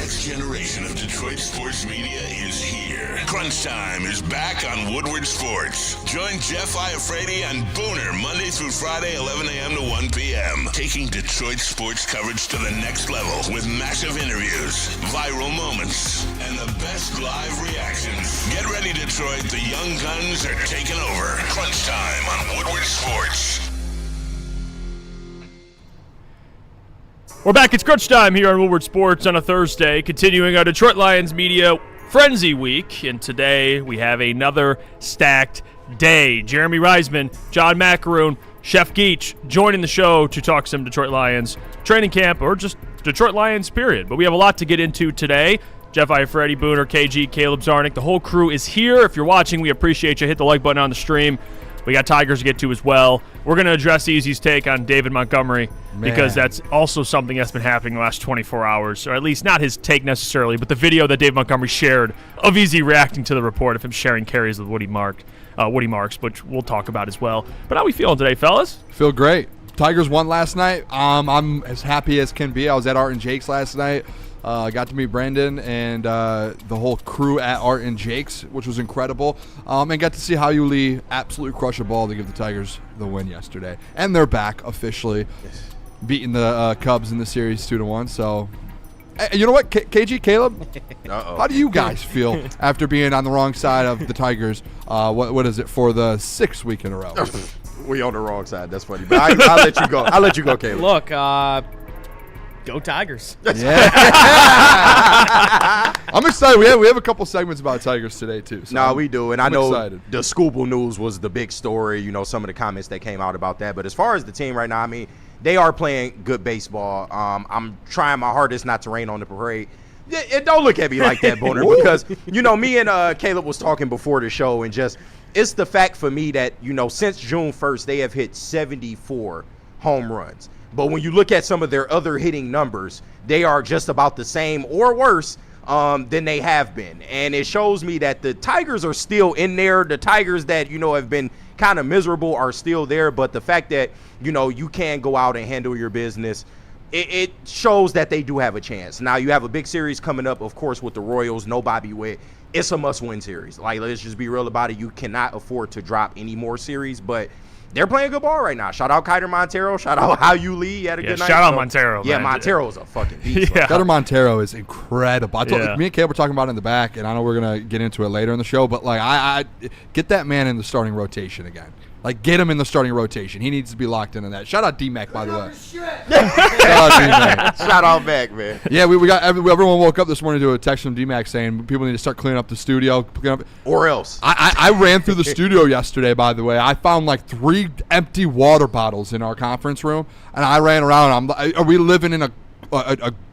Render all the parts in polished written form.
next generation of Detroit sports media is here. Crunch Time is back on Woodward Sports. Join Jeff Iafrate and Booner Monday through Friday, 11 a.m. to 1 p.m. Taking Detroit sports coverage to the next level with massive interviews, viral moments, and the best live reactions. Get ready, Detroit. The young guns are taking over. Crunch Time on Woodward Sports. We're back. It's Crunch Time here on Woodward Sports on a Thursday, continuing our Detroit Lions Media Frenzy Week. And today we have another stacked day. Jeremy Reisman, John Macaroon, Chef Geach joining the show to talk some Detroit Lions training camp or just Detroit Lions, period. But we have a lot to get into today. Jeff Iafrate, Booner, KG, Caleb Zarnick, the whole crew is here. If you're watching, we appreciate you. Hit the like button on the stream. We got Tigers to get to as well. We're going to address Easy's take on David Montgomery because that's also something that's been happening the last 24 hours, or at least not his take necessarily, but the video that Dave Montgomery shared of Easy reacting to the report of him sharing carries with Woody Marks, which we'll talk about as well. But how we feeling today, fellas? Feel great. Tigers won last night. I'm as happy as can be. I was at Art and Jake's last night. Got to meet Brandon and the whole crew at Art and Jake's, which was incredible. And got to see how Lee absolutely crush a ball to give the Tigers the win yesterday. And they're back officially, beating the Cubs in the series 2-1. So, you know what, KG, Caleb? How do you guys feel after being on the wrong side of the Tigers? What is it, for the 6th week in a row? We on the wrong side. That's funny. But I'll let you go. I'll let you go, Caleb. Look, go Tigers. Yeah. I'm excited. We have a couple segments about Tigers today, too. So we do. And I I'm know excited. The Scoopable news was the big story, you know, some of the comments that came out about that. But as far as the team right now, I mean, they are playing good baseball. I'm trying my hardest not to rain on the parade. Don't look at me like that, Boner, because, you know, me and Caleb was talking before the show, and just it's the fact for me that, you know, since June 1st, they have hit 74 home runs. But when you look at some of their other hitting numbers, they are just about the same or worse than they have been. And it shows me that the Tigers are still in there. The Tigers that, you know, have been kind of miserable are still there. But the fact that, you know, you can go out and handle your business, it shows that they do have a chance. Now, you have a big series coming up, of course, with the Royals, no Bobby Witt. It's a must-win series. Like, let's just be real about it. You cannot afford to drop any more series, but they're playing good ball right now. Shout out Kiter Montero. Shout out How You Lee. He had a good night. Shout out Montero. Yeah, man. Montero is a fucking beast. Yeah. Kiter Montero is incredible. Me and Caleb were talking about it in the back, and I know we're going to get into it later in the show, but, like, I get that man in the starting rotation again. Like, get him in the starting rotation. He needs to be locked into that. Shout out D-Mac, by the way. Shout out D-Mac. Shout out Mac, man. Yeah, we got everyone woke up this morning to a text from D-Mac saying people need to start cleaning up the studio. Or else. I ran through the studio yesterday, by the way. I found like 3 empty water bottles in our conference room, and I ran around. I'm like, are we living in a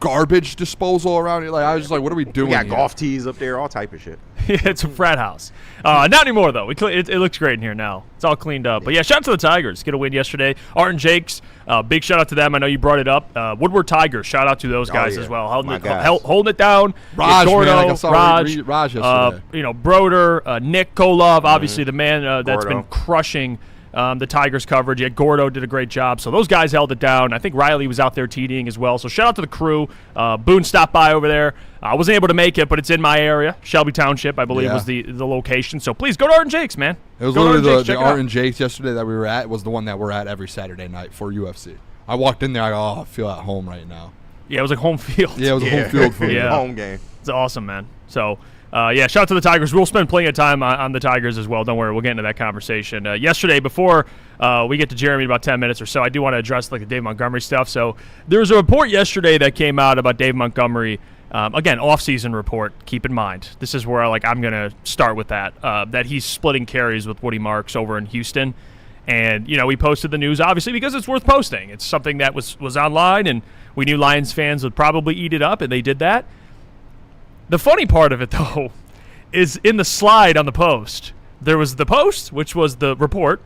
garbage disposal around here? Like, I was just like, what are we doing? We got here? golf tees up there, all type of shit. Yeah, it's a frat house. Not anymore, though. It looks great in here now. It's all cleaned up. But, yeah, shout out to the Tigers. Get a win yesterday. Art and Jake's, big shout out to them. I know you brought it up. Woodward Tigers, shout out to those guys as well. Holding it down. Raj, Gordo, man, like I saw Raj yesterday. You know, Broder, Nick Kolov, obviously the man that's Gordo. been crushing the Tigers coverage. Yeah, Gordo did a great job. So those guys held it down. I think Riley was out there TDing as well. So shout out to the crew. Boone stopped by over there. I wasn't able to make it, but it's in my area. Shelby Township, I believe, was the location. So please go to Art and Jake's, man. It was literally the Art and Jake's yesterday that we were at was the one that we're at every Saturday night for UFC. I walked in there, I feel at home right now. Yeah, it was like home field. Yeah, it was a home field for me. Yeah. Home game. It's awesome, man. So, shout out to the Tigers. We'll spend plenty of time on the Tigers as well. Don't worry, we'll get into that conversation. Yesterday, before we get to Jeremy in about 10 minutes or so, I do want to address like the Dave Montgomery stuff. So there was a report yesterday that came out about Dave Montgomery. Again, off-season report. Keep in mind, this is where I'm going to start with that. That he's splitting carries with Woody Marks over in Houston. And, you know, we posted the news, obviously, because it's worth posting. It's something that was online, and we knew Lions fans would probably eat it up, and they did that. The funny part of it, though, is in the slide on the post. There was the post, which was the report,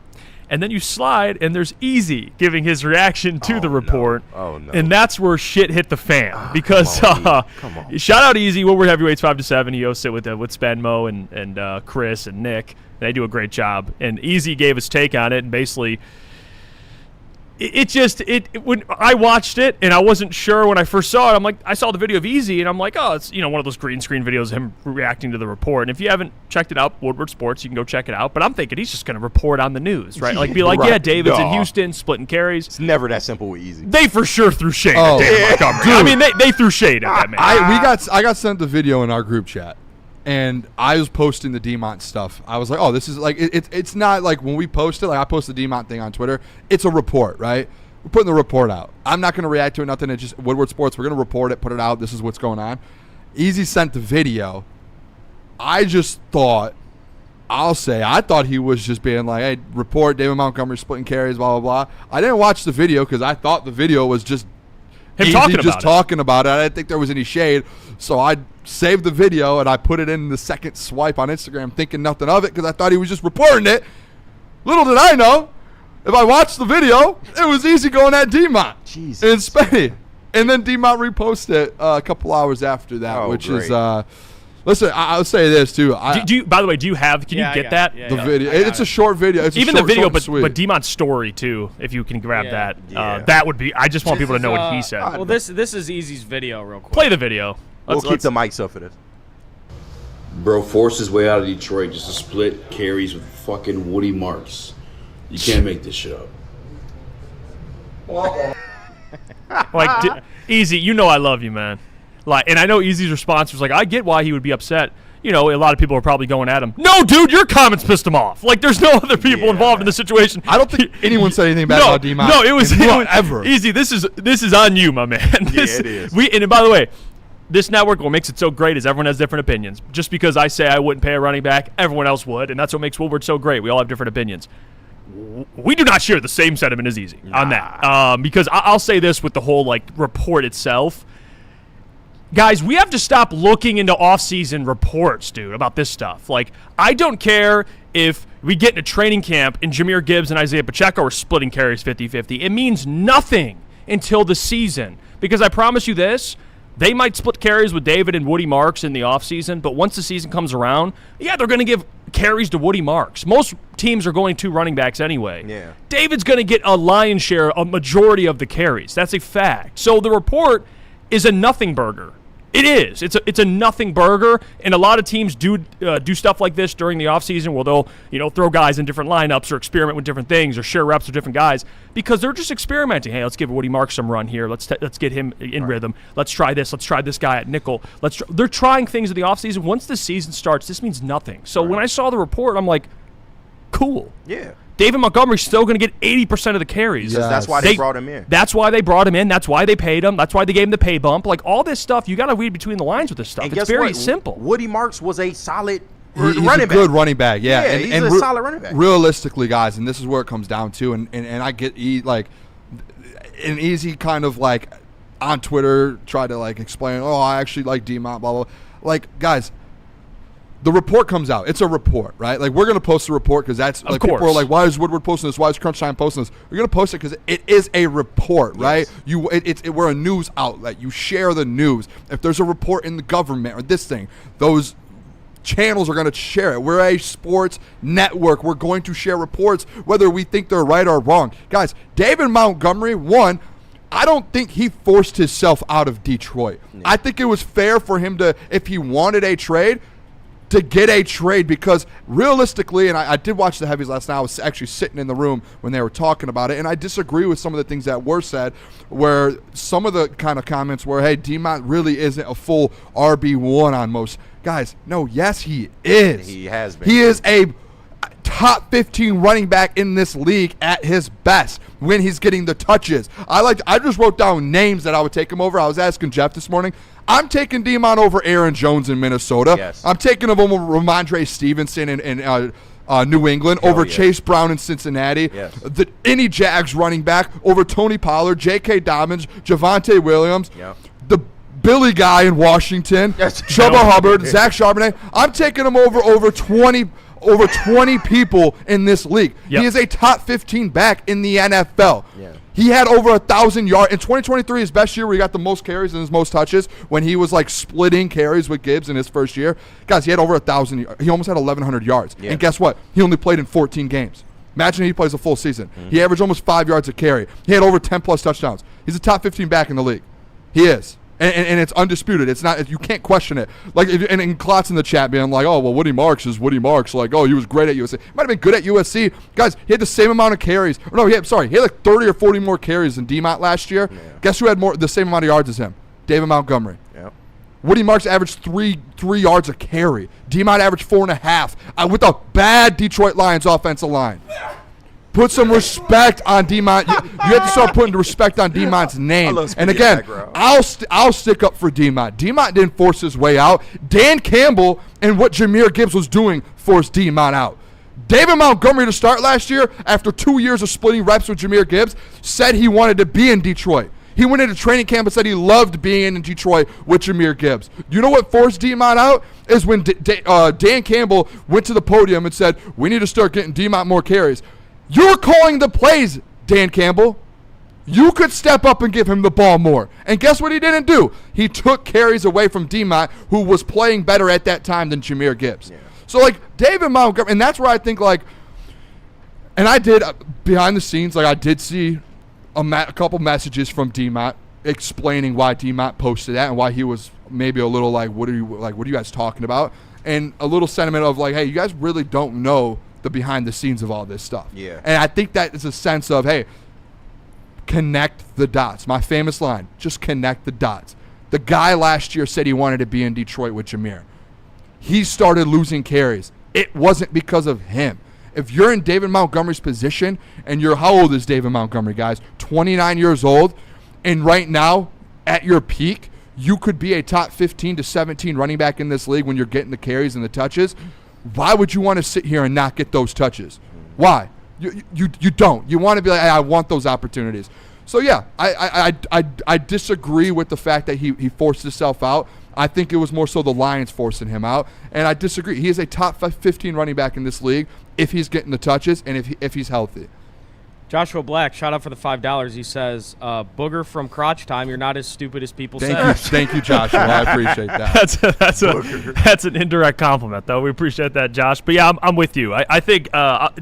and then you slide, and there's Easy giving his reaction to the report. No. Oh, no. And that's where shit hit the fan. Because come on. Shout out Easy, Woodward Heavyweights 5-7. He hosts it with Spenmo and Chris and Nick. They do a great job. And Easy gave his take on it and basically when I watched it and I wasn't sure when I first saw it, I'm like, I saw the video of Easy and I'm like, oh, it's one of those green screen videos of him reacting to the report. And if you haven't checked it out, Woodward Sports, you can go check it out. But I'm thinking he's just going to report on the news, right? Like be like, Right. yeah, David's in No. Houston, splitting carries. It's never that simple with Easy. They for sure threw shade at David Montgomery. I mean, they threw shade at that man. I got sent the video in our group chat, and I was posting the DeMont stuff. I was like, oh, this is like it's not like when we post it. Like I post the DeMont thing on Twitter. It's a report, right? We're putting the report out. I'm not going to react to it. Nothing. It's just Woodward Sports. We're going to report it, put it out. This is what's going on. Easy sent the video. I just thought, I thought he was just being like, hey, report David Montgomery splitting carries, blah, blah, blah. I didn't watch the video because I thought the video was just Him Easy talking just about it. talking about it. I didn't think there was any shade. So I saved the video and I put it in the second swipe on Instagram thinking nothing of it because I thought he was just reporting it. Little did I know, if I watched the video, it was Easy going at DeMont Jesus. in Spain. And then DeMont reposted it a couple hours after that, Oh, which great. is listen, I'll say this too. Do you, by the way, can you I get got that? it. Yeah, The yeah. video. I got It's a it. short video. It's Even a short, the video, short and sweet. but Demon's story too. If you can grab that, Yeah. that would be. I just want This people to is, know what he said. Well, this is Easy's video, real quick. Play the video. We'll keep the mics up for this. Bro forced his way out of Detroit just to split carries with fucking Woody Marks. You can't make this shit up. Like Easy, I love you, man. Like, and I know Easy's response was like, I get why he would be upset. A lot of people are probably going at him. No, dude, your comments pissed him off. Like, there's no other people involved in the situation. I don't think anyone said anything bad no, about DeMont. No, it was ever. Easy. This is on you, my man. it is. And by the way, this network, what makes it so great is everyone has different opinions. Just because I say I wouldn't pay a running back, everyone else would, and that's what makes Woodward so great. We all have different opinions. We do not share the same sentiment as Easy on that. Because I'll say this with the whole report itself. Guys, we have to stop looking into off-season reports, dude, about this stuff. Like, I don't care if we get into training camp and Jahmyr Gibbs and Isaiah Pacheco are splitting carries 50-50. It means nothing until the season. Because I promise you this, they might split carries with David and Woody Marks in the offseason, but once the season comes around, yeah, they're going to give carries to Woody Marks. Most teams are going to running backs anyway. Yeah. David's going to get a lion's share, a majority of the carries. That's a fact. So the report is a nothing burger. It is. It's a nothing burger, and a lot of teams do stuff like this during the offseason where they'll throw guys in different lineups or experiment with different things or share reps with different guys because they're just experimenting. Hey, let's give Woody Marks some run here. Let's get him in rhythm. Let's try this. Let's try this guy at nickel. They're trying things in the offseason. Once the season starts, this means nothing. So when I saw the report, I'm like, cool. Yeah. David Montgomery's still going to get 80% of the carries. Yeah. That's why they brought him in. That's why they brought him in. That's why they paid him. That's why they gave him the pay bump. Like, all this stuff, you got to read between the lines with this stuff. And It's guess very what? simple. Woody Marks was a solid He's running a back. good running back, yeah. Yeah, and, he's a solid running back. Realistically, guys, and this is where it comes down to, and I get an Easy kind of on Twitter tried to explain, oh, I actually like DeMont, blah, blah, blah. Guys, the report comes out. It's a report, right? We're going to post the report because that's people are like, why is Woodward posting this? Why is Crunch Time posting this? We're going to post it because it is a report, right? We're a news outlet. You share the news. If there's a report in the government or this thing, those channels are going to share it. We're a sports network. We're going to share reports whether we think they're right or wrong. Guys, David Montgomery, I don't think he forced himself out of Detroit. Yeah. I think it was fair for him to, if he wanted a trade, to get a trade because realistically, and I did watch the Heavies last night. I was actually sitting in the room when they were talking about it, and I disagree with some of the things that were said where some of the kind of comments were, hey, DeMont really isn't a full RB1 on most guys. No, yes, he is. He has been. He is a top 15 running back in this league at his best when he's getting the touches. I just wrote down names that I would take him over. I was asking Jeff this morning. I'm taking DeMont over Aaron Jones in Minnesota. Yes. I'm taking him over Ramondre Stevenson in New England, over Chase Brown in Cincinnati. Yes. Any Jags running back over Tony Pollard, J.K. Dobbins, Javonte Williams, the Billy guy in Washington, Chubba Hubbard, Zach Charbonnet. I'm taking him over 20 people in this league. Yep. He is a top 15 back in the NFL. Yeah. He had over 1,000 yards. In 2023, his best year where he got the most carries and his most touches, when he was splitting carries with Gibbs in his first year. Guys, he had over 1,000. He almost had 1,100 yards. Yeah. And guess what? He only played in 14 games. Imagine he plays a full season. He averaged almost 5 yards a carry. He had over 10-plus touchdowns. He's a top 15 back in the league. He is. And it's undisputed. It's not. You can't question it. Like, and Klotz in the chat being like, oh, well, Woody Marks is Woody Marks. Like, oh, he was great at USC. He might have been good at USC. Guys, he had the same amount of carries. No, he had like 30 or 40 more carries than DMont last year. Yeah. Guess who had the same amount of yards as him? David Montgomery. Yep. Woody Marks averaged 3 yards a carry. DMont averaged 4.5 with a bad Detroit Lions offensive line. Put some respect on DMont. You have to start putting respect on DMont's name. And again, I'll stick up for DMont. DMont didn't force his way out. Dan Campbell and what Jahmyr Gibbs was doing forced DMont out. David Montgomery to start last year, after 2 years of splitting reps with Jahmyr Gibbs, said he wanted to be in Detroit. He went into training camp and said he loved being in Detroit with Jahmyr Gibbs. You know what forced DMont out? Is when Dan Campbell went to the podium and said, we need to start getting DMont more carries. You're calling the plays, Dan Campbell. You could step up and give him the ball more. And guess what he didn't do? He took carries away from DMont, who was playing better at that time than Jahmyr Gibbs. Yeah. So, like, David Montgomery, and that's where I think, like, and I did, behind the scenes, like, I did see a couple messages from DMont explaining why DMont posted that and why he was maybe a little like, what are you guys talking about? And a little sentiment of, like, hey, you guys really don't know the behind the scenes of all this stuff. Yeah. And I think that is a sense of, hey, connect the dots. My famous line, just connect the dots. The guy last year said he wanted to be in Detroit with Jahmyr. He started losing carries. It wasn't because of him. If you're in David Montgomery's position, and how old is David Montgomery, guys? 29 years old, and right now, at your peak, you could be a top 15 to 17 running back in this league when you're getting the carries and the touches. Why would you want to sit here and not get those touches? Why? You don't. You want to be like, hey, I want those opportunities. So, yeah, I disagree with the fact that he forced himself out. I think it was more so the Lions forcing him out. And I disagree. He is a top 15 running back in this league if he's getting the touches and if he's healthy. Joshua Black, shout out for the $5. He says, Booger from Crotch Time, you're not as stupid as people say. Thank you, Joshua. I appreciate that. That's an indirect compliment, though. We appreciate that, Josh. But, yeah, I'm with you. I think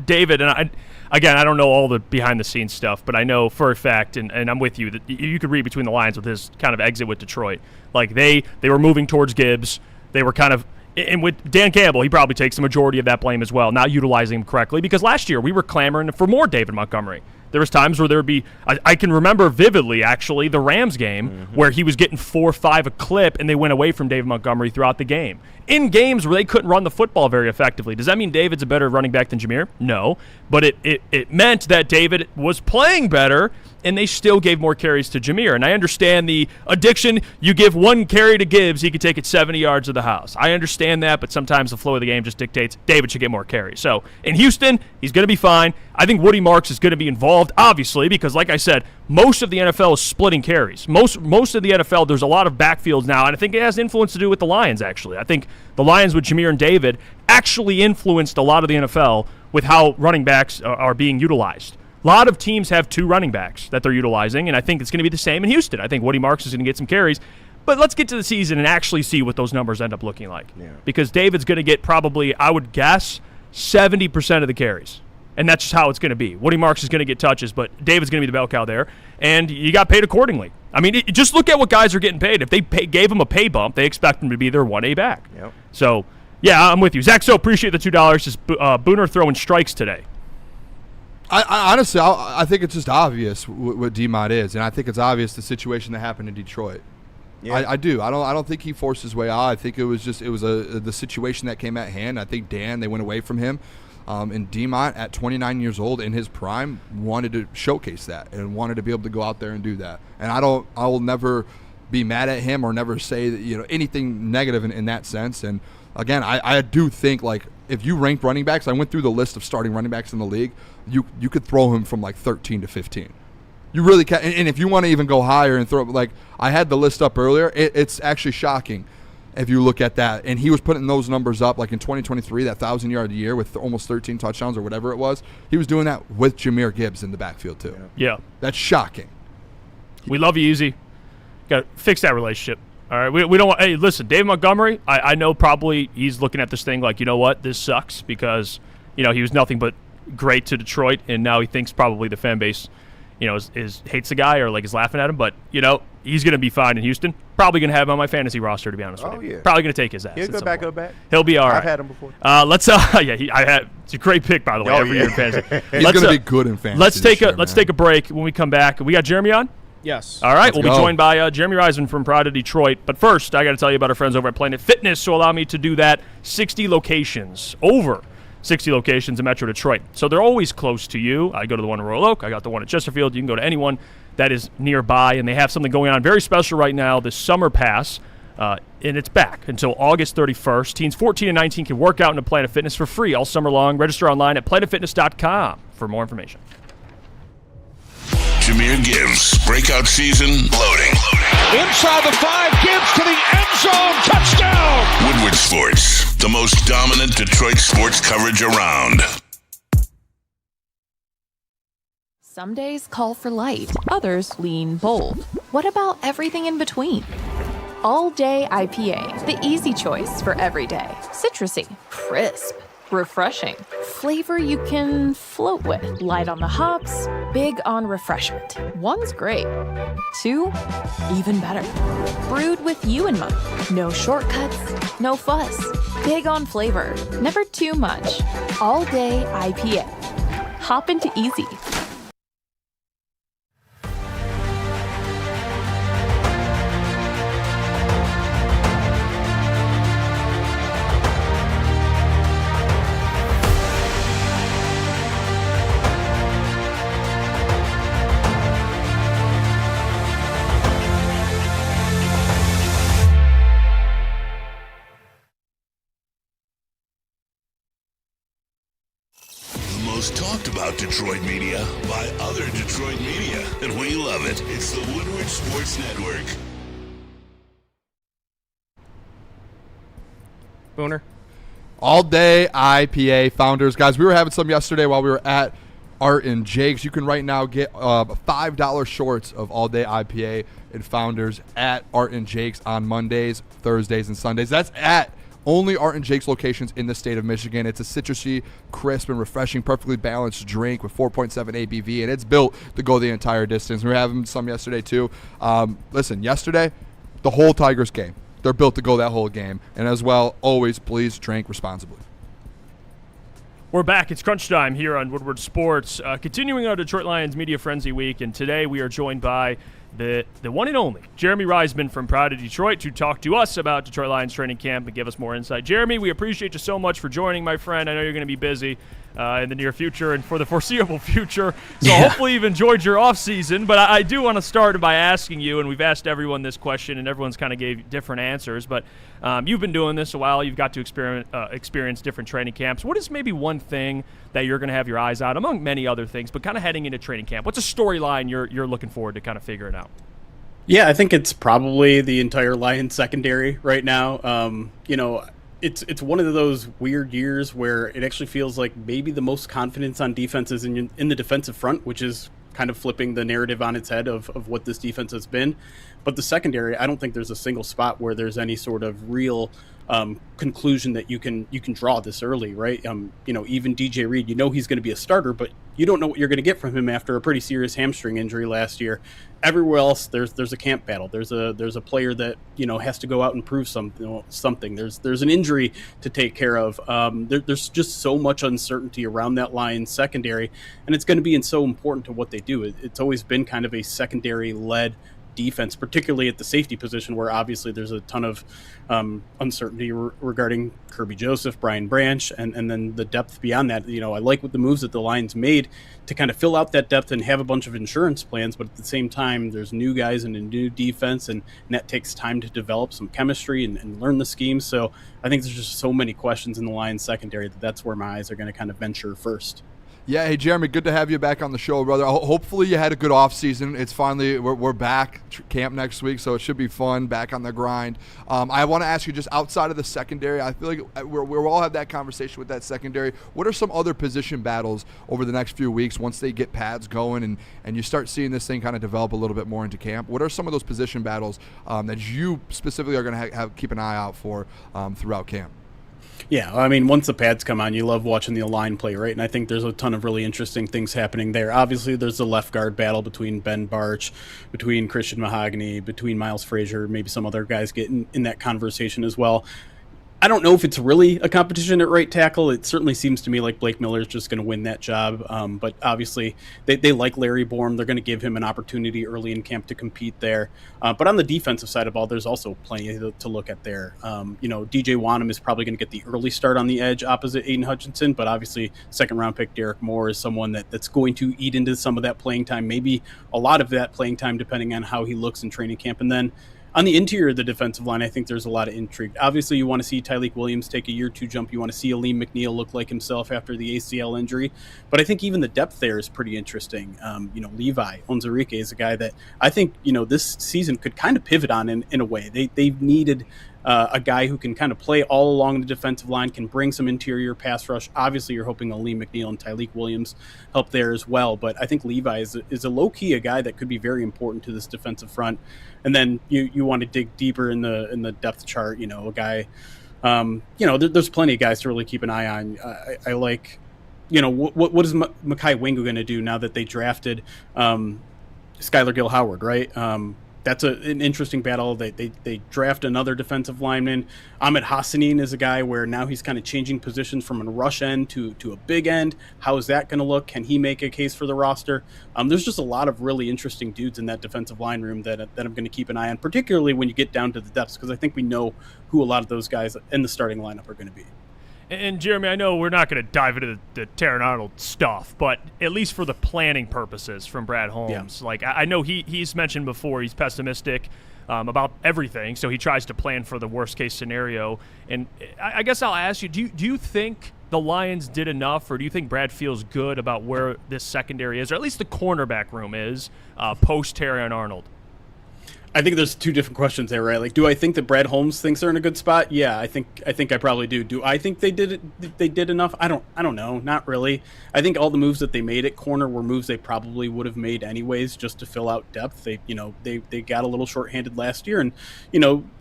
David, and I don't know all the behind-the-scenes stuff, but I know for a fact, and I'm with you, that you could read between the lines with his kind of exit with Detroit. Like, they were moving towards Gibbs. They were kind of – and with Dan Campbell, he probably takes the majority of that blame as well, not utilizing him correctly, because last year we were clamoring for more David Montgomery. There was times where there would be I can remember vividly, actually, the Rams game where he was getting 4 or 5 a clip, and they went away from David Montgomery throughout the game. In games where they couldn't run the football very effectively. Does that mean David's a better running back than Jahmyr? No. But it meant that David was playing better, and they still gave more carries to Jahmyr. And I understand the addiction. You give 1 carry to Gibbs, he could take it 70 yards of the house. I understand that, but sometimes the flow of the game just dictates David should get more carries. So in Houston, he's going to be fine. I think Woody Marks is going to be involved, obviously, because like I said, most of the NFL is splitting carries. Most of the NFL, there's a lot of backfields now, and I think it has influence to do with the Lions, actually. I think the Lions with Jahmyr and David actually influenced a lot of the NFL with how running backs are being utilized. A lot of teams have 2 running backs that they're utilizing, and I think it's going to be the same in Houston. I think Woody Marks is going to get some carries. But let's get to the season and actually see what those numbers end up looking like. Yeah. Because David's going to get probably, I would guess, 70% of the carries. And that's just how it's going to be. Woody Marks is going to get touches, but David's going to be the bell cow there. And you got paid accordingly. I mean, just look at what guys are getting paid. If they gave him a pay bump, they expect him to be their 1A back. Yep. So, yeah, I'm with you. Zach, so appreciate the $2. Just Booner throwing strikes today. I honestly, I think it's just obvious what DMont is, and I think it's obvious the situation that happened in Detroit. Yeah. I do. I don't think he forced his way out. I think it was the situation that came at hand. I think they went away from him. And DMont, at 29 years old in his prime, wanted to showcase that and wanted to be able to go out there and do that. And I will never be mad at him or never say that, anything negative in that sense. And again, I do think, like, if you ranked running backs, I went through the list of starting running backs in the league. You could throw him from like 13 to 15. You really can. And if you want to even go higher and throw, like, I had the list up earlier, it's actually shocking if you look at that. And he was putting those numbers up, like in 2023, that 1,000-yard a year with almost 13 touchdowns or whatever it was. He was doing that with Jahmyr Gibbs in the backfield too. Yeah. That's shocking. We love you, Easy. Got to fix that relationship. All right, we don't want – hey, listen, Dave Montgomery, I know probably he's looking at this thing like, you know what, this sucks because, he was nothing but great to Detroit, and now he thinks probably the fan base, is hates the guy or like is laughing at him. But he's going to be fine in Houston. Probably going to have him on my fantasy roster, to be honest with you. Yeah. Probably going to take his ass. He'll go back, He'll be all right. I've had him before. Let's. It's a great pick, by the way. Every year in fantasy. He's going to be good in fantasy. Let's take a break. When we come back, we got Jeremy on. Yes. All right, we'll be go. joined by Jeremy Reisman from Pride of Detroit. But first, I got to tell you about our friends over at Planet Fitness, so allow me to do that. 60 locations, over 60 locations in Metro Detroit. So they're always close to you. I go to the one in Royal Oak. I got the one at Chesterfield. You can go to anyone that is nearby, and they have something going on very special right now, the Summer Pass, and it's back until August 31st. Teens 14 and 19 can work out in a Planet Fitness for free all summer long. Register online at planetfitness.com for more information. Jameer Gibbs, breakout season loading. Inside the 5, Gibbs to the end zone, touchdown! Woodward Sports, the most dominant Detroit sports coverage around. Some days call for light, others lean bold. What about everything in between? All Day IPA, the easy choice for every day. Citrusy, crisp, refreshing. Flavor you can float with. Light on the hops, big on refreshment. One's great. 2, even better. Brewed with you in mind. No shortcuts, no fuss. Big on flavor, never too much. All Day IPA. Hop into easy. Most talked about Detroit media by other Detroit media, and we love it. It's the Woodward Sports Network. Booner. All Day IPA Founders. Guys, we were having some yesterday while we were at Art and Jake's. You can right now get $5 shorts of All Day IPA and Founders at Art and Jake's on Mondays, Thursdays, and Sundays. That's at only Art and Jake's locations in the state of Michigan. It's a citrusy, crisp, and refreshing, perfectly balanced drink with 4.7 ABV, and it's built to go the entire distance. We were having some yesterday, too. Listen, yesterday, the whole Tigers game. They're built to go that whole game. And as well, always, please drink responsibly. We're back. It's crunch time here on Woodward Sports. Continuing our Detroit Lions Media Frenzy Week, and today we are joined by the one and only Jeremy Reisman from Pride of Detroit to talk to us about Detroit Lions training camp and give us more insight. Jeremy, we appreciate you so much for joining, my friend. I know you're going to be busy in the near future and for the foreseeable future, so hopefully you've enjoyed your off season. But I do want to start by asking you, and we've asked everyone this question, and everyone's kind of gave different answers, but you've been doing this a while. You've got to experience different training camps. What is maybe one thing that you're going to have your eyes on, among many other things, but kind of heading into training camp? What's a storyline you're looking forward to kind of figuring out? Yeah, I think it's probably the entire Lions secondary right now. It's one of those weird years where it actually feels like maybe the most confidence on defense is in the defensive front, which is kind of flipping the narrative on its head of what this defense has been. But the secondary, I don't think there's a single spot where there's any sort of real conclusion that you can draw this early, right? Even DJ Reed, he's going to be a starter, but you don't know what you're going to get from him after a pretty serious hamstring injury last year. Everywhere else, there's a camp battle. There's a player that has to go out and prove something. There's an injury to take care of. There's just so much uncertainty around that Lions secondary, and it's going to be so important to what they do. It's always been kind of a secondary-led defense, particularly at the safety position, where obviously there's a ton of uncertainty regarding Kirby Joseph, Brian Branch, and then the depth beyond that. I like what the moves that the Lions made to kind of fill out that depth and have a bunch of insurance plans, but at the same time, there's new guys and a new defense, and that takes time to develop some chemistry and learn the scheme. So I think there's just so many questions in the Lions secondary that's where my eyes are going to kind of venture first. Yeah, hey, Jeremy, good to have you back on the show, brother. Hopefully you had a good off season. It's finally, we're back, camp next week, so it should be fun, back on the grind. I want to ask you, just outside of the secondary, I feel like we'll all have that conversation with that secondary. What are some other position battles over the next few weeks once they get pads going and you start seeing this thing kind of develop a little bit more into camp? What are some of those position battles that you specifically are going to keep an eye out for throughout camp? Yeah, I mean, once the pads come on, you love watching the line play, right? And I think there's a ton of really interesting things happening there. Obviously, there's the left guard battle between Ben Barch, between Christian Mahogany, between Miles Frazier, maybe some other guys get in that conversation as well. I don't know if it's really a competition at right tackle. It certainly seems to me like Blake Miller is just going to win that job. But obviously, they like Larry Borom. They're going to give him an opportunity early in camp to compete there. But on the defensive side of the ball, there's also plenty to look at there. DJ Wanham is probably going to get the early start on the edge opposite Aiden Hutchinson. But obviously, second-round pick Derek Moore is someone that's going to eat into some of that playing time, maybe a lot of that playing time, depending on how he looks in training camp. And then on the interior of the defensive line, I think there's a lot of intrigue. Obviously, you want to see Tyleik Williams take a year 2 jump. You want to see Aleem McNeil look like himself after the ACL injury. But I think even the depth there is pretty interesting. Levi Onwuzurike is a guy that I think, this season could kind of pivot on in a way. They've needed a guy who can kind of play all along the defensive line, can bring some interior pass rush. Obviously, you're hoping Aleem McNeil and Tyleik Williams help there as well. But I think Levi is a low-key a guy that could be very important to this defensive front. And then you want to dig deeper in the depth chart. A guy, there's plenty of guys to really keep an eye on. I like, what is Mekhi Wingo going to do now that they drafted Skylar Gill-Howard, right? That's an interesting battle. They draft another defensive lineman. Ahmed Hassanin is a guy where now he's kind of changing positions from a rush end to a big end. How is that going to look? Can he make a case for the roster? There's just a lot of really interesting dudes in that defensive line room that I'm going to keep an eye on, particularly when you get down to the depths, because I think we know who a lot of those guys in the starting lineup are going to be. And Jeremy, I know we're not going to dive into the Terran Arnold stuff, but at least for the planning purposes from Brad Holmes, like I know he's mentioned before, he's pessimistic about everything, so he tries to plan for the worst case scenario. And I guess I'll ask you, do you think the Lions did enough, or do you think Brad feels good about where this secondary is, or at least the cornerback room is post Terran Arnold? I think there's two different questions there, right? Like, do I think that Brad Holmes thinks they're in a good spot? Yeah, I think I probably do. Do I think they did enough? I don't know. Not really. I think all the moves that they made at corner were moves they probably would have made anyways, just to fill out depth. They got a little shorthanded last year, and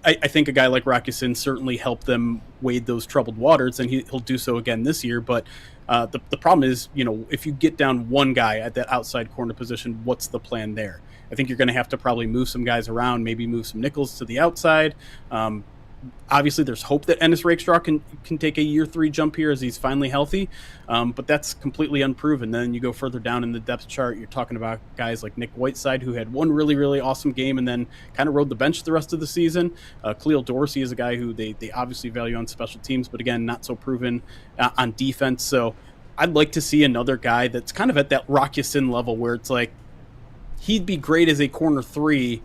I think a guy like Rock Ya-Sin certainly helped them wade those troubled waters, and he'll do so again this year. But the problem is, if you get down one guy at that outside corner position, what's the plan there? I think you're going to have to probably move some guys around, maybe move some nickels to the outside. Obviously, there's hope that Ennis Rakestraw can take a year 3 jump here as he's finally healthy, but that's completely unproven. Then you go further down in the depth chart, you're talking about guys like Nick Whiteside, who had one really, really awesome game and then kind of rode the bench the rest of the season. Khalil Dorsey is a guy who they obviously value on special teams, but again, not so proven on defense. So I'd like to see another guy that's kind of at that Rock Ya-Sin level where it's like, he'd be great as a corner 3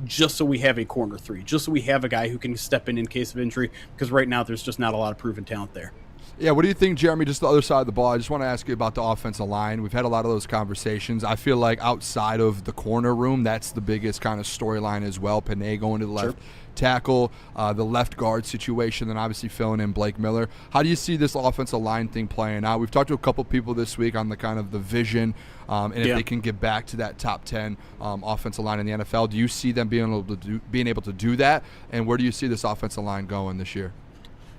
just so we have a corner 3, just so we have a guy who can step in case of injury, because right now there's just not a lot of proven talent there. Yeah, what do you think, Jeremy, just the other side of the ball? I just want to ask you about the offensive line. We've had a lot of those conversations. I feel like outside of the corner room, that's the biggest kind of storyline as well. Panay going to the left tackle, the left guard situation, then obviously filling in Blake Miller. How do you see this offensive line thing playing out? We've talked to a couple people this week on the kind of the vision, and if they can get back to that top 10 offensive line in the NFL. Do you see them being able to do that? And where do you see this offensive line going this year?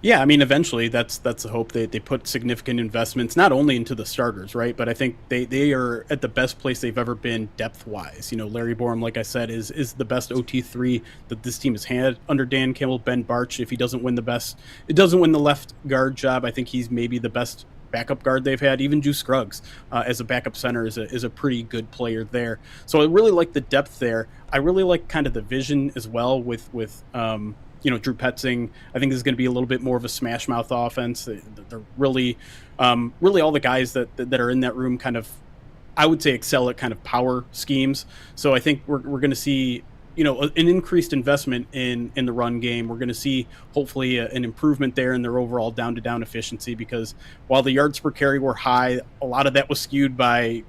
Yeah, I mean, eventually that's the hope. They put significant investments not only into the starters, right, but I think they are at the best place they've ever been depth-wise. Larry Borom, like I said, is the best OT3 that this team has had under Dan Campbell. Ben Barch, if he doesn't win the left guard job, I think he's maybe the best backup guard they've had. Even Juice Scruggs as a backup center is a pretty good player there. So I really like the depth there. I really like kind of the vision as well with Drew Petzing. I think this is going to be a little bit more of a smash mouth offense. They're really all the guys that are in that room kind of, I would say, excel at kind of power schemes. So I think we're going to see, an increased investment in the run game. We're going to see hopefully an improvement there in their overall down-to-down efficiency, because while the yards per carry were high, a lot of that was skewed by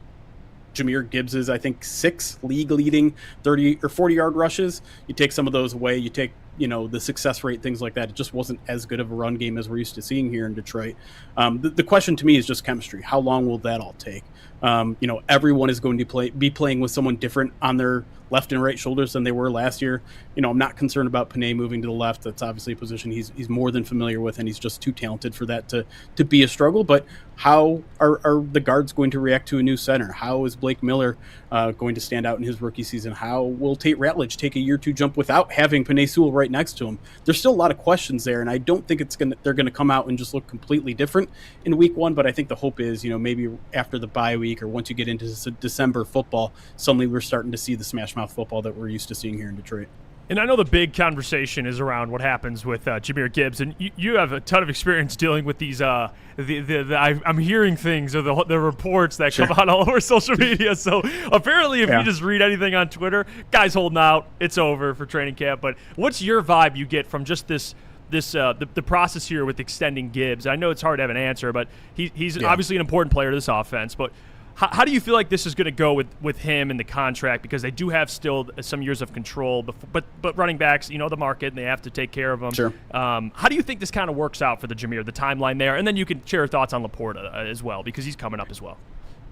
Jahmyr Gibbs's, I think, 6 league-leading 30 or 40-yard rushes. You take some of those away. You take the success rate, things like that. It just wasn't as good of a run game as we're used to seeing here in Detroit. The question to me is just chemistry. How long will that all take? Everyone is going to be playing with someone different on their left and right shoulders than they were last year. I'm not concerned about Panay moving to the left. That's obviously a position he's more than familiar with, and he's just too talented for that to be a struggle. But how are the guards going to react to a new center? How is Blake Miller going to stand out in his rookie season? How will Tate Ratledge take a year 2 jump without having Panay Sewell right next to him? There's still a lot of questions there, and I don't think they're going to come out and just look completely different in week 1. But I think the hope is, maybe after the bye week or once you get into December football, suddenly we're starting to see the smash mouth football that we're used to seeing here in Detroit. And I know the big conversation is around what happens with Jahmyr Gibbs, and you have a ton of experience dealing with these. I'm hearing things or the reports that come out all over social media. So apparently, if you just read anything on Twitter, guys holding out, it's over for training camp. But what's your vibe you get from just the process here with extending Gibbs? I know it's hard to have an answer, but he's obviously an important player to this offense. But how do you feel like this is going to go with him and the contract? Because they do have still some years of control, but running backs, the market, and they have to take care of them. Sure. How do you think this kind of works out for the Jahmyr, the timeline there? And then you can share your thoughts on Laporta as well, because he's coming up as well.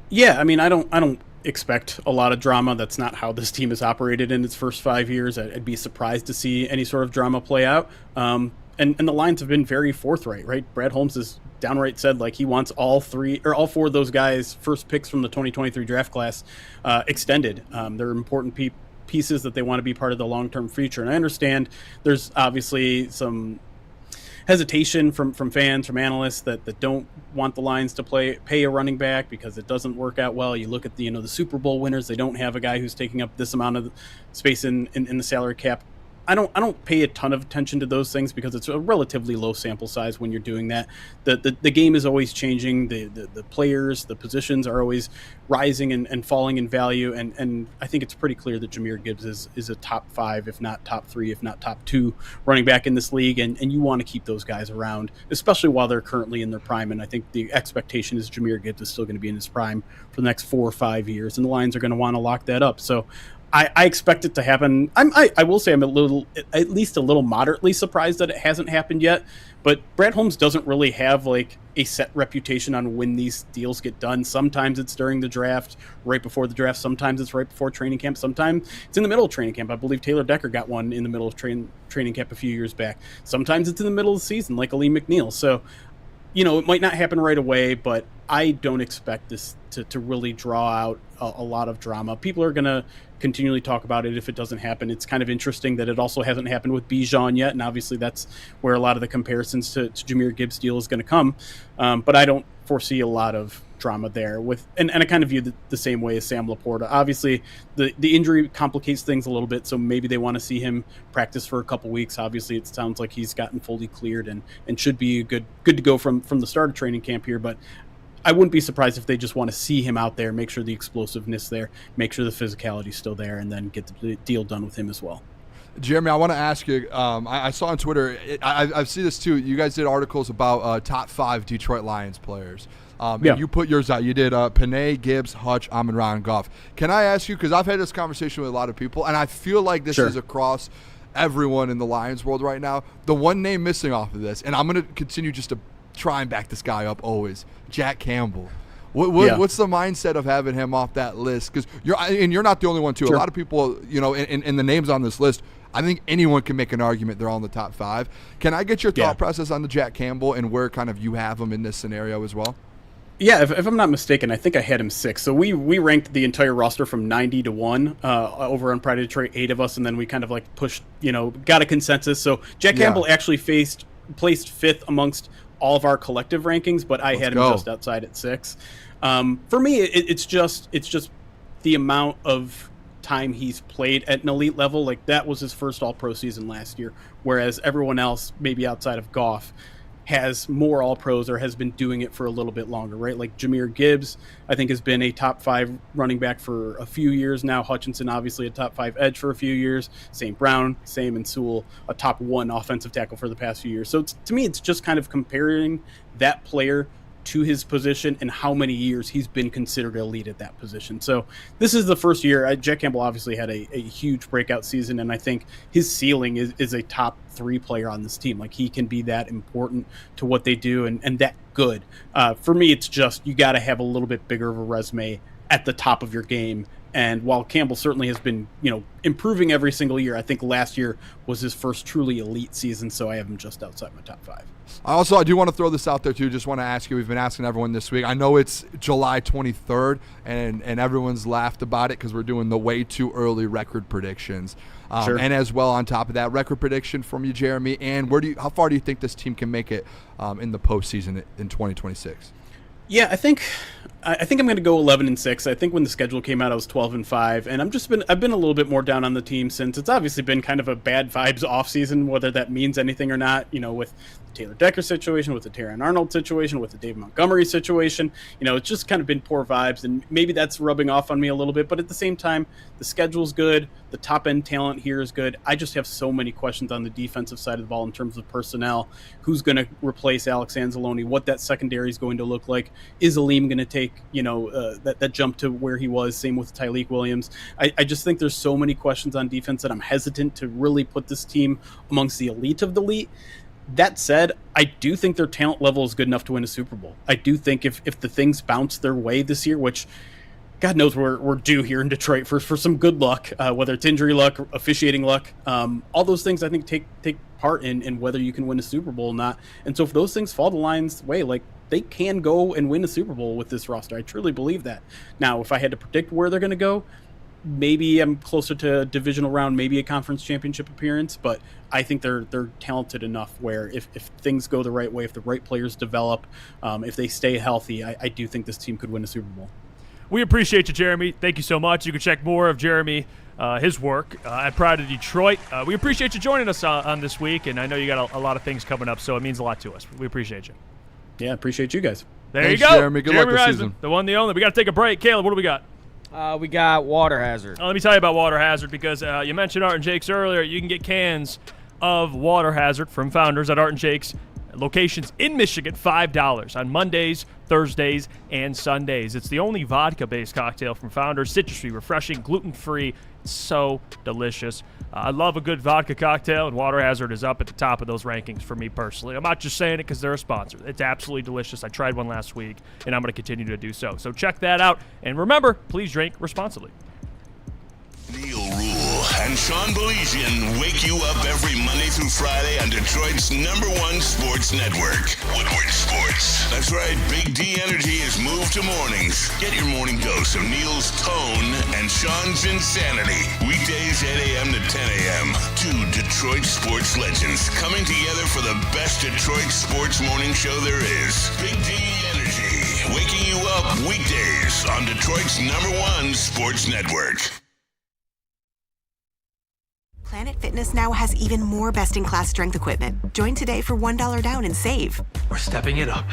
Yeah, I mean, I don't expect a lot of drama. That's not how this team has operated in its first 5 years. I'd be surprised to see any sort of drama play out. And the Lions have been very forthright, right? Brad Holmes has downright said he wants all 4 of those guys' first picks from the 2023 draft class extended. They're important pieces that they want to be part of the long-term future. And I understand there's obviously some hesitation from fans, from analysts that don't want the Lions to pay a running back because it doesn't work out well. You look at the Super Bowl winners; they don't have a guy who's taking up this amount of space in the salary cap. I don't pay a ton of attention to those things because it's a relatively low sample size when you're doing that. The game is always changing. The players, the positions are always rising and falling in value. And I think it's pretty clear that Jahmyr Gibbs is a top 5, if not top 3, if not top 2 running back in this league. And you want to keep those guys around, especially while they're currently in their prime. And I think the expectation is Jahmyr Gibbs is still going to be in his prime for the next 4 or 5 years. And the Lions are going to want to lock that up. So I expect it to happen. I will say I'm at least a little moderately surprised that it hasn't happened yet. But Brad Holmes doesn't really have a set reputation on when these deals get done. Sometimes it's during the draft, right before the draft. Sometimes it's right before training camp. Sometimes it's in the middle of training camp. I believe Taylor Decker got one in the middle of training camp a few years back. Sometimes it's in the middle of the season, like Aleem McNeil. So, it might not happen right away, but I don't expect this to really draw out a lot of drama. People are going to continually talk about it if it doesn't happen. It's kind of interesting that it also hasn't happened with Bijan yet, and obviously that's where a lot of the comparisons to Jahmyr Gibbs' deal is going to come. But I don't foresee a lot of drama there and I kind of view the same way as Sam Laporta. Obviously the injury complicates things a little bit, so maybe they want to see him practice for a couple weeks. Obviously it sounds like he's gotten fully cleared and should be good to go from the start of training camp here, but I wouldn't be surprised if they just want to see him out there, make sure the explosiveness there, make sure the physicality is still there, and then get the deal done with him as well. Jeremy, I want to ask you, I saw on Twitter, I've seen this too, you guys did articles about top 5 Detroit Lions players. And you put yours out. You did Panay, Gibbs, Hutch, Amon-Ra, and Goff. Can I ask you, because I've had this conversation with a lot of people, and I feel like this is across everyone in the Lions world right now, the one name missing off of this, and I'm going to continue just to try and back this guy up always, Jack Campbell. What's the mindset of having him off that list? Because you're not the only one too. A lot of people, in the names on this list, I think anyone can make an argument they're all in the top 5. Can I get your thought process on the Jack Campbell and where kind of you have him in this scenario as well? Yeah, if I'm not mistaken, I think I had him 6. So we ranked the entire roster from 90 to 1 over on Pride of Detroit, 8 of us, and then we kind of pushed, got a consensus. So Jack Campbell actually placed 5th amongst all of our collective rankings, but I had him just outside at 6. For me, it's just the amount of time he's played at an elite level. That was his first All-Pro season last year, whereas everyone else, maybe outside of Goff, has more All-Pros or has been doing it for a little bit longer, right? Like Jahmyr Gibbs, I think, has been a top 5 running back for a few years now. Hutchinson, obviously, a top 5 edge for a few years. St. Brown, and Sewell, a top 1 offensive tackle for the past few years. So to me, it's just kind of comparing that player to his position and how many years he's been considered elite at that position. So this is the first year. Jack Campbell obviously had a huge breakout season, and I think his ceiling is a top 3 player on this team. Like, he can be that important to what they do and that good. For me, it's just you got to have a little bit bigger of a resume at the top of your game. And while Campbell certainly has been, improving every single year, I think last year was his first truly elite season, so I have him just outside my top 5. I do want to throw this out there, too. Just want to ask you, we've been asking everyone this week. I know it's July 23rd, and everyone's laughed about it because we're doing the way too early record predictions. Sure. And as well, on top of that, record prediction from you, Jeremy, and how far do you think this team can make it in the postseason in 2026? Yeah, I think I'm going to go 11-6. I think when the schedule came out, I was 12-5, and I've been a little bit more down on the team since. It's obviously been kind of a bad vibes off season, whether that means anything or not. With the Taylor Decker situation, with the Terran Arnold situation, with the Dave Montgomery situation, it's just kind of been poor vibes, and maybe that's rubbing off on me a little bit. But at the same time, the schedule's good, the top end talent here is good. I just have so many questions on the defensive side of the ball in terms of personnel. Who's going to replace Alex Anzalone? What that secondary is going to look like? Is Aleem going to take that jump to where he was? Same with Tyleik Williams. I just think there's so many questions on defense that I'm hesitant to really put this team amongst the elite of the elite. That said, I do think their talent level is good enough to win a Super Bowl. I do think if the things bounce their way this year, which God knows we're due here in Detroit for some good luck, whether it's injury luck, officiating luck, all those things I think take part in whether you can win a Super Bowl or not. And so if those things fall the Lions' way, like, they can go and win a Super Bowl with this roster. I truly believe that. Now, if I had to predict where they're going to go, maybe I'm closer to a divisional round, maybe a conference championship appearance, but I think they're talented enough where if things go the right way, if the right players develop, if they stay healthy, I do think this team could win a Super Bowl. We appreciate you, Jeremy. Thank you so much. You can check more of Jeremy, his work at Pride of Detroit. We appreciate you joining us on this week, and I know you got a lot of things coming up, so it means a lot to us. We appreciate you. Yeah, appreciate you guys. There you Thanks, go. Jeremy. Good luck this Reisman, season. the one, the only. We got to take a break. Caleb, what do we got? We got Water Hazard. Let me tell you about Water Hazard because you mentioned Art and Jake's earlier. You can get cans of Water Hazard from Founders at Art and Jake's locations in Michigan, $5 on Mondays, Thursdays, and Sundays. It's the only vodka-based cocktail from Founders. Citrusy, refreshing, gluten-free. It's so delicious. I love a good vodka cocktail, and Water Hazard is up at the top of those rankings for me personally. I'm not just saying it because they're a sponsor. It's absolutely delicious. I tried one last week, and I'm going to continue to do so. So check that out. And remember, please drink responsibly. Neil Rule and Sean Belizian wake you up every Monday through Friday on Detroit's #1 sports network, Woodward Sports. That's right, Big D Energy has moved to mornings. Get your morning dose of Neil's tone and Sean's insanity. Weekdays 8 a.m. to 10 a.m. Two Detroit sports legends coming together for the best Detroit sports morning show there is. Big D Energy, waking you up weekdays on Detroit's #1 sports network. Planet Fitness now has even more best-in-class strength equipment. Join today for $1 down and save. We're stepping it up.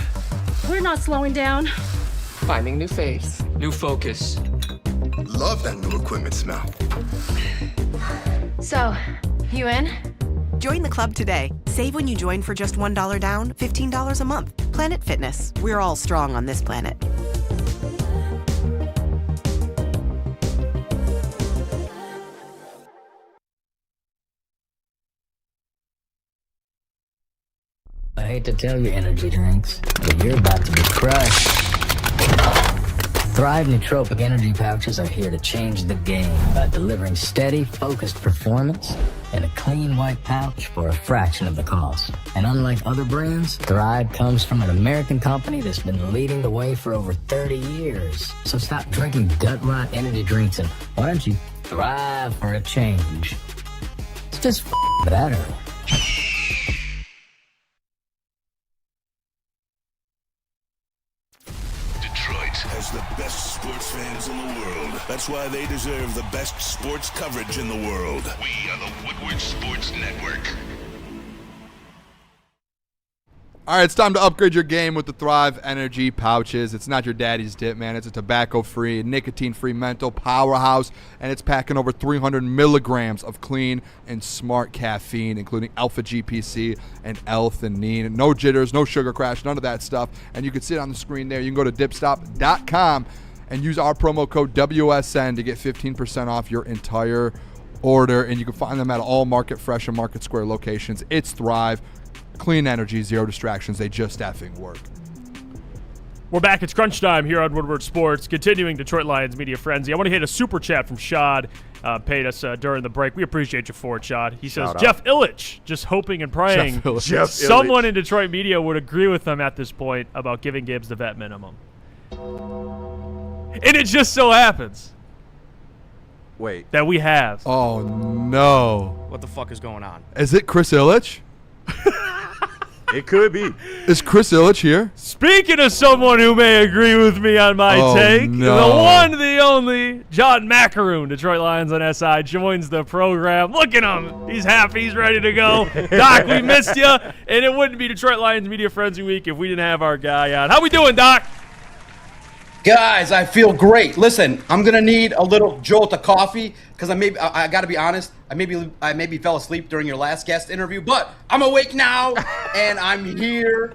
We're not slowing down. Finding new faith, new focus. Love that new equipment smell. So, you in? Join the club today. Save when you join for just $1 down, $15 a month. Planet Fitness. We're all strong on this planet. I hate to tell you, energy drinks, but you're about to be crushed. Thrive nootropic energy pouches are here to change the game by delivering steady, focused performance in a clean white pouch for a fraction of the cost. And unlike other brands, Thrive comes from an American company that's been leading the way for over 30 years. So stop drinking gut rot energy drinks and why don't you thrive for a change? It's just better. Has the best sports fans in the world. That's why they deserve the best sports coverage in the world. We are the Woodward Sports Network. All right, it's time to upgrade your game with the Thrive Energy pouches. It's not your daddy's dip, man. It's a tobacco-free, nicotine-free mental powerhouse, and it's packing over 300 milligrams of clean and smart caffeine, including alpha-GPC and L-theanine. No jitters, no sugar crash, none of that stuff. And you can see it on the screen there. You can go to dipstop.com and use our promo code WSN to get 15% off your entire order. And you can find them at all Market Fresh and Market Square locations. It's Thrive. Clean energy, zero distractions. They just effing work. We're back. It's crunch time here on Woodward Sports. Continuing Detroit Lions Media Frenzy. I want to hit a super chat from Shad. Paid us during the break. We appreciate you for it, Shad. He says, Jeff Illich, just hoping and praying someone in Detroit media would agree with them at this point about giving Gibbs the vet minimum. And it just so happens that we have. Oh, no. What the fuck is going on? Is it Chris Illich? It could be. Is Chris Illich here? Speaking of someone who may agree with me on my take, no. the one, the only, John Macaroon, Detroit Lions on SI, joins the program. Look at him. He's happy. He's ready to go. Doc, we missed you, and it wouldn't be Detroit Lions Media Frenzy Week if we didn't have our guy on. How we doing, Doc? Guys, I feel great. Listen, I'm gonna need a little jolt of coffee because I got to be honest. I maybe fell asleep during your last guest interview, but I'm awake now and I'm here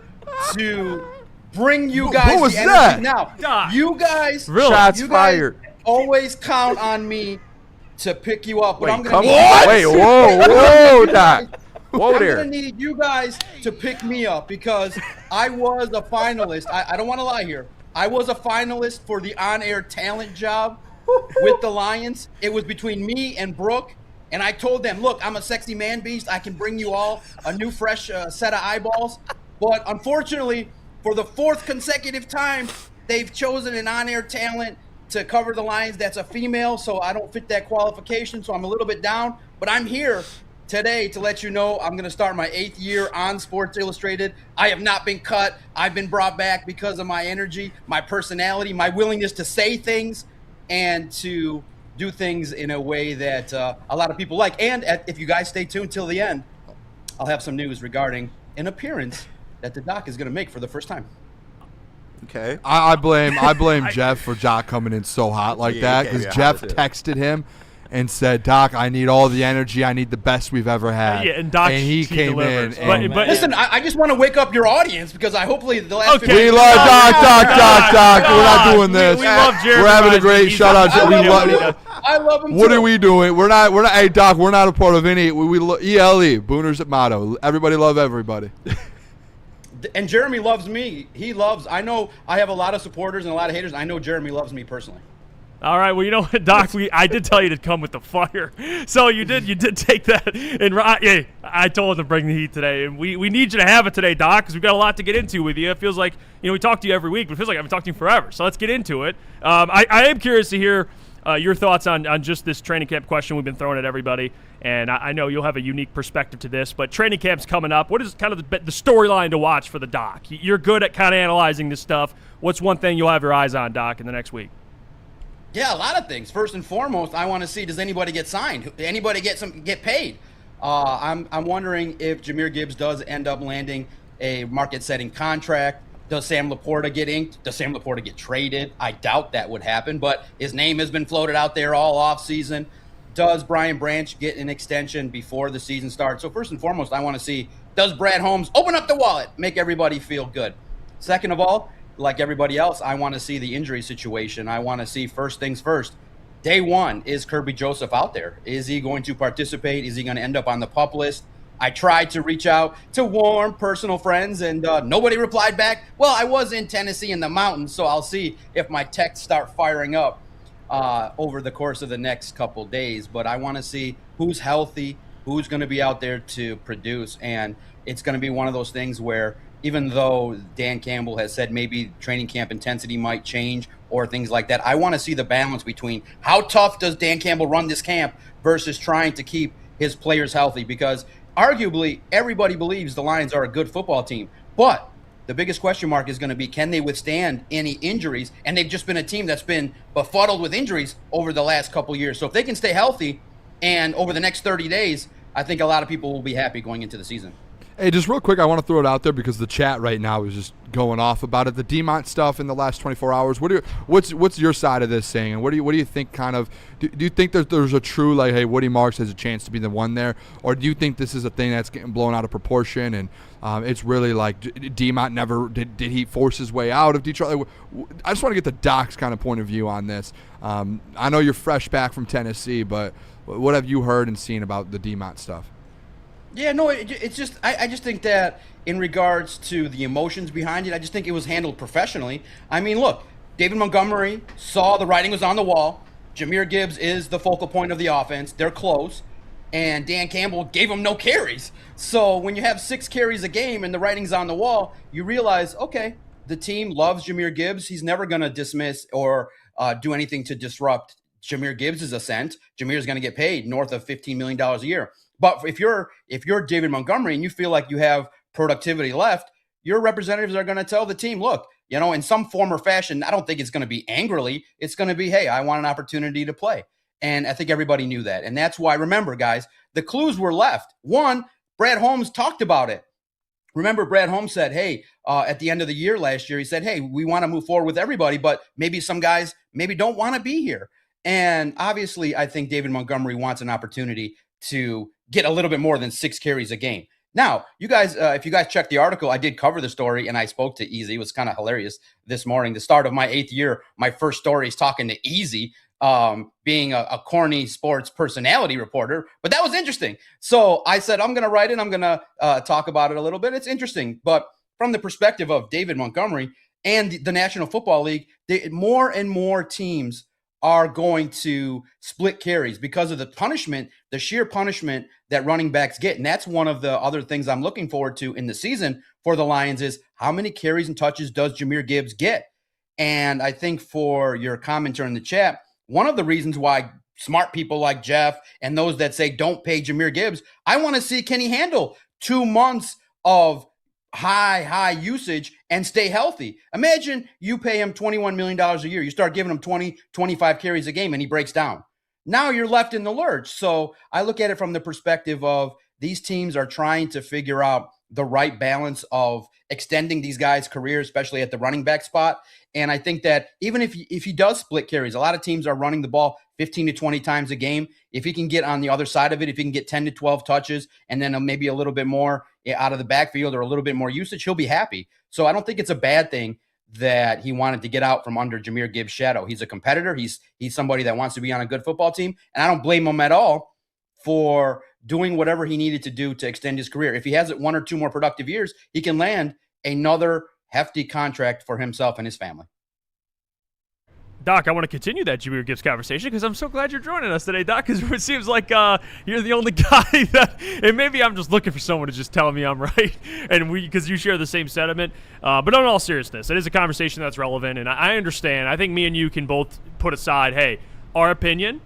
to bring you guys what was the energy. that? Now, Doc. you guys, Really? Shots you guys fired. always count on me to pick you up. But I'm gonna Come need on. Wait, whoa, Doc. Whoa I'm there. gonna need you guys to pick me up because I was a finalist. I don't want to lie here. I was a finalist for the on-air talent job with the Lions. It was between me and Brooke, and I told them, look, I'm a sexy man beast. I can bring you all a new, fresh set of eyeballs. But unfortunately, for the fourth consecutive time, they've chosen an on-air talent to cover the Lions that's a female, so I don't fit that qualification, so I'm a little bit down. But I'm here today to let you know I'm going to start my 8th year on Sports Illustrated. I have not been cut. I've been brought back because of my energy, my personality, my willingness to say things and to do things in a way that a lot of people like. And if you guys stay tuned till the end, I'll have some news regarding an appearance that the Doc is going to make for the first time. Okay. I blame Jeff for Doc coming in so hot like that because Jeff texted him and said, Doc, I need all the energy. I need the best we've ever had. Yeah, and Doc, he came delivers. in. But listen, I just want to wake up your audience because I hopefully the last 15 We love Doc. We're not doing this. We love Jeremy. We're having a great shout out. I love him. What are we doing? We're not. Hey, Doc, we're not a part of any. ELE Booners at motto. Everybody love everybody. And Jeremy loves me. I know I have a lot of supporters and a lot of haters. I know Jeremy loves me personally. All right, well, you know what, Doc? I did tell you to come with the fire, so you did take that. And I told him to bring the heat today, and we need you to have it today, Doc, because we've got a lot to get into with you. It feels like we talk to you every week, but it feels like I've been talking to you forever. So let's get into it. I am curious to hear your thoughts on just this training camp question we've been throwing at everybody, and I know you'll have a unique perspective to this. But training camp's coming up. What is kind of the storyline to watch for the Doc? You're good at kind of analyzing this stuff. What's one thing you'll have your eyes on, Doc, in the next week? Yeah, a lot of things. First and foremost, I want to see, does anybody get signed? Anybody get paid? I'm wondering if Jahmyr Gibbs does end up landing a market-setting contract. Does Sam Laporta get inked? Does Sam Laporta get traded? I doubt that would happen, but his name has been floated out there all offseason. Does Brian Branch get an extension before the season starts? So first and foremost, I want to see, does Brad Holmes open up the wallet, make everybody feel good? Second of all, like everybody else, I want to see the injury situation. I want to see first things first. Day one, is Kirby Joseph out there? Is he going to participate? Is he going to end up on the PUP list? I tried to reach out to warm personal friends, and nobody replied back. Well, I was in Tennessee in the mountains, so I'll see if my texts start firing up over the course of the next couple days. But I want to see who's healthy, who's going to be out there to produce. And it's going to be one of those things where even though Dan Campbell has said maybe training camp intensity might change or things like that, I want to see the balance between how tough does Dan Campbell run this camp versus trying to keep his players healthy, because arguably everybody believes the Lions are a good football team. But the biggest question mark is going to be, can they withstand any injuries? And they've just been a team that's been befuddled with injuries over the last couple years. So if they can stay healthy and over the next 30 days, I think a lot of people will be happy going into the season. Hey, just real quick, I want to throw it out there because the chat right now is just going off about it. The Demont stuff in the last 24 hours. What's your side of this saying? And what do you think? Kind of, do you think there's a true like, hey, Woody Marks has a chance to be the one there, or do you think this is a thing that's getting blown out of proportion and it's really like Demont never did he force his way out of Detroit? I just want to get the Doc's kind of point of view on this. I know you're fresh back from Tennessee, but what have you heard and seen about the Demont stuff? Yeah, no, it's just I just think that in regards to the emotions behind it, I just think it was handled professionally. I mean, look, David Montgomery saw the writing was on the wall. Jahmyr Gibbs is the focal point of the offense. They're close. And Dan Campbell gave him no carries. So when you have 6 carries a game and the writing's on the wall, you realize, okay, the team loves Jahmyr Gibbs. He's never going to dismiss or do anything to disrupt Jahmyr Gibbs' ascent. Jahmyr's going to get paid north of $15 million a year. But if you're David Montgomery and you feel like you have productivity left, your representatives are going to tell the team, look, in some form or fashion, I don't think it's going to be angrily. It's going to be, hey, I want an opportunity to play. And I think everybody knew that. And that's why, remember, guys, the clues were left. One, Brad Holmes talked about it. Remember, Brad Holmes said, hey, at the end of the year last year, he said, hey, we want to move forward with everybody, but maybe some guys maybe don't want to be here. And obviously, I think David Montgomery wants an opportunity to get a little bit more than 6 carries a game. Now, you guys, if you guys check the article, I did cover the story and I spoke to Easy. It was kind of hilarious this morning. The start of my 8th year, my first story is talking to Easy, being a corny sports personality reporter, but that was interesting. So I said, I'm going to write it. I'm going to talk about it a little bit. It's interesting, but from the perspective of David Montgomery and the National Football League, more and more teams are going to split carries because of the punishment, the sheer punishment that running backs get. And that's one of the other things I'm looking forward to in the season for the Lions is how many carries and touches does Jahmyr Gibbs get? And I think for your commenter in the chat, one of the reasons why smart people like Jeff and those that say don't pay Jahmyr Gibbs, I want to see, can he handle 2 months of high usage and stay healthy? Imagine you pay him $21 million a year. You start giving him 20, 25 carries a game and he breaks down. Now you're left in the lurch. So I look at it from the perspective of these teams are trying to figure out the right balance of extending these guys' careers, especially at the running back spot. And I think that even if he does split carries, a lot of teams are running the ball 15 to 20 times a game. If he can get on the other side of it, if he can get 10 to 12 touches and then maybe a little bit more out of the backfield or a little bit more usage, he'll be happy. So I don't think it's a bad thing that he wanted to get out from under Jahmyr Gibbs' shadow. He's a competitor. He's somebody that wants to be on a good football team. And I don't blame him at all for doing whatever he needed to do to extend his career. If he has 1 or 2 more productive years, he can land another hefty contract for himself and his family. Doc, I want to continue that Jahmyr Gibbs conversation because I'm so glad you're joining us today, Doc, because it seems like you're the only guy that, and maybe I'm just looking for someone to just tell me I'm right, and because you share the same sentiment. But in all seriousness, it is a conversation that's relevant, and I understand. I think me and you can both put aside, hey, our opinion,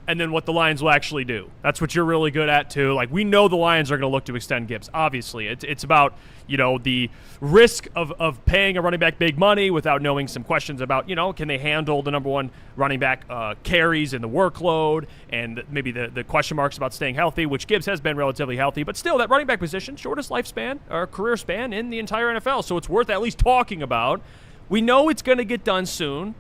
and then what the Lions will actually do. That's what you're really good at, too. Like, we know the Lions are going to look to extend Gibbs. Obviously, it's about, the risk of paying a running back big money without knowing some questions about, can they handle the number one running back carries and the workload and maybe the question marks about staying healthy, which Gibbs has been relatively healthy. But still, that running back position, shortest lifespan or career span in the entire NFL. So it's worth at least talking about. We know it's going to get done soon.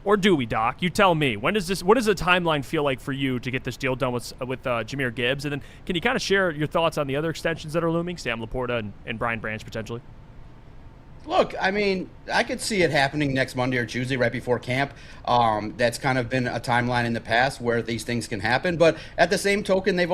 Or do we, Doc? You tell me. What does the timeline feel like for you to get this deal done with Jahmyr Gibbs? And then can you kind of share your thoughts on the other extensions that are looming, Sam Laporta and Brian Branch potentially? Look, I mean, I could see it happening next Monday or Tuesday right before camp. That's kind of been a timeline in the past where these things can happen. But at the same token, the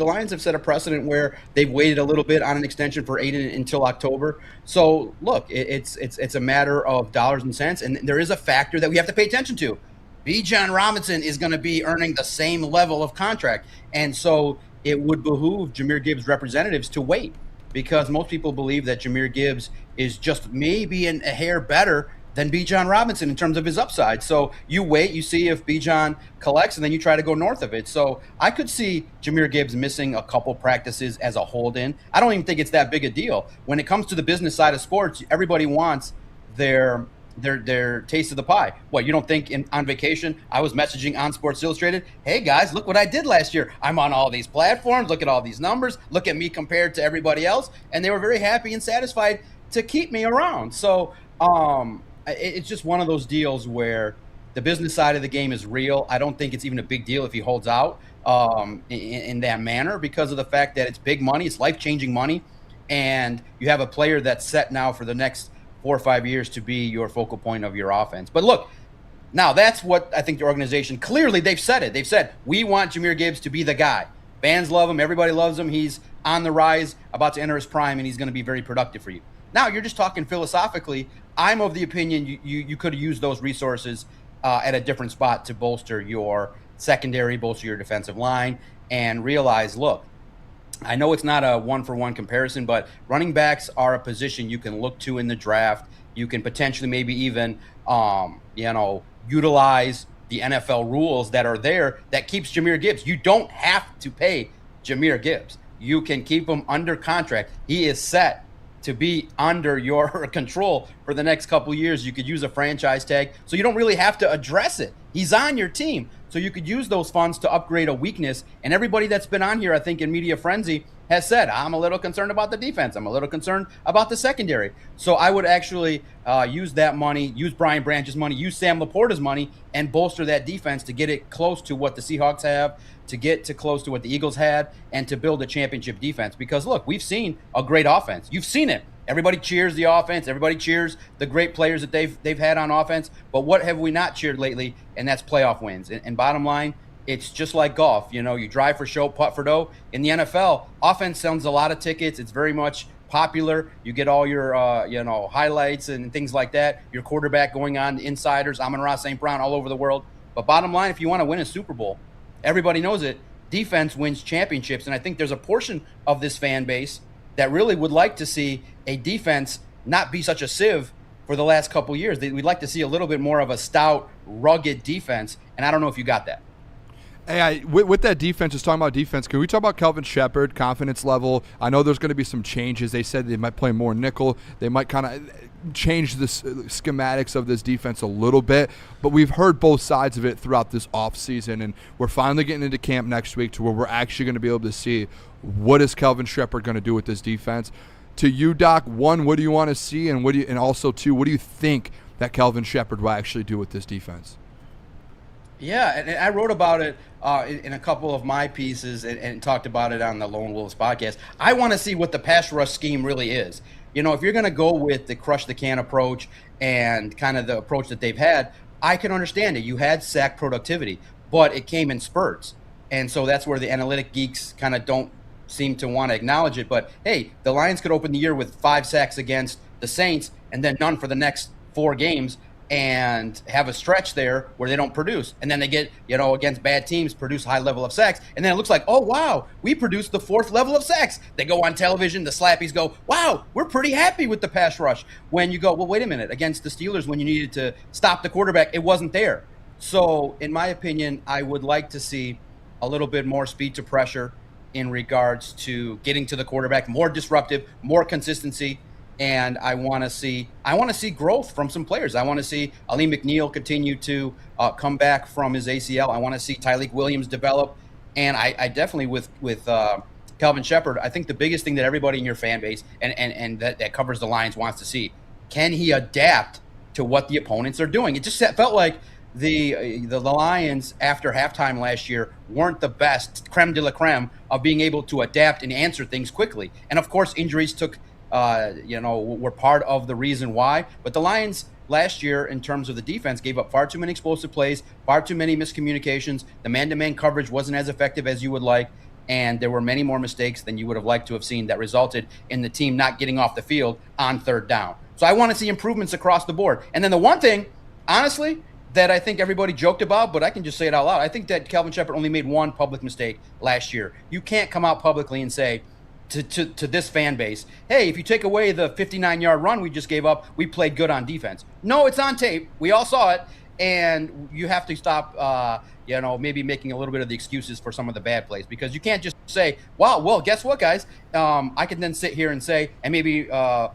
Lions have set a precedent where they've waited a little bit on an extension for Aiden until October. So, look, it's a matter of dollars and cents. And there is a factor that we have to pay attention to. Bijan Robinson is going to be earning the same level of contract. And so it would behoove Jahmyr Gibbs' representatives to wait, because most people believe that Jahmyr Gibbs is just maybe a hair better than Bijan Robinson in terms of his upside. So you wait, you see if Bijan collects, and then you try to go north of it. So I could see Jahmyr Gibbs missing a couple practices as a hold-in. I don't even think it's that big a deal. When it comes to the business side of sports, everybody wants their their taste of the pie. What, you don't think on vacation I was messaging on Sports Illustrated, hey guys, look what I did last year. I'm on all these platforms. Look at all these numbers. Look at me compared to everybody else. And they were very happy and satisfied to keep me around. So it's just one of those deals where the business side of the game is real. I don't think it's even a big deal if he holds out in that manner, because of the fact that it's big money, it's life-changing money, and you have a player that's set now for the next 4 or 5 years to be your focal point of your offense. But look, now that's what I think the organization, clearly they've said it. They've said, we want Jahmyr Gibbs to be the guy. Fans love him. Everybody loves him. He's on the rise, about to enter his prime, and he's going to be very productive for you. Now, you're just talking philosophically. I'm of the opinion you could have used those resources at a different spot to bolster your secondary, bolster your defensive line, and realize, look, I know it's not a one-for-one comparison, but running backs are a position you can look to in the draft. You can potentially maybe even, utilize the NFL rules that are there that keeps Jahmyr Gibbs. You don't have to pay Jahmyr Gibbs. You can keep him under contract. He is set to be under your control for the next couple years. You could use a franchise tag, so you don't really have to address it. He's on your team, so you could use those funds to upgrade a weakness. And everybody that's been on here, I think, in Media Frenzy has said, I'm a little concerned about the defense. I'm a little concerned about the secondary. So I would actually use that money, use Brian Branch's money, use Sam Laporta's money, and bolster that defense to get it close to what the Seahawks have, to get to close to what the Eagles had, and to build a championship defense. Because, look, we've seen a great offense. You've seen it. Everybody cheers the offense. Everybody cheers the great players that they've had on offense. But what have we not cheered lately? And that's playoff wins. And bottom line, it's just like golf. You drive for show, putt for dough. In the NFL, offense sells a lot of tickets. It's very much popular. You get all your highlights and things like that. Your quarterback going on, the insiders, Amon-Ra, St. Brown, all over the world. But bottom line, if you want to win a Super Bowl, everybody knows it, defense wins championships. And I think there's a portion of this fan base that really would like to see a defense not be such a sieve for the last couple years. We'd like to see a little bit more of a stout, rugged defense, and I don't know if you got that. Hey, with that defense, just talking about defense, can we talk about Kelvin Shepard, confidence level? I know there's going to be some changes. They said they might play more nickel. They might kind of change the schematics of this defense a little bit, but we've heard both sides of it throughout this offseason, and we're finally getting into camp next week to where we're actually going to be able to see what is Kelvin Shepard going to do with this defense. To you, Doc, one, what do you want to see, and also two, what do you think that Kelvin Shepard will actually do with this defense? Yeah, and I wrote about it in a couple of my pieces and talked about it on the Lone Wolves podcast. I want to see what the pass rush scheme really is. If you're going to go with the crush the can approach and kind of the approach that they've had, I can understand it. You had sack productivity, but it came in spurts. And so that's where the analytic geeks kind of don't seem to want to acknowledge it. But, hey, the Lions could open the year with 5 sacks against the Saints and then none for the next 4 games and have a stretch there where they don't produce. And then they get, against bad teams, produce high level of sacks. And then it looks like, oh, wow, we produced the 4th level of sacks. They go on television, the slappies go, wow, we're pretty happy with the pass rush. When you go, well, wait a minute, against the Steelers when you needed to stop the quarterback, it wasn't there. So, in my opinion, I would like to see a little bit more speed to pressure in regards to getting to the quarterback, more disruptive, more consistency. And I want to see growth from some players. I want to see Ali McNeil continue to come back from his ACL. I want to see Tyleik Williams develop. And I definitely, with Kelvin Shepard, I think the biggest thing that everybody in your fan base and that covers the Lions wants to see, can he adapt to what the opponents are doing? It just felt like the Lions after halftime last year weren't the best, creme de la creme, of being able to adapt and answer things quickly. And of course, injuries were part of the reason why. But the Lions last year, in terms of the defense, gave up far too many explosive plays, far too many miscommunications. The man-to-man coverage wasn't as effective as you would like, and there were many more mistakes than you would have liked to have seen that resulted in the team not getting off the field on 3rd down. So I want to see improvements across the board. And then the one thing, honestly, that I think everybody joked about, but I can just say it out loud, I think that Kelvin Shepard only made one public mistake last year. You can't come out publicly and say to this fan base, hey, if you take away the 59-yard run we just gave up, we played good on defense. No, it's on tape. We all saw it. And you have to stop maybe making a little bit of the excuses for some of the bad plays, because you can't just say, wow, well, guess what, guys? I can then sit here and say, and maybe a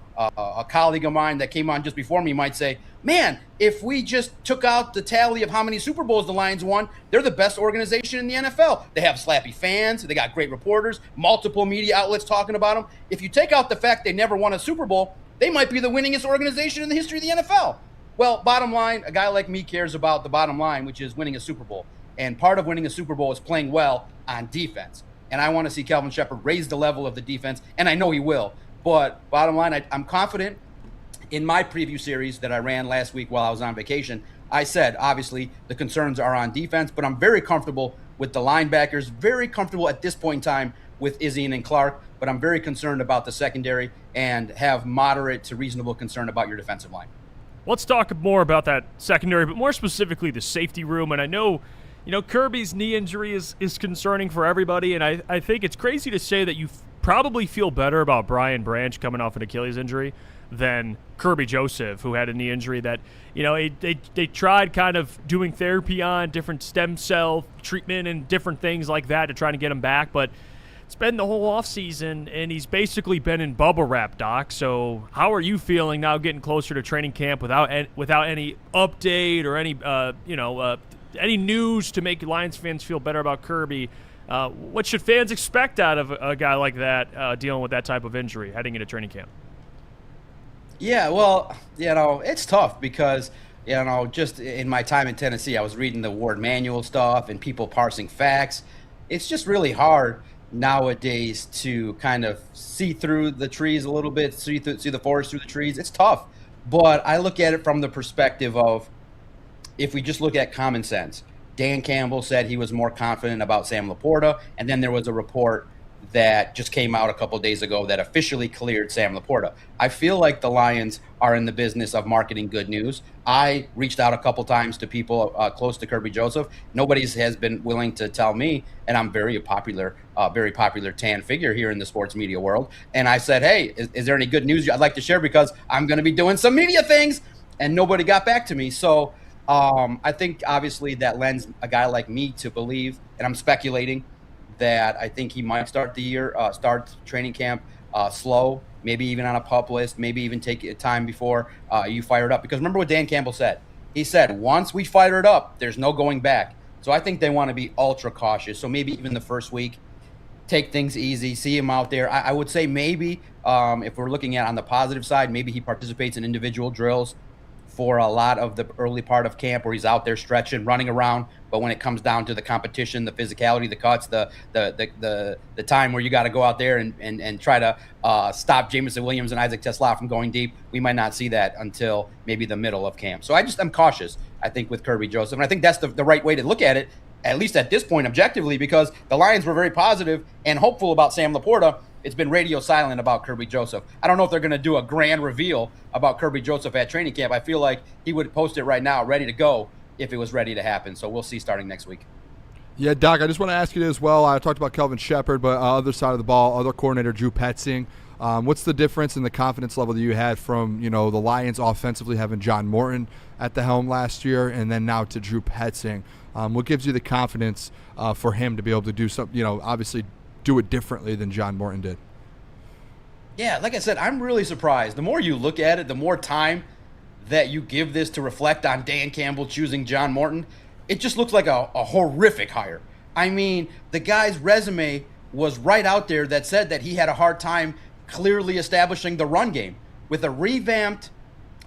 colleague of mine that came on just before me might say, man, if we just took out the tally of how many Super Bowls the Lions won, they're the best organization in the NFL. They have slappy fans. They got great reporters, multiple media outlets talking about them. If you take out the fact they never won a Super Bowl, they might be the winningest organization in the history of the NFL. Well, bottom line, a guy like me cares about the bottom line, which is winning a Super Bowl. And part of winning a Super Bowl is playing well on defense. And I want to see Kelvin Shepherd raise the level of the defense, and I know he will. But bottom line, I'm confident. In my preview series that I ran last week while I was on vacation, I said, obviously, the concerns are on defense, but I'm very comfortable with the linebackers, very comfortable at this point in time with Izien and Clark, but I'm very concerned about the secondary and have moderate to reasonable concern about your defensive line. Let's talk more about that secondary, but more specifically the safety room. And I know, Kirby's knee injury is concerning for everybody, and I think it's crazy to say that you probably feel better about Brian Branch coming off an Achilles injury than Kirby Joseph, who had a knee injury that, they tried kind of doing therapy on, different stem cell treatment and different things like that to try to get him back. But it's been the whole offseason, and he's basically been in bubble wrap, Doc. So how are you feeling now getting closer to training camp without any update or any news to make Lions fans feel better about Kirby? What should fans expect out of a guy like that dealing with that type of injury heading into training camp? Yeah, well, it's tough because, just in my time in Tennessee, I was reading the Ward Manual stuff and people parsing facts. It's just really hard nowadays to kind of see through the trees a little bit, see the forest through the trees. It's tough, but I look at it from the perspective of, if we just look at common sense, Dan Campbell said he was more confident about Sam Laporta, and then there was a report that just came out a couple of days ago that officially cleared Sam Laporta. I feel like the Lions are in the business of marketing good news. I reached out a couple times to people close to Kirby Joseph. Nobody has been willing to tell me, and I'm very popular tan figure here in the sports media world. And I said, hey, is there any good news I'd like to share, because I'm going to be doing some media things, and nobody got back to me. So I think obviously that lends a guy like me to believe, and I'm speculating, that I think he might start training camp slow, maybe even on a PUP list, maybe even take time before you fire it up. Because remember what Dan Campbell said. He said, once we fire it up, there's no going back. So I think they want to be ultra cautious. So maybe even the first week, take things easy, see him out there. I would say maybe, if we're looking at on the positive side, maybe he participates in individual drills for a lot of the early part of camp, where he's out there stretching, running around. But when it comes down to the competition, the physicality, the cuts, the time where you got to go out there and try to stop Jameson Williams and Isaac Tesla from going deep, we might not see that until maybe the middle of camp. So I'm cautious, I think, with Kirby Joseph. And I think that's the right way to look at it, at least at this point, objectively, because the Lions were very positive and hopeful about Sam Laporta. It's been radio silent about Kirby Joseph. I don't know if they're going to do a grand reveal about Kirby Joseph at training camp. I feel like he would post it right now, ready to go, if it was ready to happen. So we'll see starting next week. Yeah, Doc, I just want to ask you as well. I talked about Kelvin Shepherd, but other side of the ball, other coordinator Drew Petzing. What's the difference in the confidence level that you had from, the Lions offensively having John Morton at the helm last year, and then now to Drew Petzing? What gives you the confidence for him to be able to do something, obviously do it differently than John Morton did? Yeah, like I said, I'm really surprised. The more you look at it, the more time that you give this to reflect on Dan Campbell choosing John Morton, it just looks like a horrific hire. I mean, the guy's resume was right out there that said that he had a hard time clearly establishing the run game. With a revamped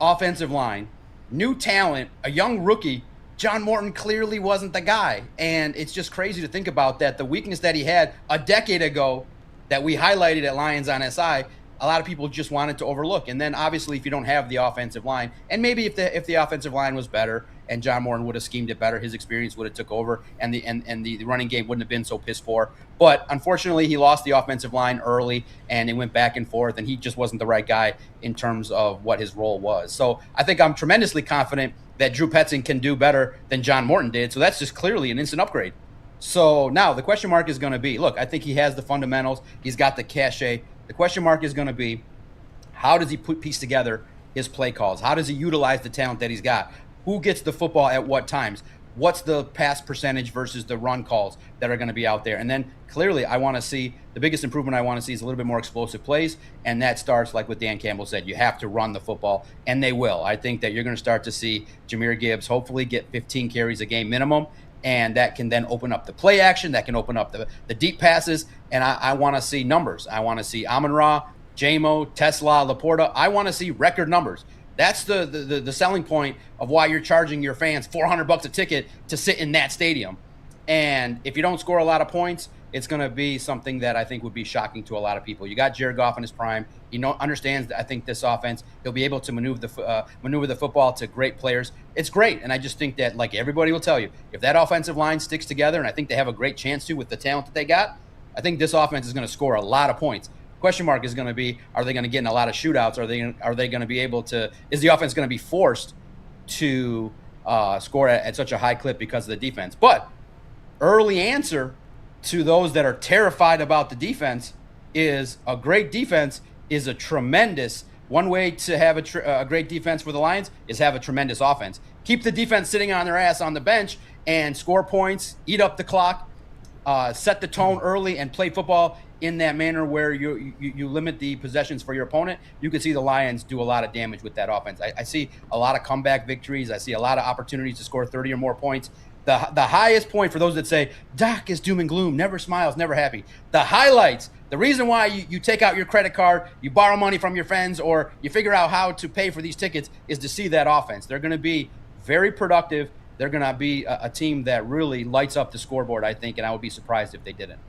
offensive line, new talent, a young rookie, John Morton clearly wasn't the guy. And it's just crazy to think about that. The weakness that he had a decade ago that we highlighted at Lions on SI, a lot of people just wanted to overlook. And then obviously if you don't have the offensive line, and maybe if the offensive line was better and John Morton would have schemed it better, his experience would have took over, and the running game wouldn't have been so piss poor. But unfortunately, he lost the offensive line early, and it went back and forth, and he just wasn't the right guy in terms of what his role was. So I think I'm tremendously confident that Drew Petzing can do better than John Morton did. So that's just clearly an instant upgrade. So now the question mark is going to be, look, I think he has the fundamentals. He's got the cachet. The question mark is going to be, how does he piece together his play calls? How does he utilize the talent that he's got? Who gets the football at what times? what's the pass percentage versus the run calls that are going to be out there. And then clearly I want to see the biggest improvement I want to see is a little bit more explosive plays. And that starts, like what Dan Campbell said, you have to run the football, and they will. I think that you're going to start to see Jahmyr Gibbs hopefully get 15 carries a game minimum. And that can then open up the play action. That can open up the deep passes. And I want to see numbers. I want to see Amon-Ra, J-Mo, Tesla, Laporta. I want to see record numbers. That's the selling point of why you're charging your fans $400 a ticket to sit in that stadium. And if you don't score a lot of points, it's going to be something that I think would be shocking to a lot of people. You got Jared Goff in his prime. He understands that I think this offense, he'll be able to maneuver the football to great players. It's great. And I just think that, like everybody will tell you, if that offensive line sticks together, and I think they have a great chance to with the talent that they got, I think this offense is going to score a lot of points. Question mark is going to be, are they going to get in a lot of shootouts? Are they going to be able to, is the offense going to be forced to score at such a high clip because of the defense? But early answer to those that are terrified about the defense is a great defense is a tremendous, one way to have a great defense for the Lions is have a tremendous offense. Keep the defense sitting on their ass on the bench and score points, eat up the clock, set the tone early, and play football in that manner where you limit the possessions for your opponent. You can see the Lions do a lot of damage with that offense. I see a lot of comeback victories. I see a lot of opportunities to score 30 or more points. The highest point for those that say, Doc is doom and gloom, never smiles, never happy. The highlights, the reason why you take out your credit card, you borrow money from your friends, or you figure out how to pay for these tickets is to see that offense. They're going to be very productive. They're going to be a team that really lights up the scoreboard, I think, and I would be surprised if they didn't.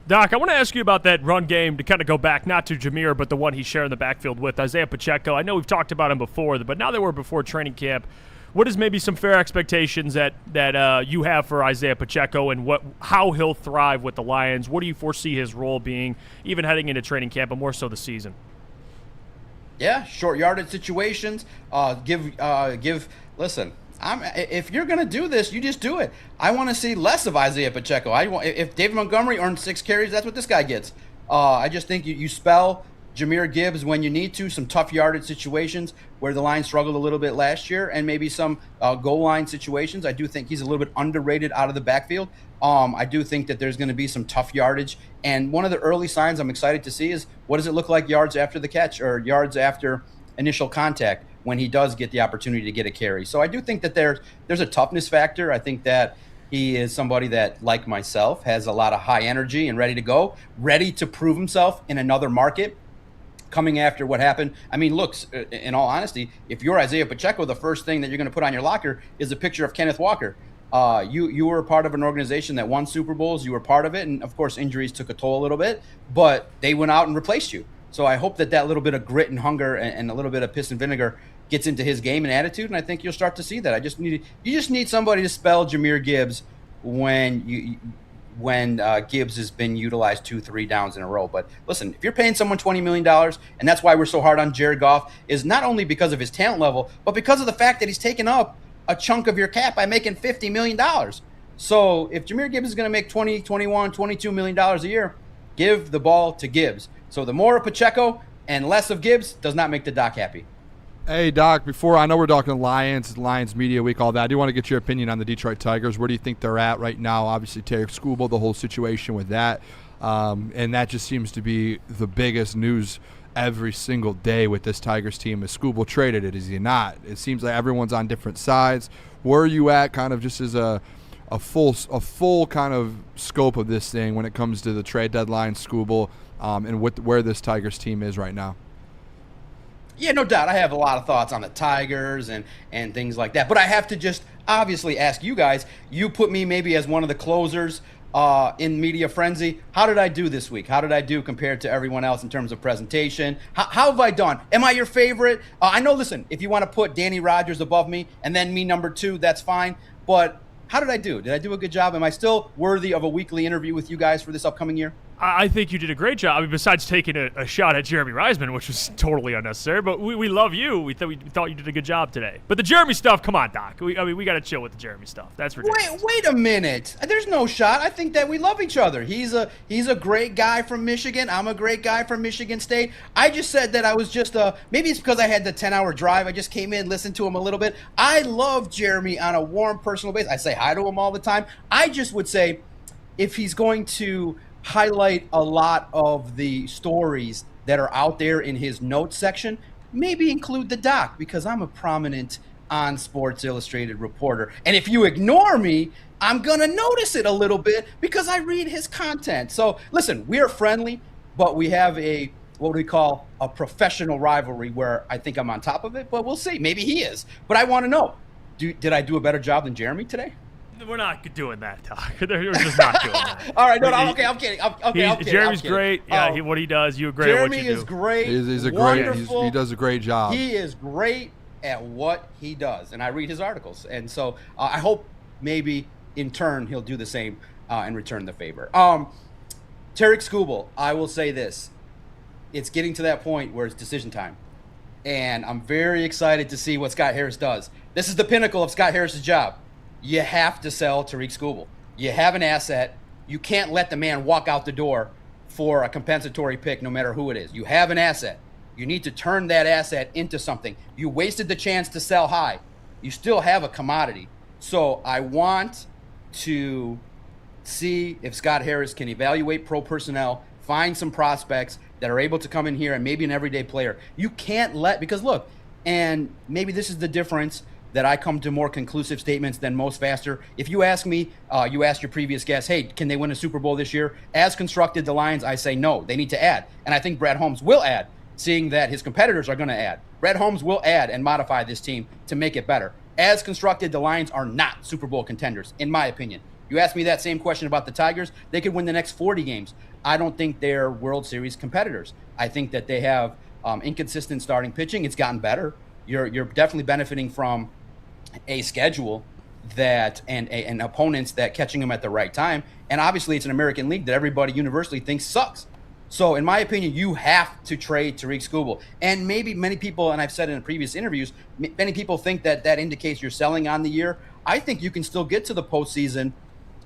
Doc, I want to ask you about that run game to kind of go back, not to Jahmyr, but the one he's sharing the backfield with, Isaiah Pacheco. I know we've talked about him before, but now that we're before training camp, what is maybe some fair expectations that you have for Isaiah Pacheco and how he'll thrive with the Lions? What do you foresee his role being, even heading into training camp, but more so the season? Yeah, short yardage situations. Listen, if you're going to do this, you just do it. I want to see less of Isaiah Pacheco. If David Montgomery earned 6 carries, that's what this guy gets. I just think you spell Jahmyr Gibbs when you need to, some tough yardage situations where the Lions struggled a little bit last year, and maybe some goal line situations. I do think he's a little bit underrated out of the backfield. I do think that there's going to be some tough yardage. And one of the early signs I'm excited to see is what does it look like yards after the catch or yards after initial contact when he does get the opportunity to get a carry. So I do think that there's a toughness factor. I think that he is somebody that, like myself, has a lot of high energy and ready to go, ready to prove himself in another market. Coming after what happened. I mean, look, in all honesty, if you're Isaiah Pacheco, the first thing that you're going to put on your locker is a picture of Kenneth Walker. You were a part of an organization that won Super Bowls. You were part of it. And, of course, injuries took a toll a little bit. But they went out and replaced you. So I hope that little bit of grit and hunger and a little bit of piss and vinegar gets into his game and attitude. And I think you'll start to see that. You just need somebody to spell Jahmyr Gibbs when Gibbs has been utilized 2-3 downs in a row. But listen, if you're paying someone $20 million, and that's why we're so hard on Jared Goff, is not only because of his talent level, but because of the fact that he's taken up a chunk of your cap by making $50 million. So if Jahmyr Gibbs is going to make $20, $21, $22 million a year, give the ball to Gibbs. So the more of Pacheco and less of Gibbs does not make the Doc happy. Hey, Doc, I know we're talking Lions Media Week, all that. I do want to get your opinion on the Detroit Tigers. Where do you think they're at right now? Obviously, Terry Scuba, the whole situation with that. And that just seems to be the biggest news every single day with this Tigers team. Is Scuba traded it? Is he not? It seems like everyone's on different sides. Where are you at kind of just as a full kind of scope of this thing when it comes to the trade deadline, Scuba, and where this Tigers team is right now? Yeah, no doubt. I have a lot of thoughts on the Tigers and things like that. But I have to just obviously ask you guys. You put me maybe as one of the closers in Media Frenzy. How did I do this week? How did I do compared to everyone else in terms of presentation? How have I done? Am I your favorite? I know, listen, if you want to put Danny Rogers above me and then me number 2, that's fine. But how did I do? Did I do a good job? Am I still worthy of a weekly interview with you guys for this upcoming year? I think you did a great job. I mean, besides taking a shot at Jeremy Reisman, which was totally unnecessary, but we love you. We thought you did a good job today. But the Jeremy stuff, come on, Doc. We got to chill with the Jeremy stuff. That's ridiculous. Wait a minute. There's no shot. I think that we love each other. He's a great guy from Michigan. I'm a great guy from Michigan State. I just said that I was just maybe it's because I had the 10-hour drive. I just came in, listened to him a little bit. I love Jeremy on a warm, personal basis. I say hi to him all the time. I just would say if he's going to highlight a lot of the stories that are out there in his notes section, maybe include the doc, because I'm a prominent on Sports Illustrated reporter. And if you ignore me, I'm going to notice it a little bit because I read his content. So listen, we are friendly, but we have what we call a professional rivalry where I think I'm on top of it, but we'll see. Maybe he is. But I want to know, did I do a better job than Jeremy today? We're not doing that, Doc. We're just not doing that. All right, no, okay, I'm kidding. I'm kidding. Jeremy's great. Yeah, what he does, you agree with what you do. Jeremy is great. He does a great job. He is great at what he does, and I read his articles. And so I hope maybe in turn he'll do the same and return the favor. Tariq Skubal, I will say this. It's getting to that point where it's decision time. And I'm very excited to see what Scott Harris does. This is the pinnacle of Scott Harris's job. You have to sell Tariq Skubal. You have an asset. You can't let the man walk out the door for a compensatory pick, no matter who it is. You have an asset. You need to turn that asset into something. You wasted the chance to sell high. You still have a commodity. So I want to see if Scott Harris can evaluate pro personnel, find some prospects that are able to come in here and maybe an everyday player. You can't because look, and maybe this is the difference that I come to more conclusive statements than most faster. If you ask me, you asked your previous guest, hey, can they win a Super Bowl this year? As constructed, the Lions, I say no. They need to add. And I think Brad Holmes will add, seeing that his competitors are going to add. Brad Holmes will add and modify this team to make it better. As constructed, the Lions are not Super Bowl contenders, in my opinion. You asked me that same question about the Tigers. They could win the next 40 games. I don't think they're World Series competitors. I think that they have inconsistent starting pitching. It's gotten better. You're definitely benefiting from a schedule and opponents that catching them at the right time. And obviously it's an American League that everybody universally thinks sucks. So in my opinion, you have to trade Tariq Skubal. And maybe many people, and I've said in previous interviews, many people think that indicates you're selling on the year. I think you can still get to the postseason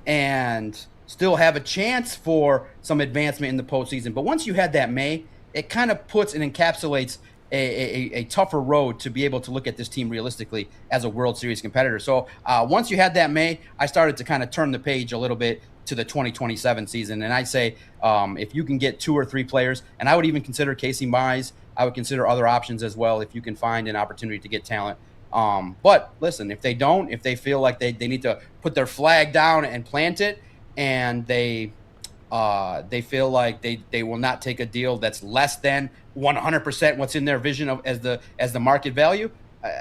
and still have a chance for some advancement in the postseason. But once you had that May, it kind of puts and encapsulates a tougher road to be able to look at this team realistically as a World Series competitor. So once you had that May, I started to kind of turn the page a little bit to the 2027 season. And I'd say if you can get 2 or 3 players, and I would even consider Casey Mize, I would consider other options as well if you can find an opportunity to get talent. But listen, if they don't, if they feel like they need to put their flag down and plant it, and they feel like they will not take a deal that's less than 100% what's in their vision of as the market value,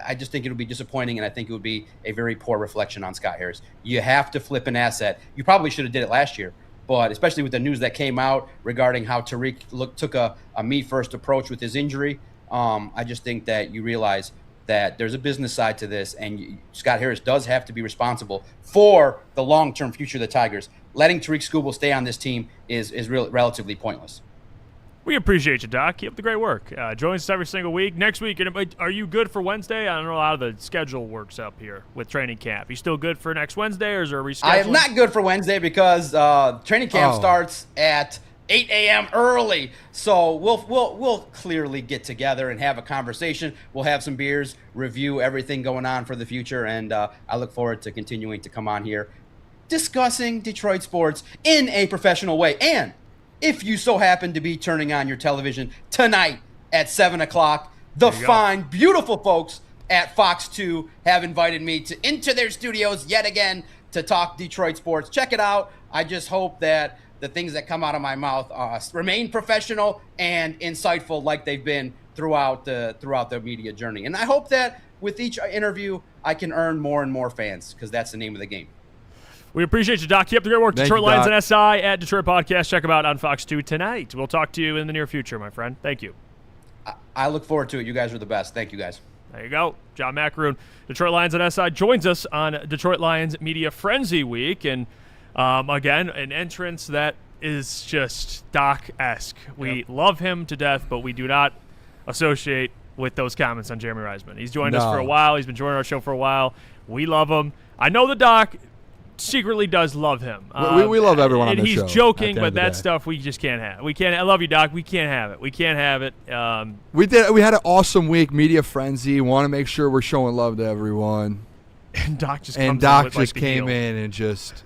I just think it would be disappointing, and I think it would be a very poor reflection on Scott Harris. You have to flip an asset. You probably should have did it last year, but especially with the news that came out regarding how Tariq took a me-first approach with his injury, I just think that you realize that there's a business side to this, and Scott Harris does have to be responsible for the long-term future of the Tigers. Letting Tariq Skubal stay on this team is relatively pointless. We appreciate you, Doc. Keep up the great work. Join us every single week. Next week, are you good for Wednesday? I don't know how the schedule works up here with training camp. You still good for next Wednesday, or is there a reschedule? I am not good for Wednesday because training camp starts at 8 a.m. early. So we'll clearly get together and have a conversation. We'll have some beers, review everything going on for the future, and I look forward to continuing to come on here discussing Detroit sports in a professional way. And if you so happen to be turning on your television tonight at 7 o'clock, the fine, beautiful folks at Fox 2 have invited me into their studios yet again to talk Detroit sports. Check it out. I just hope that the things that come out of my mouth remain professional and insightful like they've been throughout the media journey. And I hope that with each interview, I can earn more and more fans, because that's the name of the game. We appreciate you, Doc. Keep up the great work. Thank Detroit you, Lions Doc. and SI at Detroit Podcast. Check them out on Fox 2 tonight. We'll talk to you in the near future, my friend. Thank you. I look forward to it. You guys are the best. Thank you, guys. There you go. John Macaroon, Detroit Lions and SI, joins us on Detroit Lions Media Frenzy Week. And, again, an entrance that is just Doc-esque. We love him to death, but we do not associate with those comments on Jeremy Reisman. He's joined us for a while. He's been joining our show for a while. We love him. I know the Doc secretly does love him. We love everyone on the show. And he's joking, but that stuff we just can't have. We can't. I love you, Doc. We can't have it. We can't have it. We had an awesome week, Media Frenzy. Want to make sure we're showing love to everyone. And Doc just came in and just.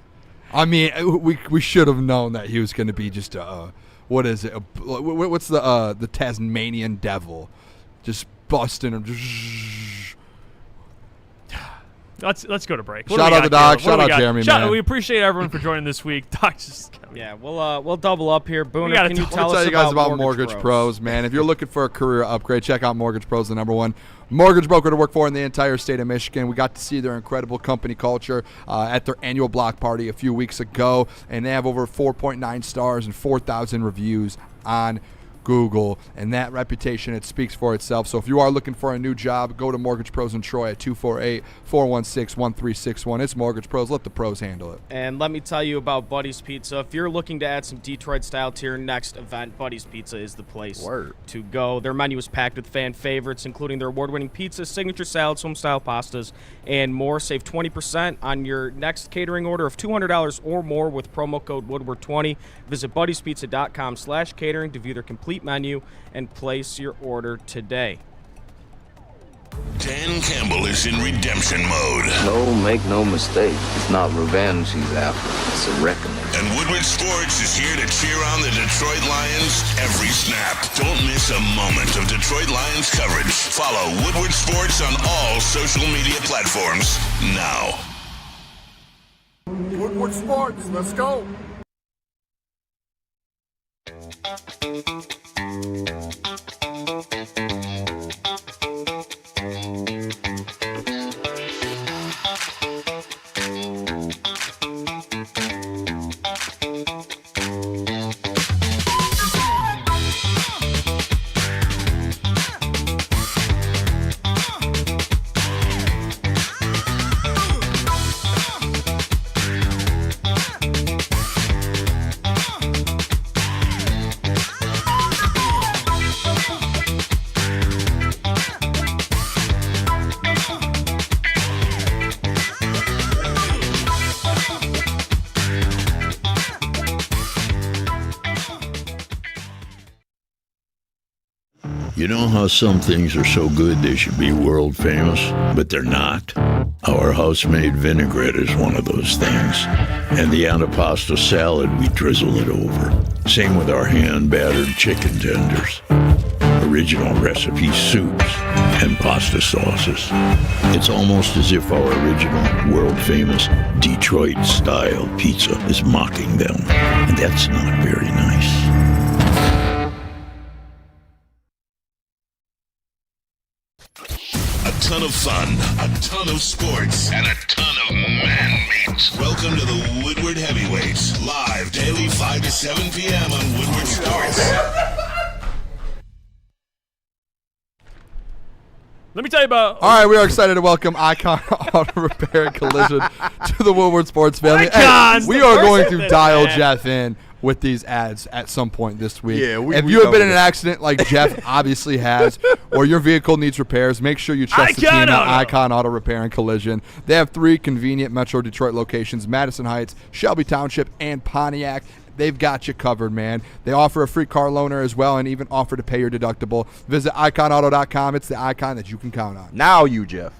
I mean, we should have known that he was going to be just what is it? What's the Tasmanian devil, just busting him. Let's go to break. Shout out to Doc. Shout out Jeremy, man. We appreciate everyone for joining this week. Doc just we'll double up here. Booner, can you tell us you guys about Mortgage Pros, man? If you're looking for a career upgrade, check out Mortgage Pros, the #1 mortgage broker to work for in the entire state of Michigan. We got to see their incredible company culture at their annual block party a few weeks ago, and they have over 4.9 stars and 4,000 reviews on Google, and that reputation, it speaks for itself. So if you are looking for a new job, go to Mortgage Pros in Troy at 248-416-1361. It's Mortgage Pros. Let the pros handle it. And let me tell you about Buddy's Pizza. If you're looking to add some Detroit style to your next event, Buddy's Pizza is the place to go. Their menu is packed with fan favorites, including their award-winning pizza, signature salads, home-style pastas, and more. Save 20% on your next catering order of $200 or more with promo code Woodward20. Visit buddyspizza.com/catering to view their complete menu and place your order today. Dan Campbell is in redemption mode. No, make no mistake. It's not revenge he's after. It's a reckoning. And Woodward Sports is here to cheer on the Detroit Lions every snap. Don't miss a moment of Detroit Lions coverage. Follow Woodward Sports on all social media platforms now. Woodward Sports, let's go. You know how some things are so good they should be world famous, but they're not? Our house-made vinaigrette is one of those things. And the antipasto salad, we drizzle it over. Same with our hand-battered chicken tenders. Original recipe soups and pasta sauces. It's almost as if our original, world-famous Detroit-style pizza is mocking them. And that's not very nice. A ton of fun, a ton of sports, and a ton of man meat. Welcome to the Woodward Heavyweights, live daily 5 to 7 p.m. on Woodward Sports. Let me tell you about... All right, we are excited to welcome Icon Auto Repair and Collision to the Woodward Sports family. Hey, we are going to dial Jeff in with these ads at some point this week. Yeah, if you have been in an accident like Jeff obviously has, or your vehicle needs repairs, make sure you trust the team at Icon Auto Repair and Collision. They have 3 convenient Metro Detroit locations: Madison Heights, Shelby Township, and Pontiac. They've got you covered, man. They offer a free car loaner as well, and even offer to pay your deductible. Visit iconauto.com. It's the Icon that you can count on. Now you, Jeff.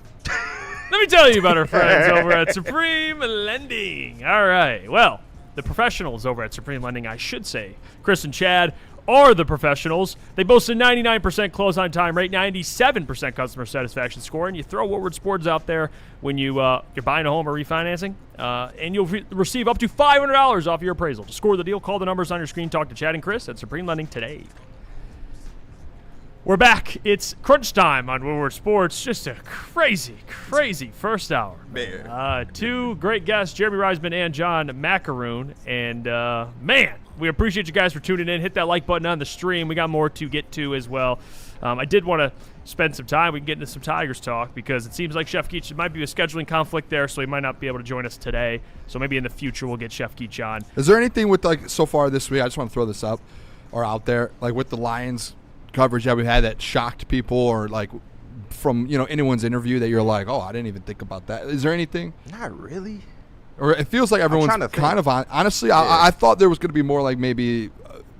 Let me tell you about our friends over at Supreme Lending. All right. Well, the professionals over at Supreme Lending, I should say, Chris and Chad, are the professionals. They boast a 99% close-on time rate, 97% customer satisfaction score, and you throw Woodward Sports out there when you're buying a home or refinancing, and you'll receive up to $500 off your appraisal. To score the deal, call the numbers on your screen. Talk to Chad and Chris at Supreme Lending today. We're back. It's crunch time on Woodward Sports. Just a crazy, crazy first hour. Man. 2 great guests, Jeremy Reisman and John Macaroon. And, man, we appreciate you guys for tuning in. Hit that like button on the stream. We got more to get to as well. I did want to spend some time. We can get into some Tigers talk because it seems like Chef Keach might be a scheduling conflict there, so he might not be able to join us today. So maybe in the future we'll get Chef Keach on. Is there anything with, like, so far this week, I just want to throw this up or out there, like with the Lions coverage that we had that shocked people, or like from, anyone's interview that you're like, oh, I didn't even think about that. Is there anything? Not really. Or it feels like everyone's kind of on. Honestly, yeah. I thought there was going to be more like maybe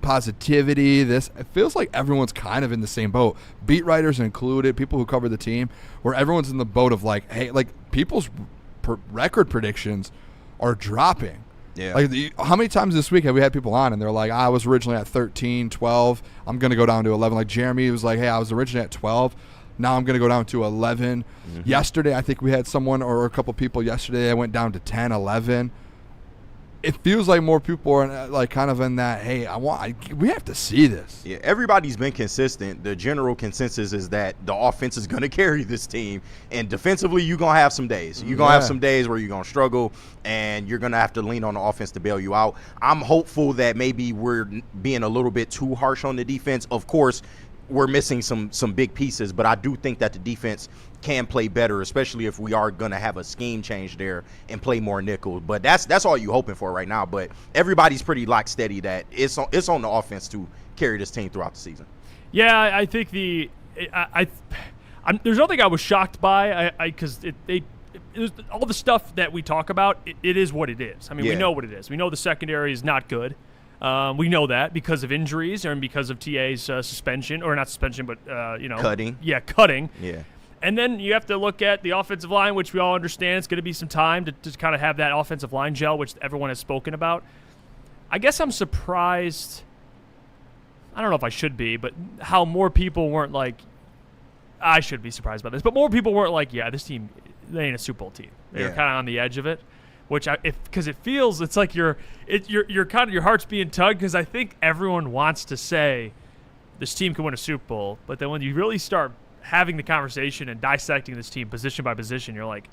positivity. It feels like everyone's kind of in the same boat. Beat writers included, people who cover the team, where everyone's in the boat of like, hey, like people's record predictions are dropping. Yeah. Like, how many times this week have we had people on and they're like, I was originally at 13, 12. I'm going to go down to 11. Like Jeremy was like, hey, I was originally at 12. Now I'm going to go down to 11. Mm-hmm. Yesterday, I think we had someone or a couple people yesterday that went down to 10, 11. It feels like more people are like kind of in that, hey, we have to see this. Yeah, everybody's been consistent. The general consensus is that the offense is going to carry this team, and defensively you're going to have some days. You're going to have some days where you're going to struggle, and you're going to have to lean on the offense to bail you out. I'm hopeful that maybe we're being a little bit too harsh on the defense. Of course, we're missing some big pieces, but I do think that the defense can play better, especially if we are going to have a scheme change there and play more nickel. But that's all you're hoping for right now. But everybody's pretty lock steady that it's on the offense to carry this team throughout the season. Yeah, I think there's nothing I was shocked by, because it was all the stuff that we talk about. It is what it is. I mean, we know what it is. We know the secondary is not good. We know that because of injuries and because of TA's suspension, or not suspension, but cutting. Yeah, cutting. Yeah. And then you have to look at the offensive line, which we all understand it's going to be some time to kind of have that offensive line gel, which everyone has spoken about. I guess I'm surprised. I don't know if I should be, but how more people weren't like, I should be surprised by this, but more people weren't like, yeah, this team, they ain't a Super Bowl team. They're kind of on the edge of it. Because it feels, it's like you're kind of, your heart's being tugged, because I think everyone wants to say this team can win a Super Bowl, but then when you really start having the conversation and dissecting this team position by position, you're like,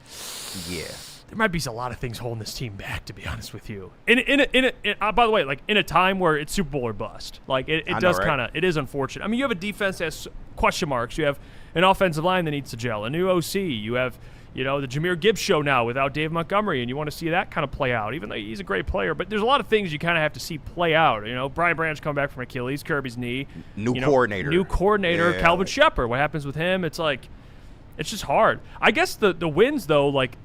yeah, there might be a lot of things holding this team back, to be honest with you. By the way, like in a time where it's Super Bowl or bust, like it does kind of, it is unfortunate. I mean, you have a defense that has question marks. You have an offensive line that needs to gel, a new OC. You have the Jahmyr Gibbs show now without Dave Montgomery, and you want to see that kind of play out, even though he's a great player. But there's a lot of things you kind of have to see play out. Brian Branch coming back from Achilles, Kirby's knee. New coordinator. Yeah. Calvin Shepard. What happens with him? It's like, it's just hard. I guess the wins, though, like,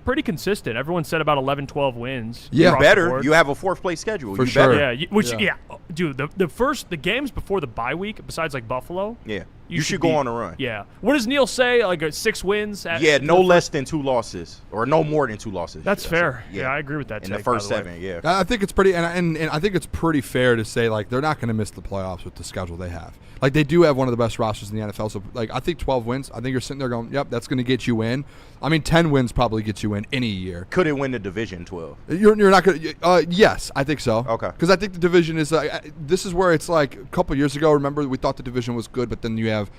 pretty consistent. Everyone said about 11, 12 wins. Yeah, better. You have a fourth-place schedule. For sure. Better. Yeah, dude, the games before the bye week, besides like Buffalo. Yeah. You should go on a run. Yeah. What does Neil say? Like 6 wins? No less than 2 losses, or no more than 2 losses. That's fair. Yeah, I agree with that. In the first 7, yeah. I think it's pretty, and I think it's pretty fair to say, like, they're not going to miss the playoffs with the schedule they have. Like, they do have one of the best rosters in the NFL. So, like, I think 12 wins. I think you're sitting there going, yep, that's going to get you in. I mean, 10 wins probably gets you in any year. Could it win the division 12? You're not going to. Yes, I think so. Okay. Because I think the division is. This is where it's like a couple years ago. Remember, we thought the division was good, but then you have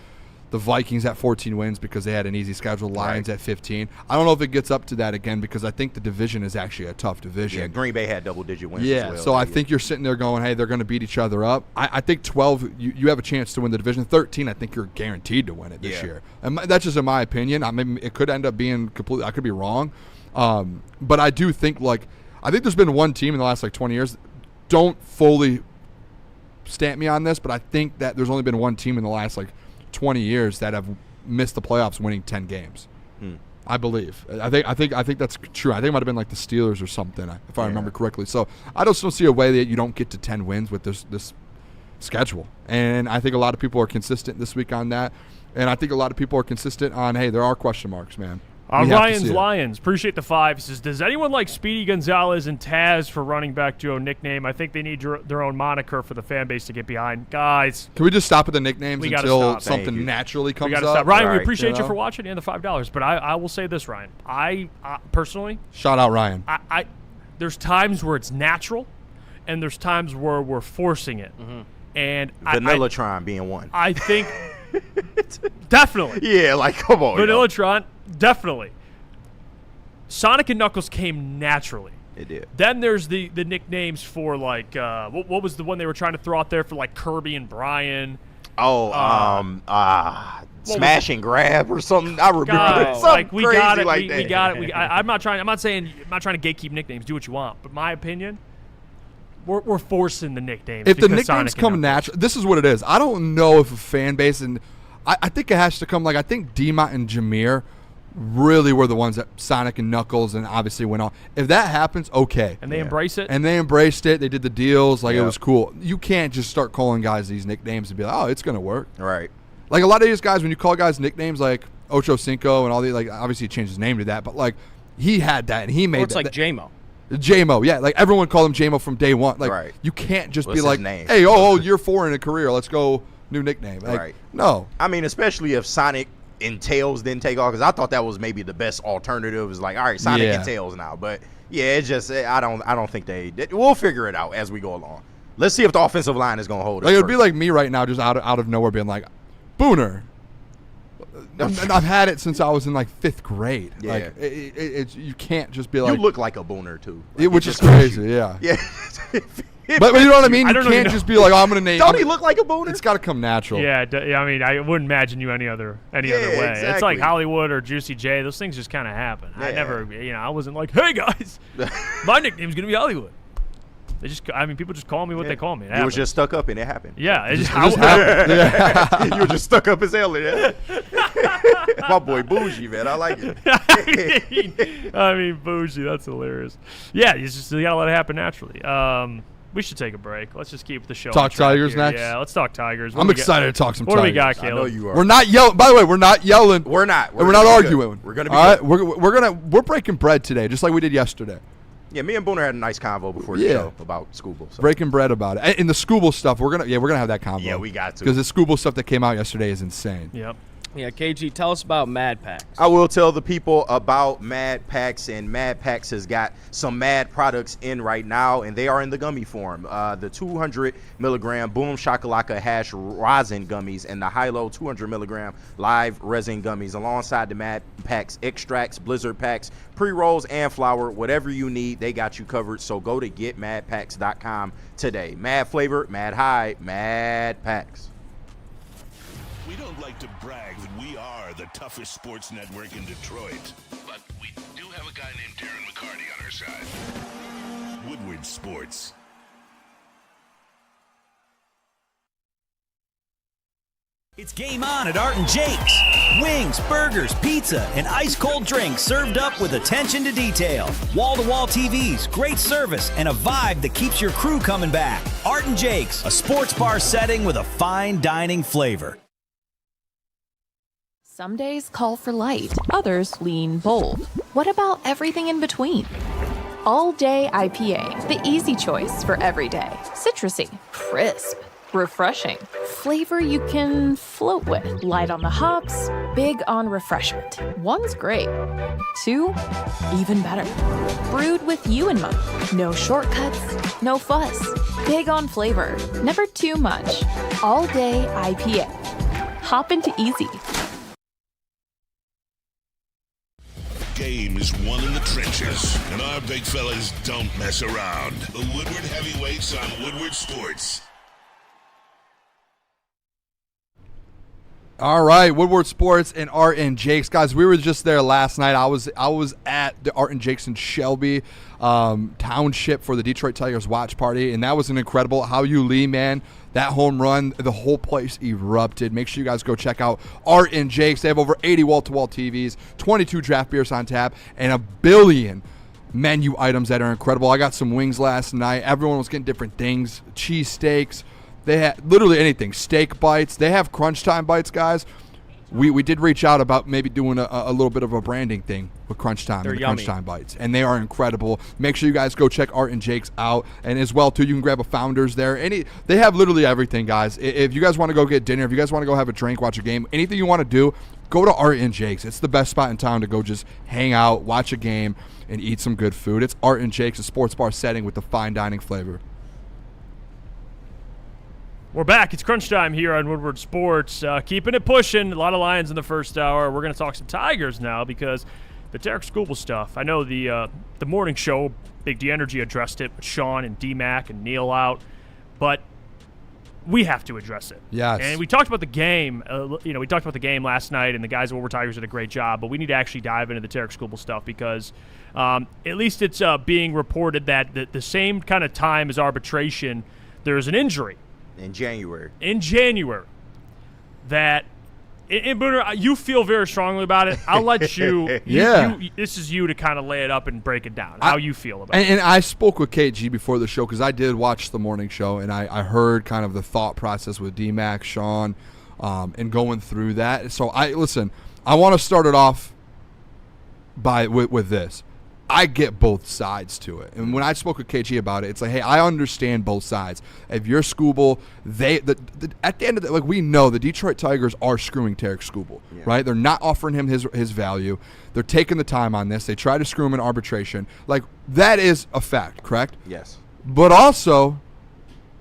the Vikings at 14 wins because they had an easy schedule. Lions at 15. I don't know if it gets up to that again, because I think the division is actually a tough division. Yeah, Green Bay had double-digit wins as well. So I think you're sitting there going, hey, they're going to beat each other up. I think 12, you have a chance to win the division. 13, I think you're guaranteed to win it this year. And that's just in my opinion. I mean, it could end up being completely – I could be wrong. But I do think, I think there's been one team in the last, 20 years. Don't fully stamp me on this, but I think that there's only been one team in the last, 20 years that have missed the playoffs winning 10 games. I believe. I think that's true. I think it might have been the Steelers or something, if I remember correctly. So I just don't see a way that you don't get to 10 wins with this schedule. And I think a lot of people are consistent this week on that. And I think a lot of people are consistent on, hey, there are question marks, man. Ryan's Lions. Appreciate the 5. He says, does anyone like Speedy Gonzalez and Taz for running back duo nickname? I think they need their own moniker for the fan base to get behind. Guys. Can we just stop at the nicknames until something naturally comes up? Stop. Ryan, we appreciate you for watching and the $5. But I will say this, Ryan. I personally. Shout out, Ryan. There's times where it's natural, and there's times where we're forcing it. Mm-hmm. And Vanillatron being one. I think definitely. Yeah, come on. Vanillatron, definitely. Sonic and Knuckles came naturally It did. Then there's the nicknames for, like, what was the one they were trying to throw out there for, like, Kirby and Brian? Oh, smash and grab or something. I remember something like we crazy got it. like we that. got it. I'm not trying to gatekeep nicknames. Do what you want. But my opinion, we're forcing the nicknames. If the because nicknames Sonic come natural, this is what it is. I don't know if a fan base, and I think it has to come, like, I think D-Mont and Jameer really were the ones that Sonic and Knuckles and obviously went on. If that happens, okay. And they embrace it? And they embraced it. They did the deals. Like, Yep. it was cool. You can't just start calling guys these nicknames and be like, oh, it's going to work. Right. Like, a lot of these guys, when you call guys nicknames like Ocho Cinco and all these, like, obviously he changed his name to that, but, like, he had that and he made Or it's that. like J-Mo. J-Mo, yeah. Like, everyone called him J-Mo from day one. Like, Right. you can't just What's be his like, name? hey, year 4 in a career. Let's go new nickname. Like, Right. No. I mean, especially if Sonic and Tails didn't take off, because I thought that was maybe the best alternative. Is like, all right, Sonic and Tails now. But yeah, it's just I don't think we'll figure it out as we go along. Let's see if the offensive line is gonna hold it. Like, it would be like me right now, just out of nowhere, being like, Booner. And I've had it since I was in, like, 5th grade. Yeah. Like, it's you can't just be like. You look like a Booner too, like, which it is just fits crazy. you. Yeah. Yeah. But you know what I mean? I You don't can't know. just be like, oh, I'm gonna name. Don't he look like a Booner? It's got to come natural. Yeah, I mean, I wouldn't imagine you any other way. It's like exactly. Hollywood or Juicy J. Those things just kind of happen. I Yeah. never, I wasn't like, hey guys, my nickname's gonna be Hollywood. People just call me what they call me. It You was happens. just stuck up and it happened. Yeah, it just happened. Yeah. You were just stuck up as hell in that. My boy Bougie, man. I like it. I mean, bougie. That's hilarious. Yeah, you gotta let it happen naturally. We should take a break. Let's just keep the show. Talk on track Tigers here. next? Yeah, let's talk Tigers. I'm excited to talk some What Tigers. do we got, I Caleb? know you are. We're not yelling. By the way, we're not yelling. We're not. And we're not gonna be arguing. good. We're gonna be all right. good. We're breaking bread today, just like we did yesterday. Yeah, me and Booner had a nice convo before the Yeah. show about Scooble. So. Breaking bread about it. And the Scooble stuff, we're gonna have that convo. Yeah, we got to. Because the Scooble stuff that came out yesterday is insane. Yep. Yeah, KG, tell us about Mad Packs. I will tell the people about Mad Packs, and Mad Packs has got some Mad products in right now, and they are in the gummy form. The 200 milligram Boom Shakalaka Hash Rosin gummies and the Hilo 200 milligram live resin gummies, alongside the Mad Packs extracts, blizzard packs, pre-rolls, and flour. Whatever you need, they got you covered. So go to getmadpacks.com today. Mad flavor, mad high, Mad Packs. We don't like to brag that we are the toughest sports network in Detroit, but we do have a guy named Darren McCarty on our side. Woodward Sports. It's game on at Art and Jake's. Wings, burgers, pizza, and ice-cold drinks served up with attention to detail. Wall-to-wall TVs, great service, and a vibe that keeps your crew coming back. Art and Jake's, a sports bar setting with a fine dining flavor. Some days call for light, others lean bold. What about everything in between? All Day IPA, the easy choice for every day. Citrusy, crisp, refreshing. Flavor you can float with. Light on the hops, big on refreshment. One's great. 2, even better. Brewed with you in mind. No shortcuts, no fuss. Big on flavor, never too much. All Day IPA. Hop into easy. Game is won in the trenches, and our big fellas don't mess around. The Woodward Heavyweights on Woodward Sports. All right, Woodward Sports and Art and Jake's. Guys, we were just there last night. I was at the Art and Jake's in Shelby Township for the Detroit Tigers watch party, and that was an incredible. How you Lee, man, that home run, the whole place erupted. Make sure you guys go check out Art and Jake's. They have over 80 wall-to-wall TVs, 22 draft beers on tap, and a billion menu items that are incredible. I got some wings last night. Everyone was getting different things, cheesesteaks. They had literally anything, steak bites. They have crunch time bites, guys. We did reach out about maybe doing a little bit of a branding thing with crunch time and the crunch time bites, and they are incredible. Make sure you guys go check Art and Jake's out, and as well too, you can grab a Founders there. They have literally everything, guys. If you guys want to go get dinner, if you guys want to go have a drink, watch a game, anything you want to do, go to Art and Jake's. It's the best spot in town to go just hang out, watch a game, and eat some good food. It's Art and Jake's, a sports bar setting with the fine dining flavor. We're back. It's crunch time here on Woodward Sports. Keeping it pushing. A lot of Lions in the first hour. We're going to talk some Tigers now because the Derek Scooble stuff. I know the morning show Big D Energy addressed it with Sean and D-Mac and Neil out. But we have to address it. Yes. And we talked about the game. We talked about the game last night, and the guys at Woodward Tigers did a great job. But we need to actually dive into the Tarek Skubal stuff because at least it's being reported that the same kind of time as arbitration, there's an injury. In January. That and Booner, you feel very strongly about it. I'll let you. This is you to kind of lay it up and break it down. How you feel about it. And I spoke with KG before the show because I did watch the morning show, and I heard kind of the thought process with D-Mac, Sean, and going through that. So I want to start it off with this. I get both sides to it. And when I spoke with KG about it, it's like, hey, I understand both sides. If you're Skubal, at the end of the we know the Detroit Tigers are screwing Tarek Skubal, right? They're not offering him his value. They're taking the time on this. They try to screw him in arbitration. That is a fact, correct? Yes. But also,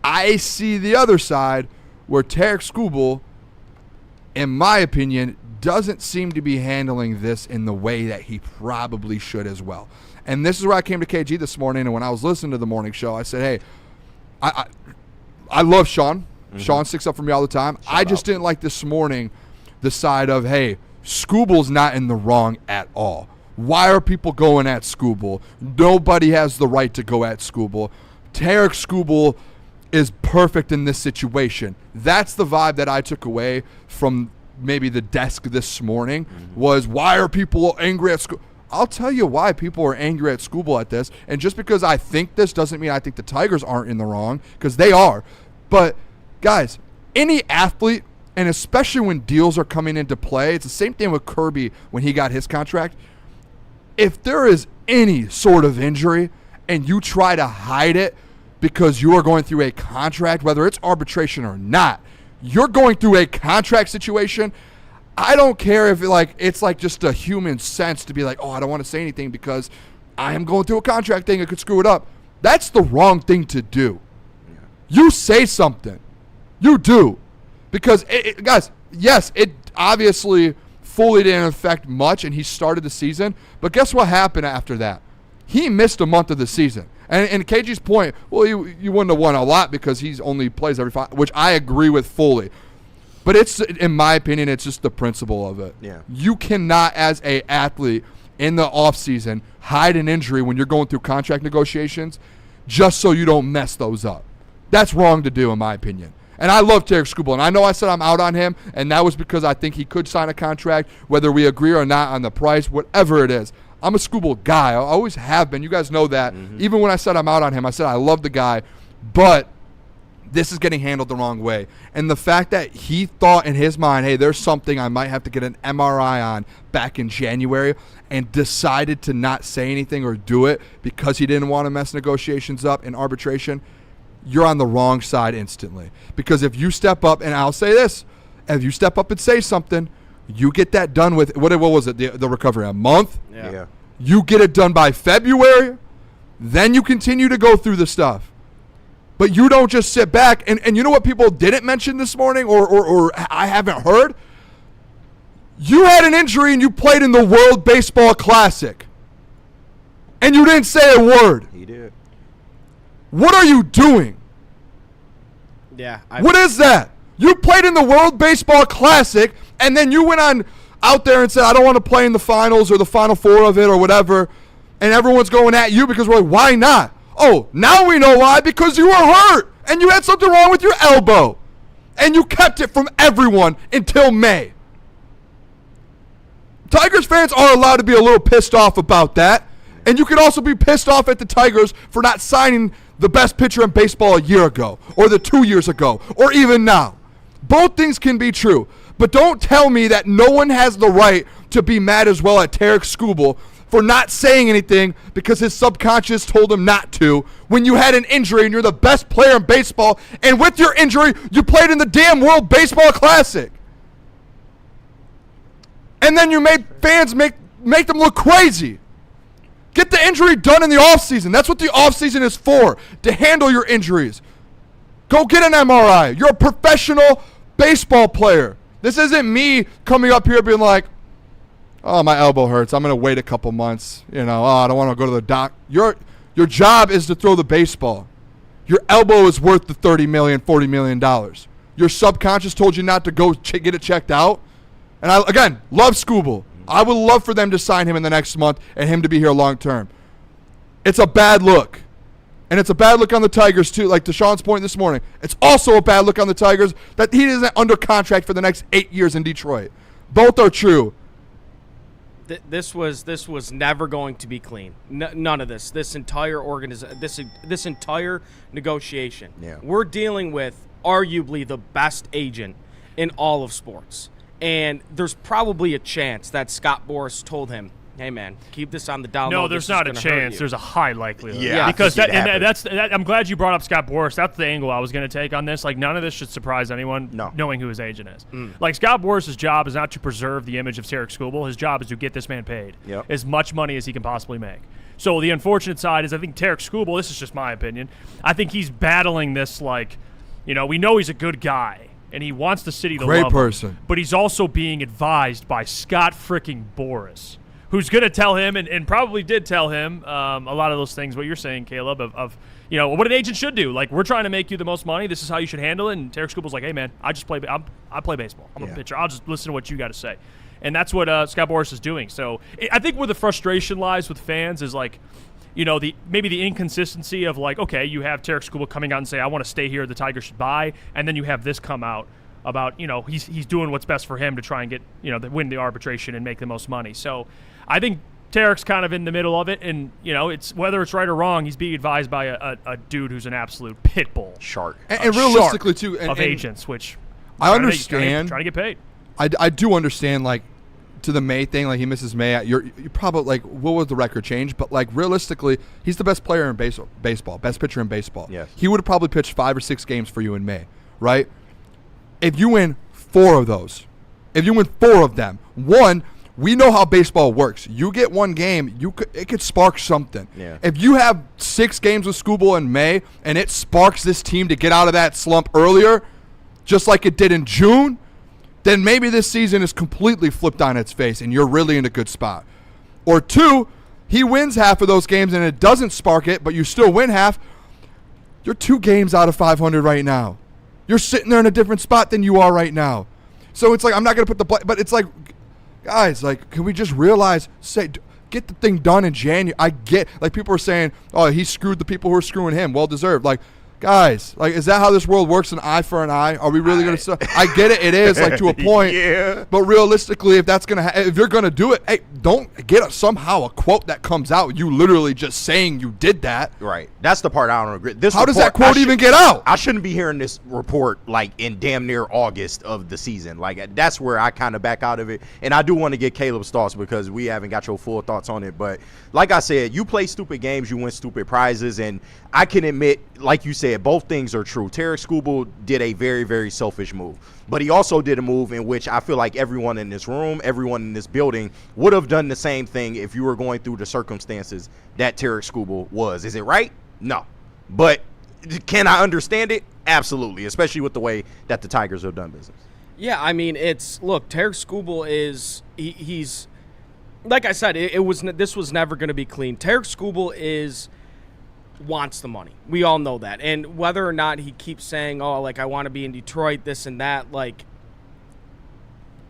I see the other side where Tarek Skubal, in my opinion, doesn't seem to be handling this in the way that he probably should as well. And this is where I came to KG this morning, and when I was listening to the morning show, I said, hey, I love Sean. Mm-hmm. Sean sticks up for me all the time. I just didn't like this morning the side of, hey, Skubal's not in the wrong at all. Why are people going at Skubal? Nobody has the right to go at Skubal. Tarek Skubal is perfect in this situation. That's the vibe that I took away from maybe the desk this morning was, why are people angry at Skubal? I'll tell you why people are angry at Skubal at this. And just because I think this doesn't mean I think the Tigers aren't in the wrong, because they are. But, guys, any athlete, and especially when deals are coming into play, it's the same thing with Kirby when he got his contract. If there is any sort of injury and you try to hide it because you are going through a contract, whether it's arbitration or not, you're going through a contract situation. I don't care if it's just a human sense to be like, oh, I don't want to say anything because I am going through a contract thing. It could screw it up. That's the wrong thing to do. Yeah. You say something. You do. Because, guys, yes, it obviously fully didn't affect much, and he started the season. But guess what happened after that? He missed a month of the season. And KG's point, well, you wouldn't have won a lot because he only plays every 5, which I agree with fully. But it's, in my opinion, it's just the principle of it. Yeah. You cannot, as a athlete in the offseason, hide an injury when you're going through contract negotiations just so you don't mess those up. That's wrong to do, in my opinion. And I love Tarek Skubal, and I know I said I'm out on him, and that was because I think he could sign a contract, whether we agree or not on the price, whatever it is. I'm a Skubal guy. I always have been. You guys know that. Mm-hmm. Even when I said I'm out on him, I said I love the guy, but this is getting handled the wrong way. And the fact that he thought in his mind, hey, there's something I might have to get an MRI on back in January, and decided to not say anything or do it because he didn't want to mess negotiations up in arbitration, you're on the wrong side instantly. Because if you step up, and I'll say this, if you step up and say something, you get that done with, what was it, the recovery, a month? Yeah. You get it done by February, then you continue to go through the stuff. But you don't just sit back, and you know what people didn't mention this morning, or I haven't heard? You had an injury and you played in the World Baseball Classic. And you didn't say a word. He did. What are you doing? Yeah. What is that? You played in the World Baseball Classic, and then you went on out there and said, I don't want to play in the finals or the Final Four of it or whatever, and everyone's going at you because we're like, why not? Oh, now we know why, because you were hurt, and you had something wrong with your elbow, and you kept it from everyone until May. Tigers fans are allowed to be a little pissed off about that, and you can also be pissed off at the Tigers for not signing the best pitcher in baseball a year ago, or the 2 years ago, or even now. Both things can be true, but don't tell me that no one has the right to be mad as well at Tarek Skubal for not saying anything because his subconscious told him not to when you had an injury and you're the best player in baseball, and with your injury, you played in the damn World Baseball Classic. And then you made fans make them look crazy. Get the injury done in the offseason. That's what the offseason is for, to handle your injuries. Go get an MRI. You're a professional baseball player. This isn't me coming up here being like, oh, my elbow hurts. I'm going to wait a couple months. I don't want to go to the doc. You're Your job is to throw the baseball. Your elbow is worth the $30 million, $40 million. Your subconscious told you not to go get it checked out. And I, again, love Scooble. I would love for them to sign him in the next month and him to be here long term. It's a bad look. And it's a bad look on the Tigers, too. Like Deshaun's point this morning, it's also a bad look on the Tigers that he isn't under contract for the next 8 years in Detroit. Both are true. This was never going to be clean. None of this. This entire this entire negotiation. Yeah. We're dealing with arguably the best agent in all of sports. And there's probably a chance that Scott Boras told him, "Hey man, keep this on the down low. No, there's not a chance. There's a high likelihood. Yeah, because I'm glad you brought up Scott Boras. That's the angle I was going to take on this. Like, none of this should surprise anyone knowing who his agent is. Like, Scott Boras' job is not to preserve the image of Tarek Skubal. His job is to get this man paid as much money as he can possibly make. So the unfortunate side is I think Tarek Skubal, this is just my opinion, I think he's battling this, like, we know he's a good guy. And he wants the city to Great love person. him. But he's also being advised by Scott freaking Boras, who's going to tell him, and probably did tell him, a lot of those things, what you're saying, Caleb, of what an agent should do. Like, we're trying to make you the most money. This is how you should handle it. And Tarek Skubal's like, hey, man, I play baseball. I'm a pitcher. I'll just listen to what you got to say. And that's what Scott Boras is doing. So I think where the frustration lies with fans is, like, maybe the inconsistency of, like, okay, you have Tarek Skubal coming out and say, I want to stay here, the Tigers should buy, and then you have this come out about, he's doing what's best for him to try and get, win the arbitration and make the most money. So I think Tarek's kind of in the middle of it, and, it's whether it's right or wrong, he's being advised by a dude who's an absolute pit bull. Shark. And realistically, too, of agents, which I understand. Trying to get paid. I do understand, like, to the May thing, like he misses May. You're probably like, what was the record change? But like realistically, he's the best player in baseball, best pitcher in baseball. Yes. He would have probably pitched 5 or 6 games for you in May, right? If you win 4 of those, if you win 4 of them, one, we know how baseball works. You get one game, it could spark something. Yeah. If you have 6 games with Skubal in May and it sparks this team to get out of that slump earlier, just like it did in June, then maybe this season is completely flipped on its face and you're really in a good spot. Or 2, he wins half of those games and it doesn't spark it, but you still win half. You're 2 games out of 500 right now. You're sitting there in a different spot than you are right now. So it's like, I'm not going to put the but it's like, guys, like, can we just realize, get the thing done in January? I get, like, people are saying, oh, he screwed the people who are screwing him. Well deserved. Like, guys, like, is that how this world works? An eye for an eye? Are we really going to? I get it. It is, like, to a point. Yeah. But realistically, if that's gonna, if you're gonna do it, hey, don't get somehow a quote that comes out. You literally just saying you did that. Right. That's the part I don't agree. How does that quote even get out? I shouldn't be hearing this report like in damn near August of the season. Like, that's where I kind of back out of it. And I do want to get Caleb's thoughts because we haven't got your full thoughts on it. But like I said, you play stupid games, you win stupid prizes, and I can admit, like you said, both things are true. Tarek Skubal did a very, very selfish move. But he also did a move in which I feel like everyone in this room, everyone in this building would have done the same thing if you were going through the circumstances that Tarek Skubal was. Is it right? No. But can I understand it? Absolutely, especially with the way that the Tigers have done business. Yeah, I mean, look, Tarek Skubal is he's like I said, this was never going to be clean. Tarek Skubal wants the money. We all know that. And whether or not he keeps saying, oh, like, I want to be in Detroit, this and that, like,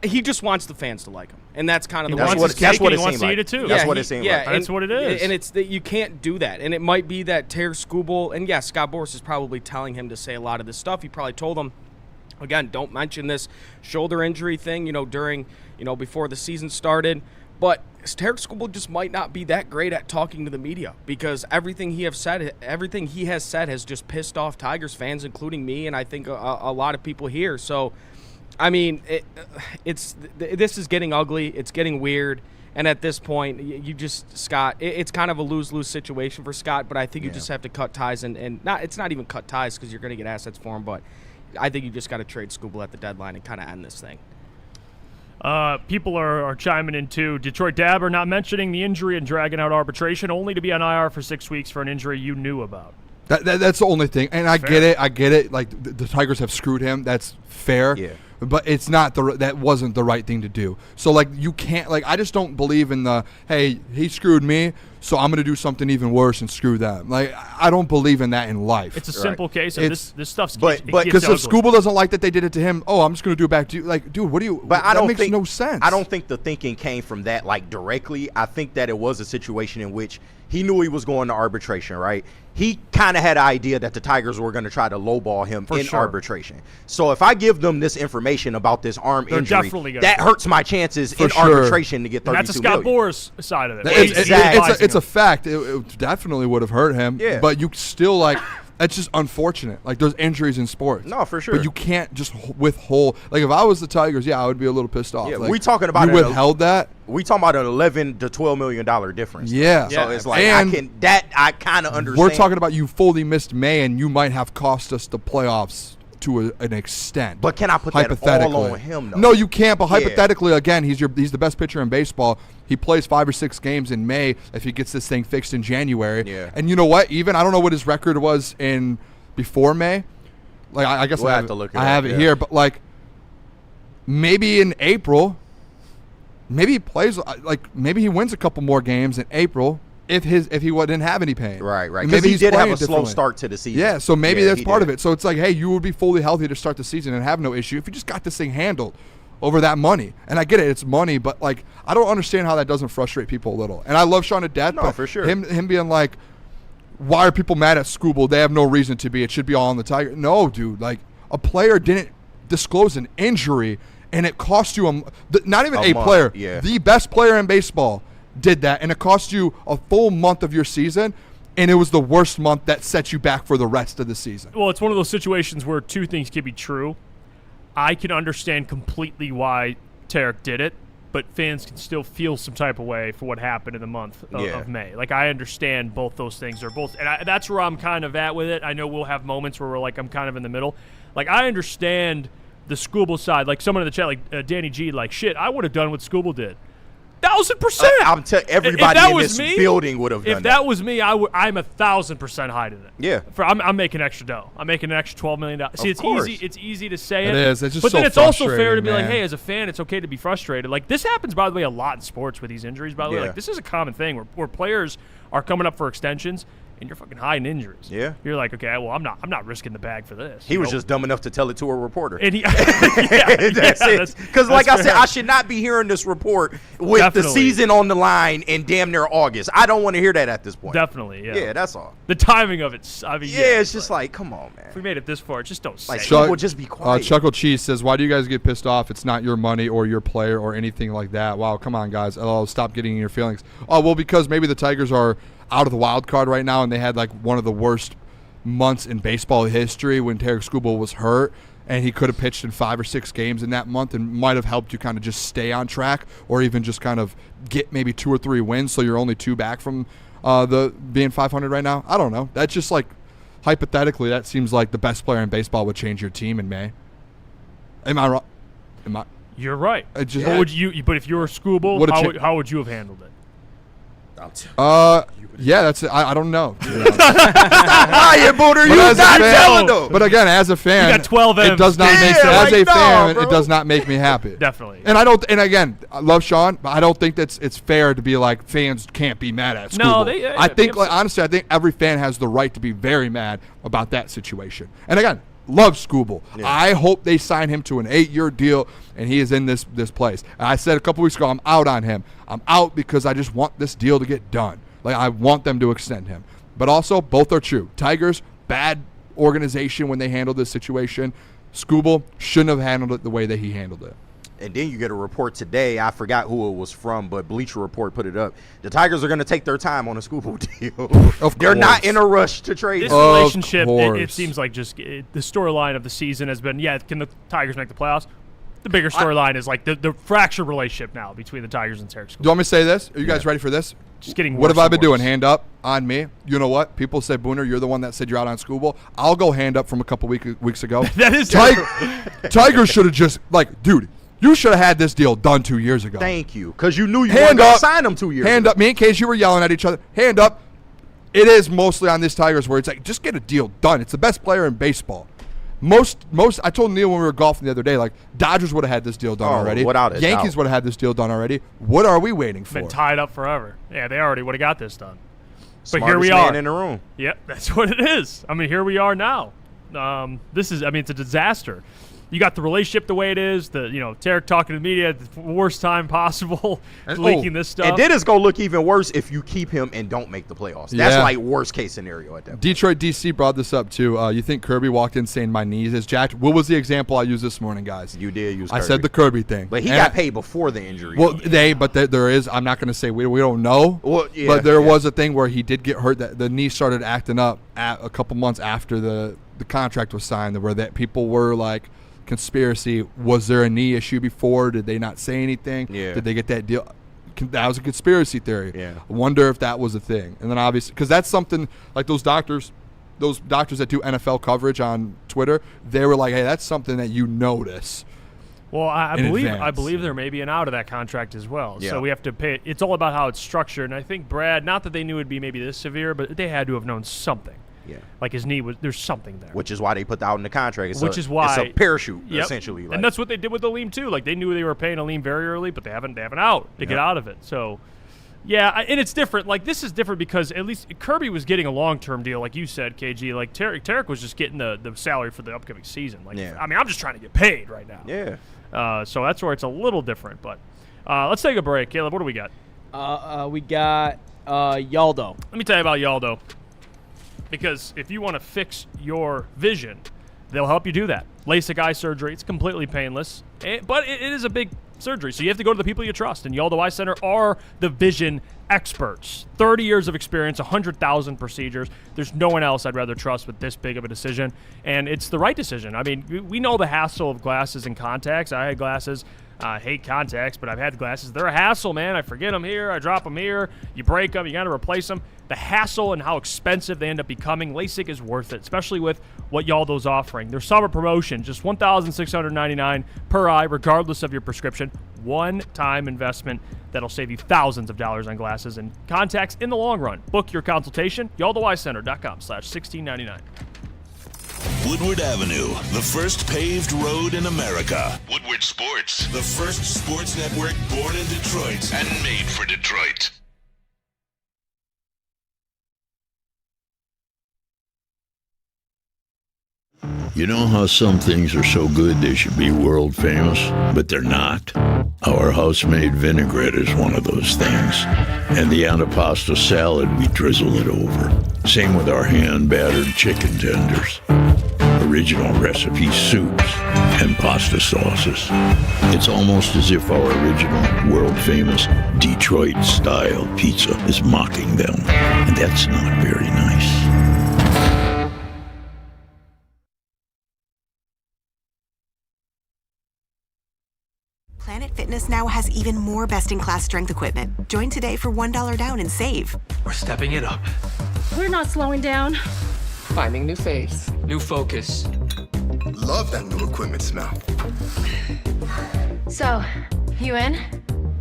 he just wants the fans to like him. And that's kind of the way he wants to eat it too. That's what it seemed like. That's what it is. And it's that you can't do that. And it might be that Tarek Skubal, and yes, Scott Boras is probably telling him to say a lot of this stuff. He probably told him, again, don't mention this shoulder injury thing, during, before the season started. But Tarek Skubal just might not be that great at talking to the media because everything he has said has just pissed off Tigers fans, including me, and I think a lot of people here. So, I mean, this is getting ugly. It's getting weird. And at this point, Scott, it's kind of a lose-lose situation for Scott, but I think you just have to cut ties it's not even cut ties because you're going to get assets for him, but I think you just got to trade Skubal at the deadline and kind of end this thing. People are chiming in too. Detroit Dabber not mentioning the injury and dragging out arbitration, only to be on IR for 6 weeks for an injury you knew about. That's the only thing, and I get it. Like the Tigers have screwed him. That's fair. Yeah. but it's not that wasn't the right thing to do. So like you can't I just don't believe in the hey, he screwed me, so I'm gonna do something even worse and screw them. Like I don't believe in that in life. It's a simple case of this stuff's but because if Scuba doesn't like that they did it to him, I'm just gonna do it back to you. Like, dude, what do you? But that makes no sense. I don't think the thinking came from that directly. I think that it was a situation in which he knew he was going to arbitration, right? He kind of had an idea that the Tigers were going to try to lowball him in arbitration. So if I give them this information about this arm injury, that hurts my chances in arbitration to get $32 million. That's a Scott Boras side of it. It's a fact. It definitely would have hurt him. Yeah. But you still that's just unfortunate. Like there's injuries in sports. No, for sure. But you can't just withhold. Like if I was the Tigers, I would be a little pissed off. Yeah, we talking about you withheld that. We talking about an $11 to $12 million difference. Yeah. So it's like I kind of understand. We're talking about you fully missed May, and you might have cost us the playoffs to an extent. But can I put that all on him, though? No, you can't. But hypothetically, again, he's the best pitcher in baseball. He plays 5 or 6 games in May if he gets this thing fixed in January. Yeah. And you know what? Even I don't know what his record was before May. Like I guess we'll have to look it I have it here, but like maybe in April, maybe he plays maybe he wins a couple more games in April. If he didn't have any pain. Right. Maybe he did have a slow start to the season. Yeah, so maybe that's part of it. So it's like, hey, you would be fully healthy to start the season and have no issue if you just got this thing handled over that money. And I get it, it's money, but like I don't understand how that doesn't frustrate people a little. And I love Sean to death, but for sure. Him being like, why are people mad at Scooble? They have no reason to be. It should be all on the Tiger. No, dude. Like a player didn't disclose an injury, and it cost you not even a player, the best player in baseball did that, and it cost you a full month of your season, and it was the worst month that set you back for the rest of the season. Well, it's one of those situations where two things can be true. I can understand completely why Tarek did it, but fans can still feel some type of way for what happened in the month of May. Like, I understand both those things are both, and that's where I'm kind of at with it. I know we'll have moments where we're like, I'm kind of in the middle. Like, I understand the Scooble side. Like, someone in the chat, like Danny G, like, shit, I would have done what Scooble did. 1,000%. I'm telling everybody in this building would have done that. If that was me, I'm 1,000% hiding it. Yeah. I'm making extra dough. I'm making an extra $12 million. See, it's easy. It's easy to say it. It is. It's just but so then it's also fair to be frustrating, like, hey, as a fan, it's okay to be frustrated. Like this happens, by the way, a lot in sports with these injuries. By the way, like this is a common thing where players are coming up for extensions. And you're fucking hiding injuries. Yeah. You're like, okay, well, I'm not risking the bag for this. He was just dumb enough to tell it to a reporter. And that's it. Because like I said, I should not be hearing this report with the season on the line in damn near August. I don't want to hear that at this point. Definitely, yeah. Yeah, that's all. The timing of it, I mean, it's just like, come on, man. If we made it this far, just don't say it. We'll just be quiet. Chuckle Cheese says, why do you guys get pissed off? It's not your money or your player or anything like that. Wow, come on, guys. Stop getting in your feelings. Oh, well, because maybe the Tigers are out of the wild card right now, and they had like one of the worst months in baseball history when Tarek Skubal was hurt, and he could have pitched in 5 or 6 games in that month and might have helped you kind of just stay on track or even just kind of get maybe 2 or 3 wins so you're only 2 back from the being 500 right now. I don't know. That's just like hypothetically that seems like the best player in baseball would change your team in May. Am I wrong? You're right. But if you were Skubal, how would you have handled it? Yeah, that's it. I don't know. But again, as a fan, you got 12 M's. It does not make sense. As a fan, it does not make me happy. Definitely. And and again, I love Sean, but I don't think it's fair to be like fans can't be mad at Skubal. No, I think honestly, I think every fan has the right to be very mad about that situation. And again, love Skubal. Yeah. I hope they sign him to an 8-year deal and he is in this place. And I said a couple weeks ago, I'm out on him. I'm out because I just want this deal to get done. Like, I want them to extend him. But also, both are true. Tigers, bad organization when they handled this situation. Skubal shouldn't have handled it the way that he handled it. And then you get a report today. I forgot who it was from, but Bleacher Report put it up. The Tigers are going to take their time on a Skubal deal. They're not in a rush to trade. This relationship, it seems like just the storyline of the season has been, can the Tigers make the playoffs? The bigger storyline is like the fractured relationship now between the Tigers and Tarek Skubal. Do you want me to say this? Are you guys ready for this? Just getting What have I been doing? Hand up on me. You know what? People say, Booner, you're the one that said you're out on Skubal. I'll go hand up from a couple weeks ago. That is Tigers should have just, dude, you should have had this deal done 2 years ago. Thank you, because you knew you weren't going to sign him 2 years ago. Hand up. Me and Case, you were yelling at each other. Hand up. It is mostly on this Tigers where it's like, just get a deal done. It's the best player in baseball. Most. I told Neil when we were golfing the other day, like Dodgers would have had this deal done already. Without a Yankees doubt. would have had this deal done already. What are we waiting for? Been tied up forever. Yeah, they already would have got this done. But Smartest here we are man in the room. Yep, that's what it is. I mean, here we are now. It's a disaster. You got the relationship the way it is. Tarek talking to the media at the worst time possible, leaking this stuff. And then it's going to look even worse if you keep him and don't make the playoffs. That's like worst case scenario at that point. Detroit DC brought this up too. You think Kirby walked in saying my knees is jacked? What was the example I used this morning, guys? You did use Kirby. I said the Kirby thing. But he got paid before the injury. Well, there is. I'm not going to say we don't know. Well, yeah, but there was a thing where he did get hurt. That the knee started acting up at a couple months after the contract was signed, where that people were like, conspiracy. Was there a knee issue before? Did they not say anything? Yeah. Did they get that deal? That was a conspiracy theory. Yeah. I wonder if that was a thing. And then obviously, because that's something like those doctors that do NFL coverage on Twitter, they were like, hey, that's something that you notice. Well, I believe there may be an out of that contract as well. Yeah. So we have to pay. It's all about how it's structured. And I think Brad, not that they knew it'd be maybe this severe, but they had to have known something. Yeah. Like his knee there's something there. Which is why they put that out in the contract. It's it's a parachute, yep. essentially. And that's what they did with Aleem too. Like they knew they were paying Aleem very early, but they have an out to get out of it. So, yeah, and it's different. Like this is different because at least Kirby was getting a long-term deal, like you said, KG. Like Tarek was just getting the salary for the upcoming season. Like, I mean, I'm just trying to get paid right now. Yeah. So that's where it's a little different. But let's take a break. Caleb, what do we got? We got Yaldo. Let me tell you about Yaldo. Because if you want to fix your vision, they'll help you do that. LASIK eye surgery, it's completely painless, but it is a big surgery, so you have to go to the people you trust, and Yaldo Eye Center are the vision experts. 30 years of experience, 100,000 procedures. There's no one else I'd rather trust with this big of a decision, and it's the right decision. I mean, we know the hassle of glasses and contacts. I had glasses. I hate contacts, but I've had glasses. They're a hassle, man. I forget them here. I drop them here. You break them. You got to replace them. The hassle and how expensive they end up becoming, LASIK is worth it, especially with what Yaldo's offering. Their summer promotion, just $1,699 per eye, regardless of your prescription. One-time investment that'll save you thousands of dollars on glasses and contacts in the long run. Book your consultation, yaldoeyecenter.com/1699. Woodward Avenue, the first paved road in America. Woodward Sports, the first sports network born in Detroit and made for Detroit. You know how some things are so good they should be world famous, but they're not? Our house-made vinaigrette is one of those things. And the antipasta salad, we drizzle it over. Same with our hand-battered chicken tenders. Original recipe soups and pasta sauces. It's almost as if our original, world-famous Detroit-style pizza is mocking them. And that's not very nice. Planet Fitness now has even more best-in-class strength equipment. Join today for $1 down and save. We're stepping it up. We're not slowing down. Finding new faith, new focus. Love that new equipment smell. So, you in?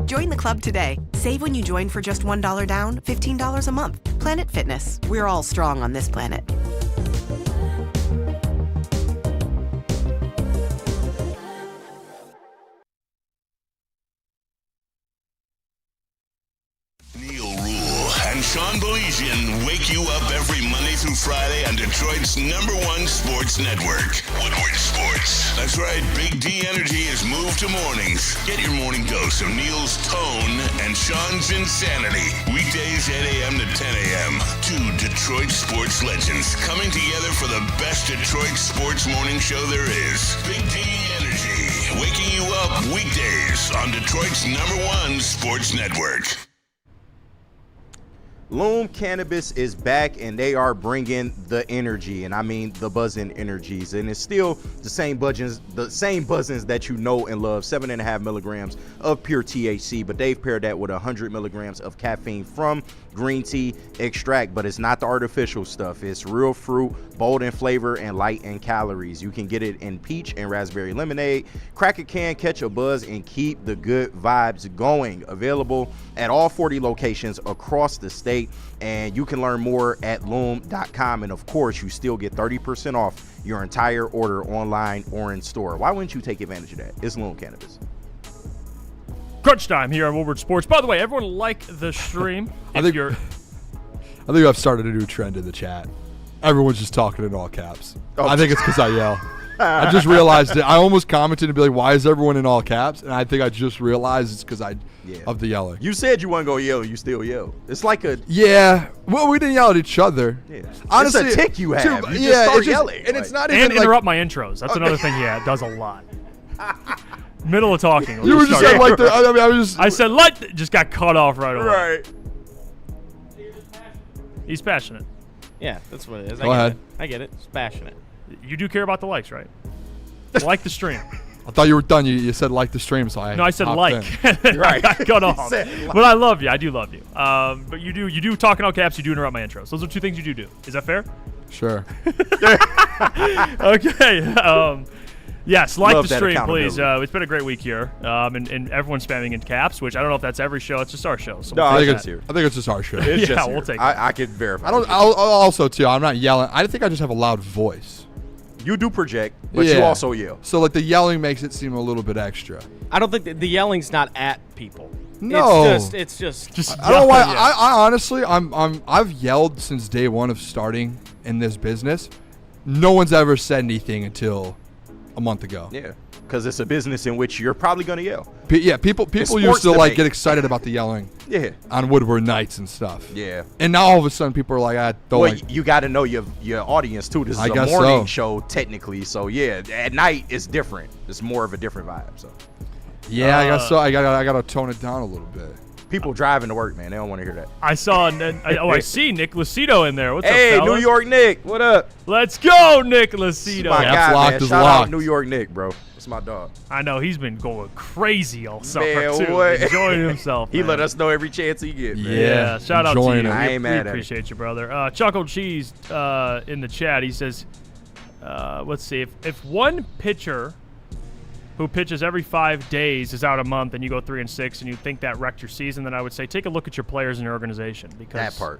Join the club today. Save when you join for just $1 down, $15 a month. Planet Fitness. We're all strong on this planet. Sean Belizian wake you up every Monday through Friday on Detroit's #1 sports network, Woodward Sports. That's right, Big D Energy has moved to mornings. Get your morning dose of Neil's tone and Sean's insanity. Weekdays 8 a.m. to 10 a.m. Two Detroit sports legends coming together for the best Detroit sports morning show there is. Big D Energy, waking you up weekdays on Detroit's #1 sports network. Loom Cannabis is back, and they are bringing the energy, and I mean the buzzing energies, and it's still the same buzzings that you know and love. 7.5 milligrams of pure THC, but they've paired that with 100 milligrams of caffeine from green tea extract, but it's not the artificial stuff. It's real fruit, bold in flavor, and light in calories. You can get it in peach and raspberry lemonade. Crack a can, catch a buzz, and keep the good vibes going. Available at all 40 locations across the state, and you can learn more at loom.com. And of course, you still get 30% off your entire order online or in store. Why wouldn't you take advantage of that? It's Loom Cannabis. Crunch time here on Woodward Sports. By the way, everyone like the stream. I think I've started a new trend in the chat. Everyone's just talking in all caps. Oh. I think it's because I yell. I just realized it. I almost commented and be like, why is everyone in all caps? And I think I just realized it's because of the yelling. You said you weren't going to yell. You still yell. It's like a... Yeah. Well, we didn't yell at each other. Yeah. Honestly, it's a tick you have. Too, You just start yelling. And it's not even and interrupt my intros. That's another thing he does a lot. Middle of talking. You were just saying like I said like just got cut off right away. Right. He's passionate. Yeah, that's what it is. Go ahead. I get it. It's passionate. You do care about the likes, right? Like the stream. I thought you were done. You said like the stream, so I said hopped like. in. Right. I got off. Like. But I love you. I do love you. But you do talk in all caps. You do interrupt my intros. Those are two things you do. Is that fair? Sure. Okay. Yes, like Love the that stream, please. accountability. It's been a great week here, and everyone's spamming in caps, which I don't know if that's every show. It's just our show. So No, we'll I take think that. it's just our show. It's Yeah, just we'll here. take it. I can verify. I'll also too. I'm not yelling. I think I just have a loud voice. You do project, but you also yell. So like the yelling makes it seem a little bit extra. I don't think the yelling's not at people. No. It's just I don't know why. I honestly, I've yelled since day one of starting in this business. No one's ever said anything until a month ago. Yeah, because it's a business in which you're probably going to yell. People used to like get excited about the yelling. Yeah. On Woodward nights and stuff. Yeah. And now all of a sudden people are like, you got to know your audience too. This is a morning show technically, so yeah. At night it's different. It's more of a different vibe. So. Yeah, I guess so. I gotta tone it down a little bit. People driving to work, man. They don't want to hear that. I saw. I see Nick Lucido in there. What's hey, up, fellas? New York Nick. What up? Let's go, Nick Lucido. My guy, man. Shout out New York Nick, bro. That's my dog. I know he's been going crazy all summer Man, too, what? Enjoying himself. He let us know every chance he gets. Man. Yeah, shout out to you. I ain't mad at appreciate you, brother. Choco Cheese in the chat. He says, "Let's see if one pitcher who pitches every 5 days is out a month, and you go 3-6, and you think that wrecked your season, then I would say take a look at your players in your organization because that part."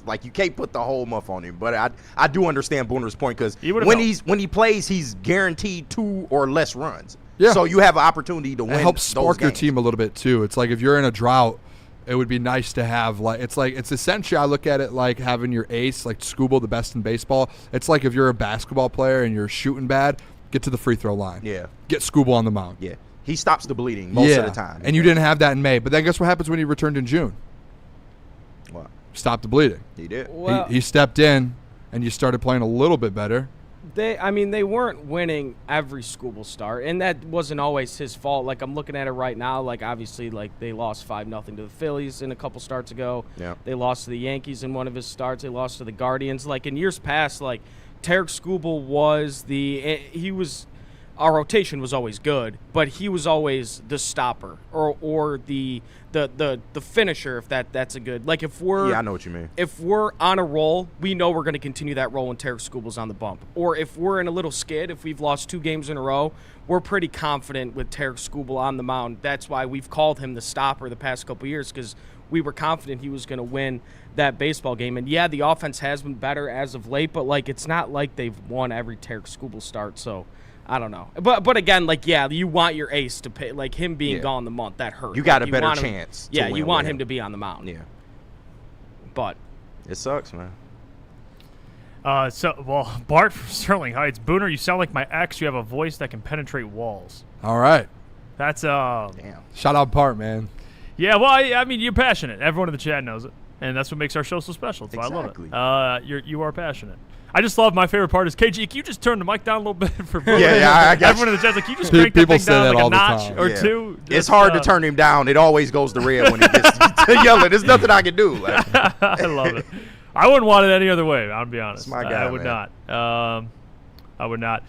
Like you can't put the whole muff on him, but I do understand Booner's point because when he plays, he's guaranteed 2 or less runs. Yeah. So you have an opportunity to win. It helps spark those your games. team a little bit too. It's like if you're in a drought, it would be nice to have it's essentially I look at it like having your ace, like Scooble, the best in baseball. It's like if you're a basketball player and you're shooting bad, get to the free throw line. Yeah. Get Scooble on the mound. Yeah. He stops the bleeding most of the time. And you didn't have that in May. But then guess what happens when he returned in June? What? Stopped the bleeding. He did. Well, he stepped in, and you started playing a little bit better. They weren't winning every Scooble start, and that wasn't always his fault. Like I'm looking at it right now, like obviously like they lost 5-0 to the Phillies in a couple starts ago. Yeah. They lost to the Yankees in one of his starts. They lost to the Guardians. Like in years past, like Tarek Scooble was our rotation was always good, but he was always the stopper or the finisher, if that's a good. Like if we're I know what you mean. If we're on a roll, we know we're going to continue that roll when Tarek Scooble's on the bump. Or if we're in a little skid, if we've lost 2 games in a row, we're pretty confident with Tarek Scooble on the mound. That's why we've called him the stopper the past couple years, because we were confident he was going to win that baseball game. And yeah, the offense has been better as of late, but like it's not like they've won every Tarek Scooble start. So I don't know. But again, like, yeah, you want your ace to pay. Like, him being gone the month, that hurt. You got like, a better want chance. Yeah, you want him to be on the mound. Yeah. But it sucks, man. Bart from Sterling Heights. Booner, you sound like my ex. You have a voice that can penetrate walls. All right. That's damn. Shout out Bart, man. Yeah, well, I mean, you're passionate. Everyone in the chat knows it, and that's what makes our show so special. That's why I love it. You are passionate. I just love my favorite part is KG. Can you just turn the mic down a little bit for Booner? Yeah, I got everyone in the chat's like, can you just crank that thing down like a notch or two? It's hard to turn him down. It always goes to red when he gets to yelling. There's nothing I can do. Like. I love it. I wouldn't want it any other way. I'll be honest. That's my guy, I would man. not. I would not.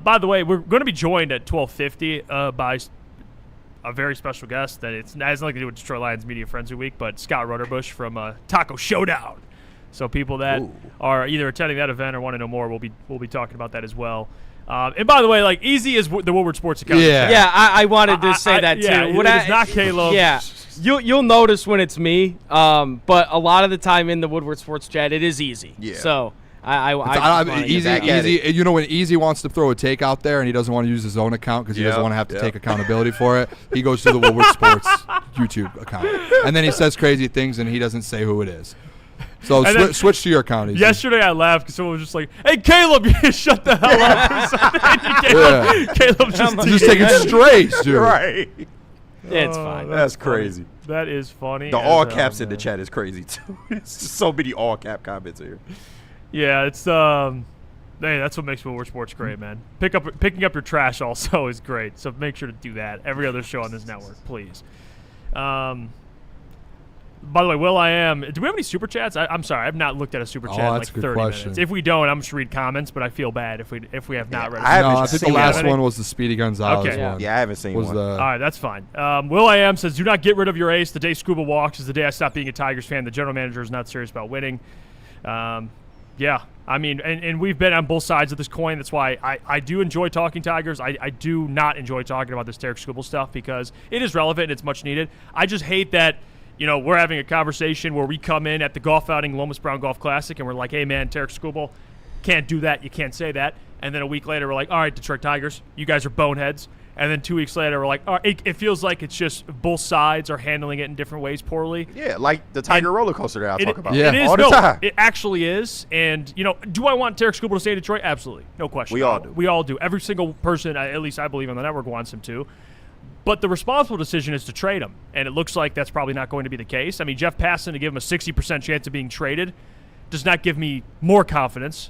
By the way, we're going to be joined at 12:50 by a very special guest that it has nothing to do with Detroit Lions Media Frenzy Week, but Scott Rutterbush from Taco Showdown. So people that are either attending that event or want to know more, we'll be talking about that as well. And by the way, like, Easy is the Woodward Sports account. Yeah, I wanted to say that too. Yeah, it's not Caleb. Yeah, you'll notice when it's me, but a lot of the time in the Woodward Sports chat, it is Easy. Yeah. So Easy. You know, when Easy wants to throw a take out there and he doesn't want to use his own account because he doesn't want to have to take accountability for it, he goes to the Woodward Sports YouTube account, and then he says crazy things and he doesn't say who it is. So switch to your account. Easy. Yesterday I laughed because someone was just like, "Hey, Caleb, you shut the hell up!" Caleb just taking strays, dude. Right. Yeah, it's fine. That's crazy. That is funny. The all caps in the chat is crazy too. It's just so many all cap comments here. Yeah, it's hey, that's what makes Woodward Sports great, man. Picking up your trash also is great. So make sure to do that. Every other show on this network, please. By the way, do we have any super chats? I'm sorry, I've not looked at a super chat in like 30 minutes. If we don't, I'm just read comments, but I feel bad if we have not read. I think the last one was the Speedy Gonzalez one. Yeah, I haven't seen one. All right, that's fine. Will.i.am says, "Do not get rid of your ace. The day Scuba walks is the day I stop being a Tigers fan. The general manager is not serious about winning." Yeah, I mean, and we've been on both sides of this coin. That's why I do enjoy talking Tigers. I do not enjoy talking about this Derek Skubal stuff because it is relevant and it's much needed. I just hate that, we're having a conversation where we come in at the golf outing, Lomas Brown Golf Classic, and we're like, "Hey, man, Derek Skubal, can't do that. You can't say that." And then a week later, we're like, "All right, Detroit Tigers, you guys are boneheads." And then 2 weeks later, we're like, all right, it feels like it's just both sides are handling it in different ways poorly. Yeah, like the Tiger roller coaster that I talk about. It is. All the time. It actually is. And, do I want Derek Skubal to stay in Detroit? Absolutely. No question. We all do. We all do. Every single person, at least I believe on the network, wants him to. But the responsible decision is to trade him. And it looks like that's probably not going to be the case. I mean, Jeff Passan to give him a 60% chance of being traded does not give me more confidence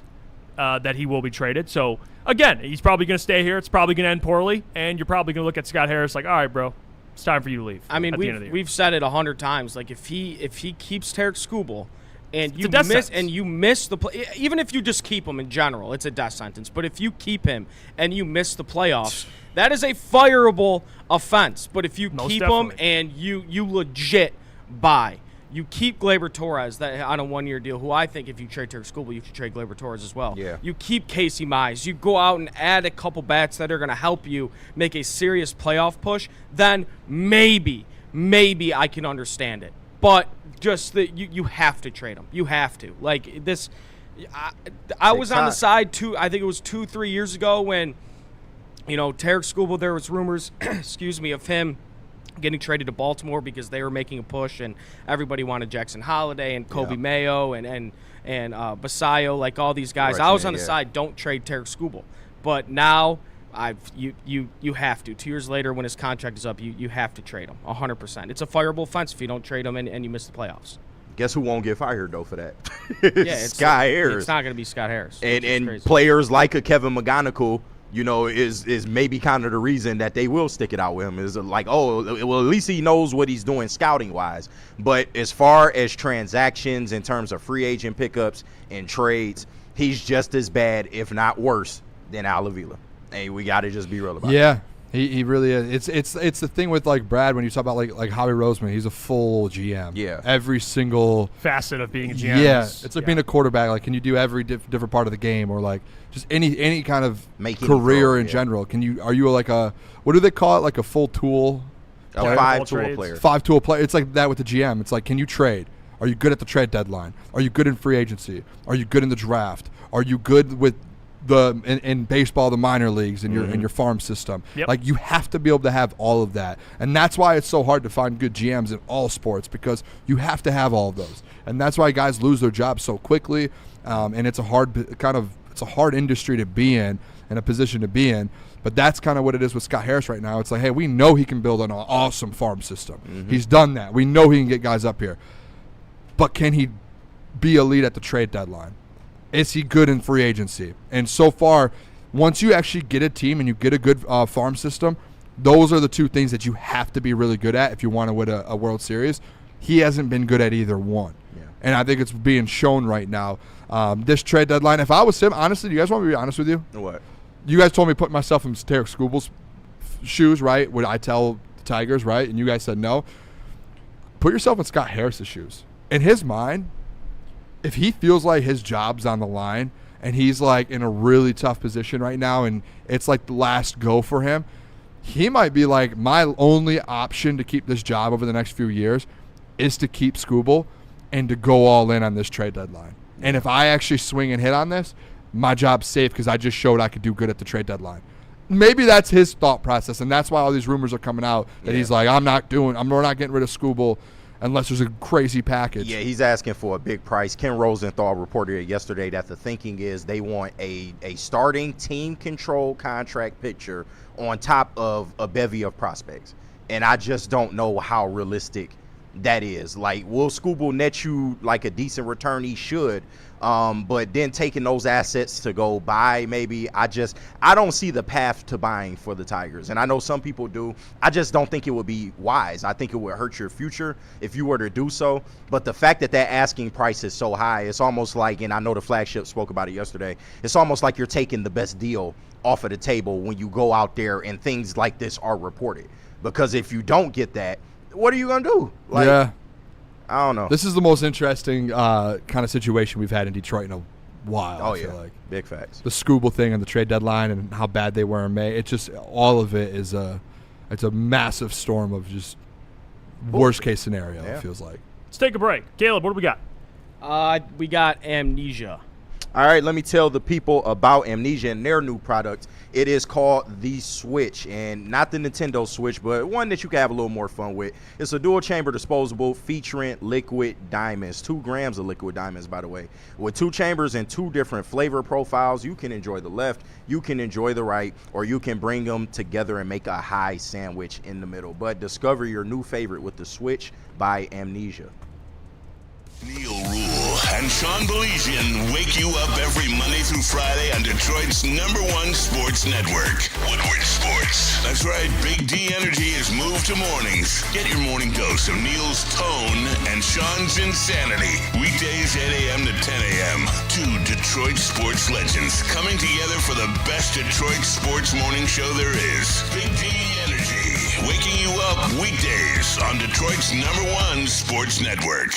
that he will be traded. So, again, he's probably going to stay here. It's probably going to end poorly, and you're probably going to look at Scott Harris like, "All right, bro, it's time for you to leave." I mean, we've said it 100 times. Like, if he keeps Derek Skubal and you miss the play, even if you just keep him in general, it's a death sentence. But if you keep him and you miss the playoffs, that is a fireable offense. But if you keep him and you legit buy. You keep Gleyber Torres on a one-year deal, who I think if you trade Derek Skubal, you should trade Gleyber Torres as well. Yeah. You keep Casey Mize. You go out and add a couple bats that are going to help you make a serious playoff push, then maybe I can understand it. But just you have to trade him. You have to. Like this, I was on the side I think it was 2-3 years ago when, Derek Skubal, there was rumors, of him getting traded to Baltimore because they were making a push and everybody wanted Jackson Holliday and Kobe Mayo and Basayo, like all these guys. I was on the side, don't trade Derek Skubal. But now you have to. 2 years later when his contract is up, you have to trade him 100%. It's a fireable offense if you don't trade him and you miss the playoffs. Guess who won't get fired though for that? It's Scott Harris. It's not going to be Scott Harris. And players like a Kevin McGonigal, is maybe kind of the reason that they will stick it out with him is like, well, at least he knows what he's doing scouting wise. But as far as transactions in terms of free agent pickups and trades, he's just as bad, if not worse, than Al Avila. Hey, we got to just be real about it. Yeah. He really is. It's the thing with like Brad when you talk about like Howie Roseman. He's a full GM. Yeah. Every single facet of being a GM. Yeah. It's like being a quarterback. Like, can you do every different part of the game or like just any kind of career in general? Are you like a what do they call it? Like a full tool? A 5-tool player. 5-tool player. It's like that with the GM. It's like, can you trade? Are you good at the trade deadline? Are you good in free agency? Are you good in the draft? Are you good with in baseball, the minor leagues and your farm system? Yep. Like, you have to be able to have all of that, and that's why it's so hard to find good GMs in all sports, because you have to have all of those, and that's why guys lose their jobs so quickly. And it's a hard industry to be in and a position to be in. But that's kind of what it is with Scott Harris right now. It's like, hey, we know he can build an awesome farm system. He's done that. We know he can get guys up here, but can he be elite at the trade deadline? Is he good in free agency? And so far, once you actually get a team and you get a good farm system, those are the two things that you have to be really good at if you want to win a World Series. He hasn't been good at either one. Yeah. And I think it's being shown right now. This trade deadline, if I was him, honestly, do you guys want me to be honest with you? What? You guys told me to put myself in Derek Skubal's shoes, right? Would I tell the Tigers, right? And you guys said no. Put yourself in Scott Harris's shoes. In his mind, if he feels like his job's on the line and he's like in a really tough position right now and it's like the last go for him, he might be like, my only option to keep this job over the next few years is to keep Skubal and to go all in on this trade deadline. And if I actually swing and hit on this, my job's safe because I just showed I could do good at the trade deadline. Maybe that's his thought process, and that's why all these rumors are coming out that he's like, we're not getting rid of Skubal unless there's a crazy package. Yeah, he's asking for a big price. Ken Rosenthal reported yesterday that the thinking is they want a starting team control contract pitcher on top of a bevy of prospects. And I just don't know how realistic that is. Like, will Skubal net you like a decent return? He should. But then taking those assets to go buy, maybe, I don't see the path to buying for the Tigers. And I know some people do. I just don't think it would be wise. I think it would hurt your future if you were to do so. But the fact that asking price is so high, it's almost like, and I know the flagship spoke about it yesterday, it's almost like you're taking the best deal off of the table when you go out there and things like this are reported. Because if you don't get that, what are you going to do? Like, yeah. I don't know. This is the most interesting kind of situation we've had in Detroit in a while. Oh, I feel yeah. like. Big facts. The Skubal thing and the trade deadline and how bad they were in May. It's just all of it is it's a massive storm of just worst case scenario, it feels like. Let's take a break. Caleb, what do we got? We got Amnesia. All right, let me tell the people about Amnesia and their new product. It is called the Switch, and not the Nintendo Switch, but one that you can have a little more fun with. It's a dual-chamber disposable featuring liquid diamonds, 2 grams of liquid diamonds, by the way. With 2 chambers and 2 different flavor profiles, you can enjoy the left, you can enjoy the right, or you can bring them together and make a high sandwich in the middle. But discover your new favorite with the Switch by Amnesia. Neil Rule and Sean Belizian wake you up every Monday through Friday on Detroit's #1 sports network, Woodward Sports. That's right, Big D Energy has moved to mornings. Get your morning dose of Neil's tone and Sean's insanity. Weekdays 8 a.m. to 10 a.m. 2 Detroit sports legends coming together for the best Detroit sports morning show there is. Big D Energy, waking you up weekdays on Detroit's #1 sports network.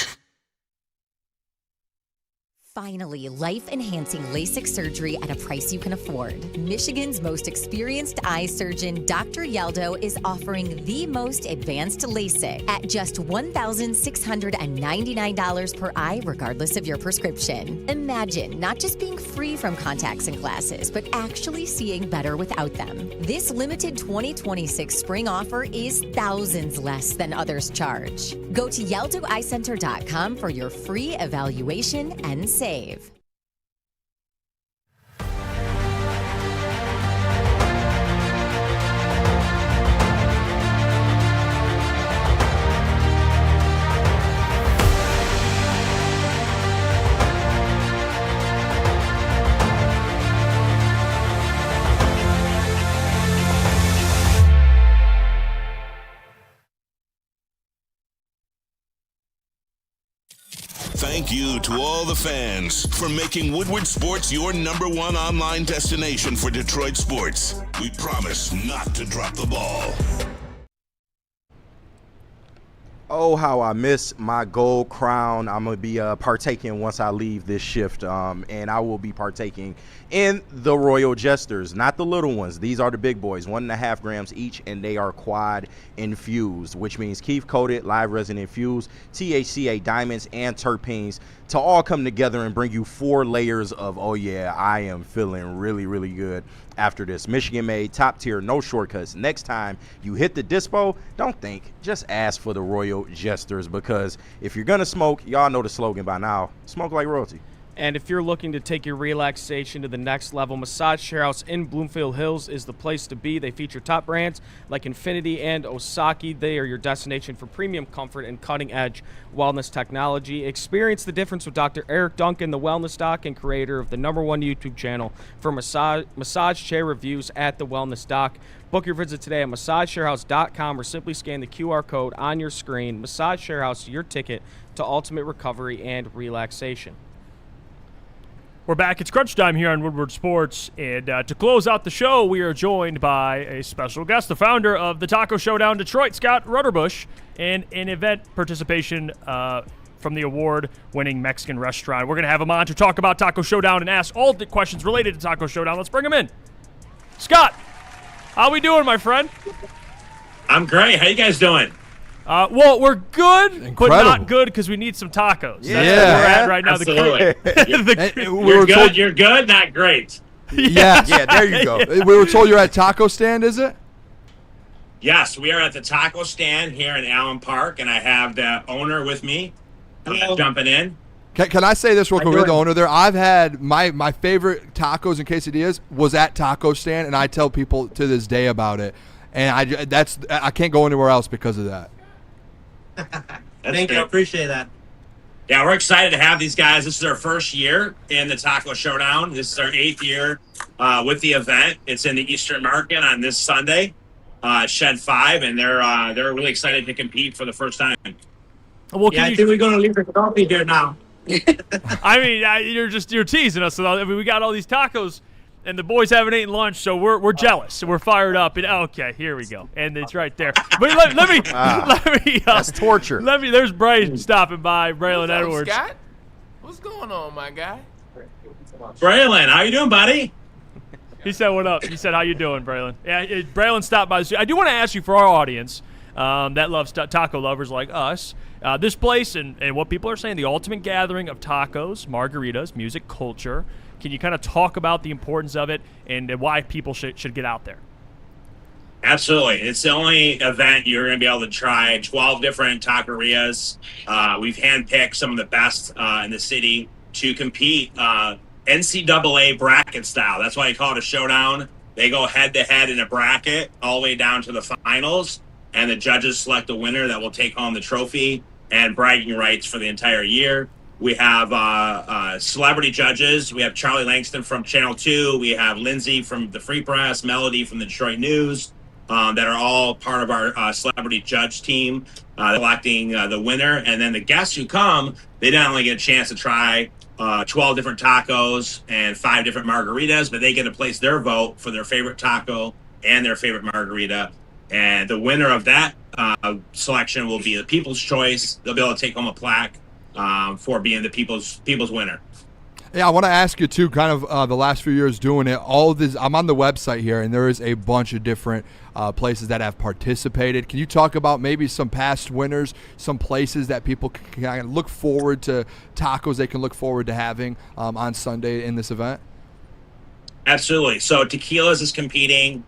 Finally, life-enhancing LASIK surgery at a price you can afford. Michigan's most experienced eye surgeon, Dr. Yaldo, is offering the most advanced LASIK at just $1,699 per eye, regardless of your prescription. Imagine not just being free from contacts and glasses, but actually seeing better without them. This limited 2026 spring offer is thousands less than others charge. Go to YaldoEyeCenter.com for your free evaluation and save. Thank you to all the fans for making Woodward Sports your #1 online destination for Detroit sports. We promise not to drop the ball. Oh, how I miss my gold crown. I'm going to be partaking once I leave this shift, and I will be partaking in the Royal Jesters, not the little ones. These are the big boys, 1.5 grams each, and they are quad infused, which means Keef coated, live resin infused, THCA diamonds, and terpenes to all come together and bring you 4 layers of, oh yeah, I am feeling really, really good after this. Michigan made, top tier, no shortcuts. Next time you hit the dispo, don't think, just ask for the Royal Jesters, because if you're gonna smoke, y'all know the slogan by now, smoke like royalty. And if you're looking to take your relaxation to the next level, Massage Chair House in Bloomfield Hills is the place to be. They feature top brands like Infinity and Osaki. They are your destination for premium comfort and cutting-edge wellness technology. Experience the difference with Dr. Eric Duncan, the wellness doc and creator of the #1 YouTube channel for massage chair reviews at the Wellness Doc. Book your visit today at massagechairhouse.com or simply scan the QR code on your screen. Massage Chair House, your ticket to ultimate recovery and relaxation. We're back. It's crunch time here on Woodward Sports. And to close out the show, we are joined by a special guest, the founder of the Taco Showdown Detroit, Scott Rudderbush, and an event participation from the award-winning Mexican restaurant. We're going to have him on to talk about Taco Showdown and ask all the questions related to Taco Showdown. Let's bring him in. Scott, how we doing, my friend? I'm great. How you guys doing? Well, we're good, Incredible. but not good because we need some tacos. Yeah. That's where we're at right now. Absolutely. You're good, not great. Yes. Yeah, there you go. We were told you're at taco stand, is it? Yes, we are at the taco stand here in Allen Park, and I have the owner with me jumping in. Can I say this real quick? We're the owner there. I've had my favorite tacos and quesadillas was at taco stand, and I tell people to this day about it. And I can't go anywhere else because of that. Thank you. I appreciate that. Yeah, we're excited to have these guys. This is our first year in the Taco Showdown. This is our 8th year with the event. It's in the Eastern Market on this Sunday, Shed 5, and they're really excited to compete for the first time. Well, I think we're going to leave the coffee here now. I mean, you're teasing us. I mean, we got all these tacos, and the boys haven't eaten lunch, so we're jealous. We're fired up. And okay, here we go, and it's right there. But let me. That's torture. There's Braylon stopping by. Braylon Edwards. Scott, what's going on, my guy? Braylon, how you doing, buddy? He said, "What up?" He said, "How you doing, Braylon?" Yeah, Braylon stopped by. I do want to ask you for our audience that loves taco lovers like us. This place and what people are saying, the ultimate gathering of tacos, margaritas, music, culture. Can you kind of talk about the importance of it and why people should get out there? Absolutely. It's the only event you're going to be able to try 12 different taquerias. We've handpicked some of the best in the city to compete NCAA bracket style. That's why you call it a showdown. They go head-to-head in a bracket all the way down to the finals, and the judges select a winner that will take home the trophy and bragging rights for the entire year. We have celebrity judges. We have Charlie Langston from Channel 2. We have Lindsay from the Free Press, Melody from the Detroit News, that are all part of our celebrity judge team, selecting the winner. And then the guests who come, they not only get a chance to try 12 different tacos and 5 different margaritas, but they get to place their vote for their favorite taco and their favorite margarita. And the winner of that selection will be the People's Choice. They'll be able to take home a plaque for being the people's winner. Yeah, I want to ask you too. Kind of the last few years doing it, all of this. I'm on the website here, and there is a bunch of different places that have participated. Can you talk about maybe some past winners, some places that people can kind of look forward to, tacos they can look forward to having on Sunday in this event? Absolutely. So Tequilas is competing.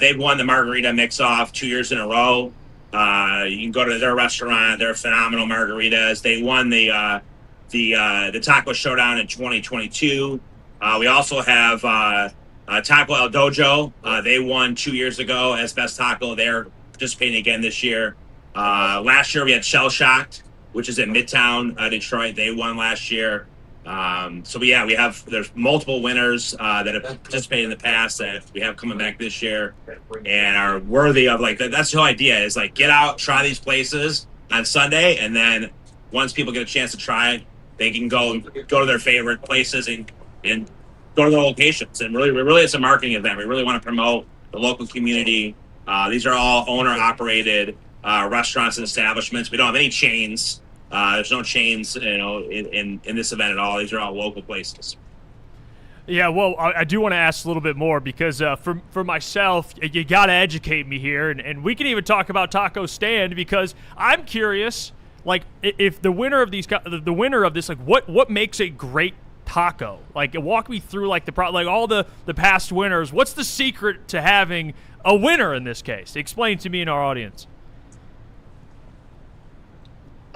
They've won the Margarita Mix-Off 2 years in a row. You can go to their restaurant. They're phenomenal margaritas. They won the Taco Showdown in 2022. We also have Taco El Dojo. They won 2 years ago as Best Taco. They're participating again this year. Last year we had Shell Shocked, which is in Midtown Detroit. They won last year. There's multiple winners that have participated in the past that we have coming back this year and are worthy of that's the whole idea is get out, try these places on Sunday, and then once people get a chance to try it, they can go to their favorite places and go to their locations. And really it's a marketing event. We really want to promote the local community. These are all owner operated restaurants and establishments. We don't have any chains. There's no chains, in this event at all. These are all local places. Yeah, well, I do want to ask a little bit more because for myself, you got to educate me here, and we can even talk about Taco Stand because I'm curious, if the winner of this, what makes a great taco? Walk me through all the past winners. What's the secret to having a winner in this case? Explain to me and our audience.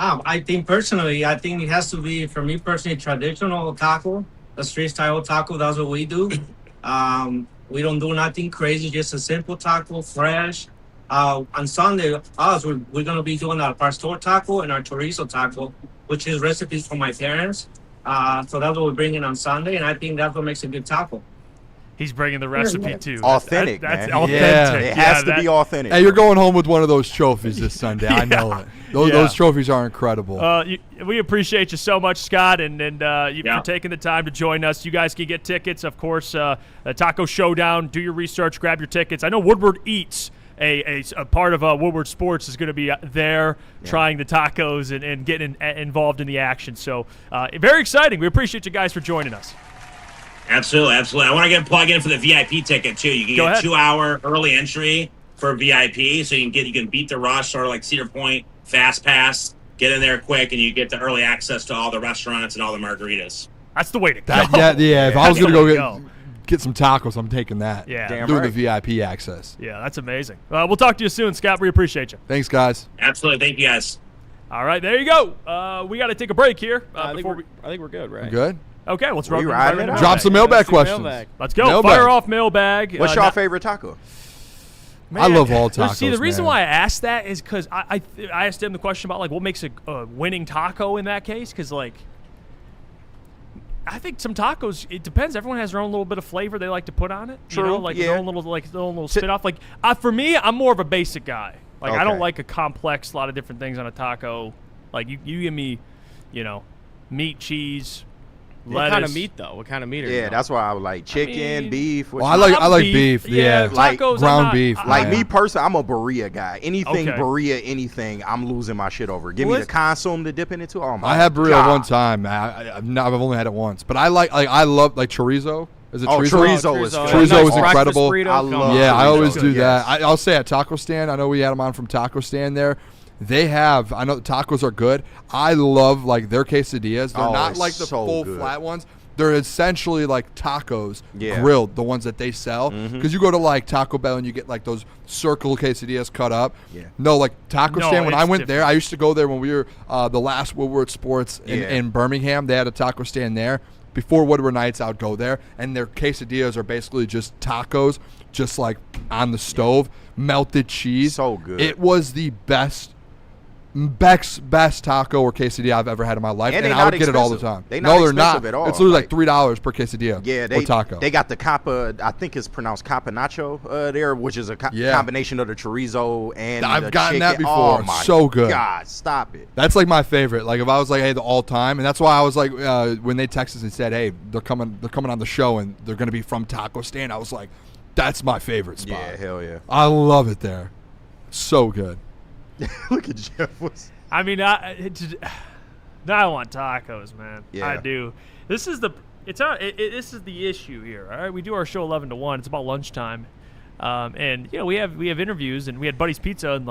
I think it has to be, for me personally, traditional taco, a street style taco. That's what we do. We don't do nothing crazy, just a simple taco, fresh. On Sunday, we're going to be doing our pastor taco and our chorizo taco, which is recipes from my parents. So that's what we're bringing on Sunday, and I think that's what makes a good taco. He's bringing the recipe too. Authentic, That's man. authentic. Yeah. It has to be authentic. Hey, you're going home with one of those trophies this Sunday. I know it. Those trophies are incredible. We appreciate you so much, Scott, and you for taking the time to join us. You guys can get tickets, of course. Taco Showdown. Do your research. Grab your tickets. I know Woodward Eats. A part of Woodward Sports is going to be there trying the tacos and getting involved in the action. So very exciting. We appreciate you guys for joining us. Absolutely. I want to get plug in for the VIP ticket too. You can get a 2-hour early entry for VIP, so you can beat the rush, sort of like Cedar Point Fast Pass. Get in there quick, and you get the early access to all the restaurants and all the margaritas. That's the way to go. If I was going to go get some tacos, I'm taking that. Yeah, doing the VIP access. Yeah, that's amazing. We'll talk to you soon, Scott. We appreciate you. Thanks, guys. Absolutely. Thank you, guys. All right, there you go. We got to take a break here. I think we're good, right? Good. Okay, let's drop some mailbag questions. Let's go. Fire off mailbag. What's your favorite taco? Man, I love all tacos. See, the reason why I asked that is because I asked him the question about like what makes a winning taco in that case. Because like I think some tacos, it depends. Everyone has their own little bit of flavor they like to put on it. True. You know, like their own little spit off. Like for me, I'm more of a basic guy. Like I don't like a complex lot of different things on a taco. Like you give me, meat, cheese. What kind of meat though? What kind of meat are you? Yeah, that's why I would like chicken, beef. Well, I like beef. Yeah, like ground beef. Like me personally, I'm a burrilla guy. Anything burilla, anything, I'm losing my shit over. Give me the consomme to dip into. Oh my! I had burrilla one time. I've only had it once, but I love chorizo. Is it chorizo? Chorizo is incredible. I always do that. I'll say at Taco Stand. I know we had them on from Taco Stand there. I know the tacos are good. I love their quesadillas. They're not like the full flat ones. They're essentially like tacos grilled, the ones that they sell. Because you go to Taco Bell and you get those circle quesadillas cut up. Yeah. No, Taco Stand, when I went there, I used to go there when we were the last Woodward Sports in Birmingham. They had a taco stand there. Before Woodward Nights, I would go there, and their quesadillas are basically just tacos, just on the stove, melted cheese. So good. It was the best taco or quesadilla I've ever had in my life, and I would get it all the time. They're not at all. It's literally $3 per quesadilla. Yeah, or taco. They got the capa. I think it's pronounced capa nacho there, which is a combination of the chorizo and I've gotten that before. Oh my so good. God, stop it. That's my favorite. If I was hey, the all time, and that's why I was when they texted us and said, hey, they're coming on the show and they're gonna be from Taco Stand. I was like, that's my favorite spot. Yeah, hell yeah. I love it there. So good. Look at Jeff. I mean, now I want tacos, man. Yeah. I do. This is the issue here. All right, we do our show 11 to 1. It's about lunchtime, and we have interviews, and we had Buddy's Pizza, and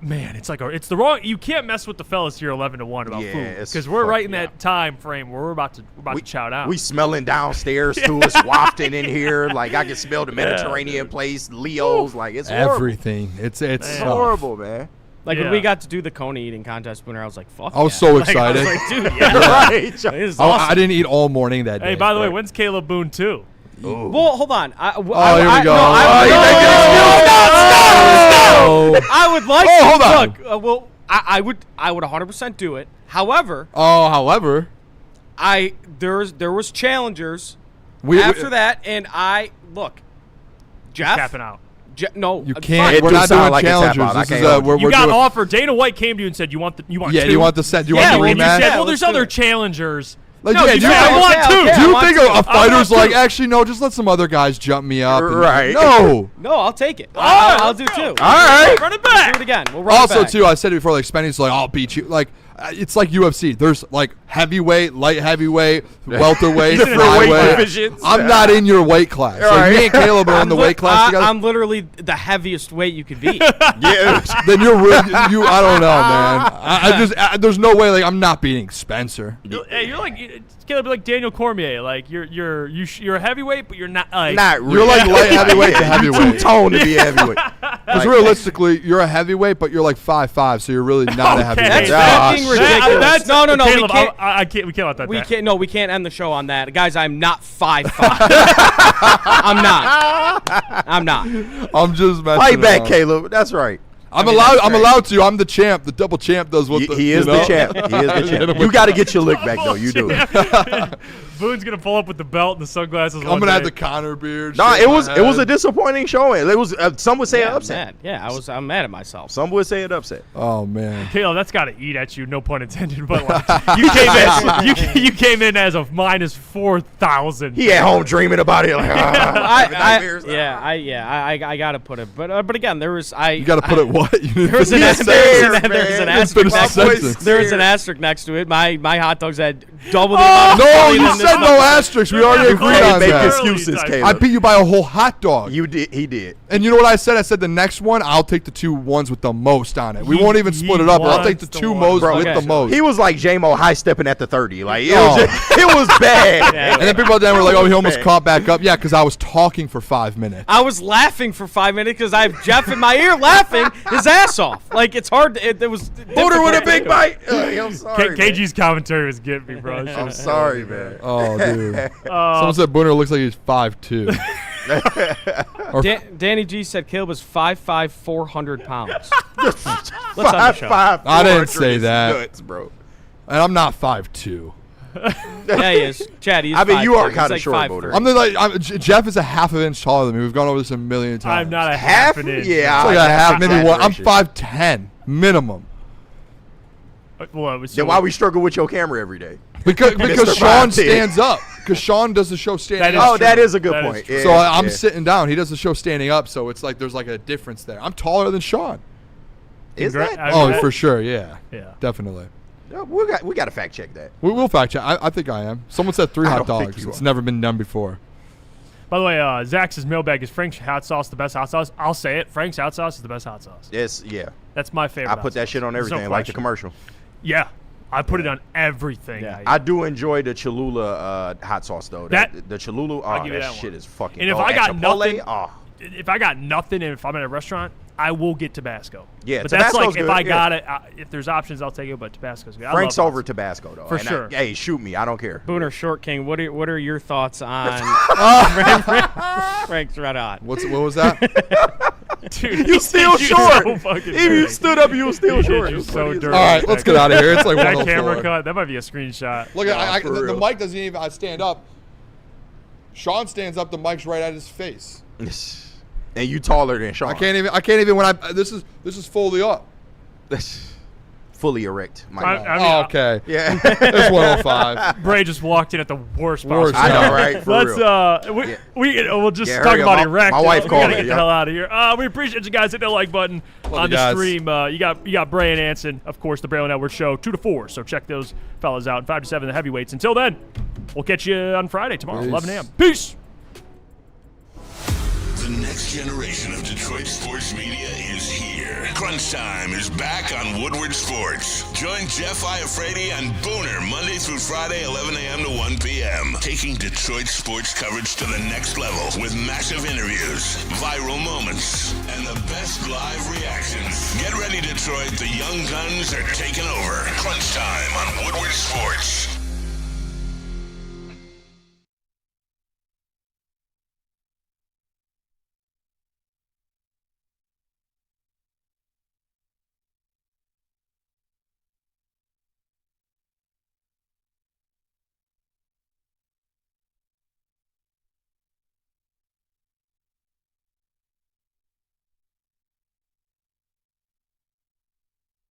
man, it's the wrong. You can't mess with the fellas here 11 to 1 about food because we're right in that time frame where we're about to chow down. We smelling downstairs too. It's wafting in here. I can smell the Mediterranean place, Leo's. It's horrible. Everything. It's horrible, man. When we got to do the cone eating contest, Spooner, I was like, "Fuck!" I was so excited. I was dude, yeah, right. This is awesome. I didn't eat all morning that day. Hey, by the way, when's Caleb Boone 2? Well, hold on. Here we go. I would like to. Hold on. Look, I would 100% do it. However. There was challengers after that, and Jeff. Tapping out. No, you can't. We're not doing challengers. This is you got offered. Dana White came to you and said, "You want two?" Do you want the set? Do you want the rematch? You said, "Well, there's other challengers." You want two. Do you think a fighter's actually no? Just let some other guys jump me up. Right? No, I'll take it. I'll do two. All right, run it back. We'll do it again. We'll run it back. Also, too, I said it before. Spenny's I'll beat you. It's like UFC. There's heavyweight, light heavyweight, welterweight, flyweight. I'm not in your weight class. Me and Caleb are in the weight class together. I'm literally the heaviest weight you could be. Yeah. Then you're really, I don't know, man. I there's no way. I'm not beating Spencer. Hey, you're Caleb, like Daniel Cormier. You're a heavyweight, but you're not. Not really. You're light heavyweight to heavyweight. You're two-tone to be a heavyweight. Because realistically, you're a heavyweight, but you're 5'5", so you're really not a heavyweight. That's ridiculous. No. Caleb, We can't. We can't let that. We can't. No, we can't end the show on that, guys. I'm not 5'5". I'm not. I'm just messing Fight back, around. Caleb. That's right. I'm allowed to. I'm the champ. The double champ does what he is the champ. He is the champ. You got to get your lick back though. You do. Boone's gonna pull up with the belt and the sunglasses. I'm gonna have the Connor beard. Nah, shave it my was head. a disappointing showing. It was some would say an upset. I'm mad at myself. Some would say an upset. Oh man, Caleb, that's got to eat at you. No pun intended. But like, you came in as a minus 4,000. He at home dreaming about it. Like, I gotta put it. But again, there was You gotta put it what? There was an asterisk next to it. My hot dogs had double the amount of No, chili you than this said no one. asterisk. We already agreed on make that. excuses, Caleb. I beat you by a whole hot dog. You did. He did. And you know what I said? I said the next one, I'll take the 2 ones with the most on it. We won't even split it up. I'll take the 2 most with the most. He was like J-Mo high stepping at the 30. Like it was bad. And then people then were like, "Oh, he almost caught back up." Yeah, because I was talking for 5 minutes. I was laughing for 5 minutes because I have Jeff in my ear laughing his ass off. Like it's hard. It was Booter with a big bite. I'm sorry. KG's commentary was getting me, bro. I'm sorry, man. Oh, dude. Someone said Booner looks like he's 5'2". Danny G said Caleb was 5'5", 400 pounds. Let's end the show. 5'5", I didn't say that. Nuts, bro. And I'm not 5'2". Yeah, he is. Chad, he's I mean, you 5'3". are He's kind of like short, 5'3". I'm Jeff is a half an inch taller than me. We've gone over this a million times. I'm not a half an inch. Yeah, It's like a half, maybe exaggeration. one. I'm 5'10", minimum. Well, Then why we struggle with your camera every day? Because Mr. Sean 5'10". stands up. Because Sean does the show standing up. Oh, that is a good point. true. Yeah, So I'm yeah. sitting down. He does the show standing up. So it's like there's like a difference there. I'm taller than Sean. Is that? Oh, for sure. Yeah. Yeah. Definitely. Yeah, we got to fact check that. We'll fact check. I think I am. Someone said 3 I hot don't think dogs. you It's are. never been done before. By the way, Zach's mailbag is Frank's hot sauce the best hot sauce. I'll say it. Frank's hot sauce is the best hot sauce. Yes, yeah. That's my favorite. I hot put that sauce. shit on There's no everything, like the question. commercial. Yeah, I put it on everything. Yeah. I do enjoy the Cholula hot sauce though. The Cholula, I'll give you that that shit one. is fucking. And if dog. I At got Chipotle, nothing, if I got nothing, and if I'm at a restaurant, I will get Tabasco. Yeah, but that's Tabasco's like if good, I yeah. got it. If there's options, I'll take it. But Tabasco's good. I Frank's love over hot sauce. Tabasco though. For And sure. hey, shoot me, I don't care. Booner Short King, what are your thoughts on Frank's Red Hot? What was that? Dude, You still short. So fucking If you dirty. stood up, you were still You short. did you It's so funny as dirty. All right, let's get out of here. It's like that 1:04. camera cut. That might be a screenshot. Look, for the real. mic doesn't even. I stand up. Sean stands up. The mic's right at his face. And you taller than Sean. I can't even when I. This is fully up. Fully erect. My I God. mean, okay. Yeah. It's 105. Bray just walked in at the worst Worst possible time. I know, right? For Let's real. we'll just Yeah, talk hurry up. about My- erect. my wife We called gotta me, get the yeah. hell out of here. We appreciate you guys. Hit that like button on you the guys. stream. You got Bray and Anson, of course, the Braylon Network show 2 to 4. So check those fellas out. 5 to 7, the heavyweights. Until then, we'll catch you on Friday tomorrow, Peace. 11 a.m. Peace. The next generation of Detroit sports media is here. Crunch Time is back on Woodward Sports. Join Jeff Iafrate and Booner Monday through Friday, 11 a.m. to 1 p.m. Taking Detroit sports coverage to the next level with massive interviews, viral moments, and the best live reactions. Get ready, Detroit. The young guns are taking over. Crunch Time on Woodward Sports.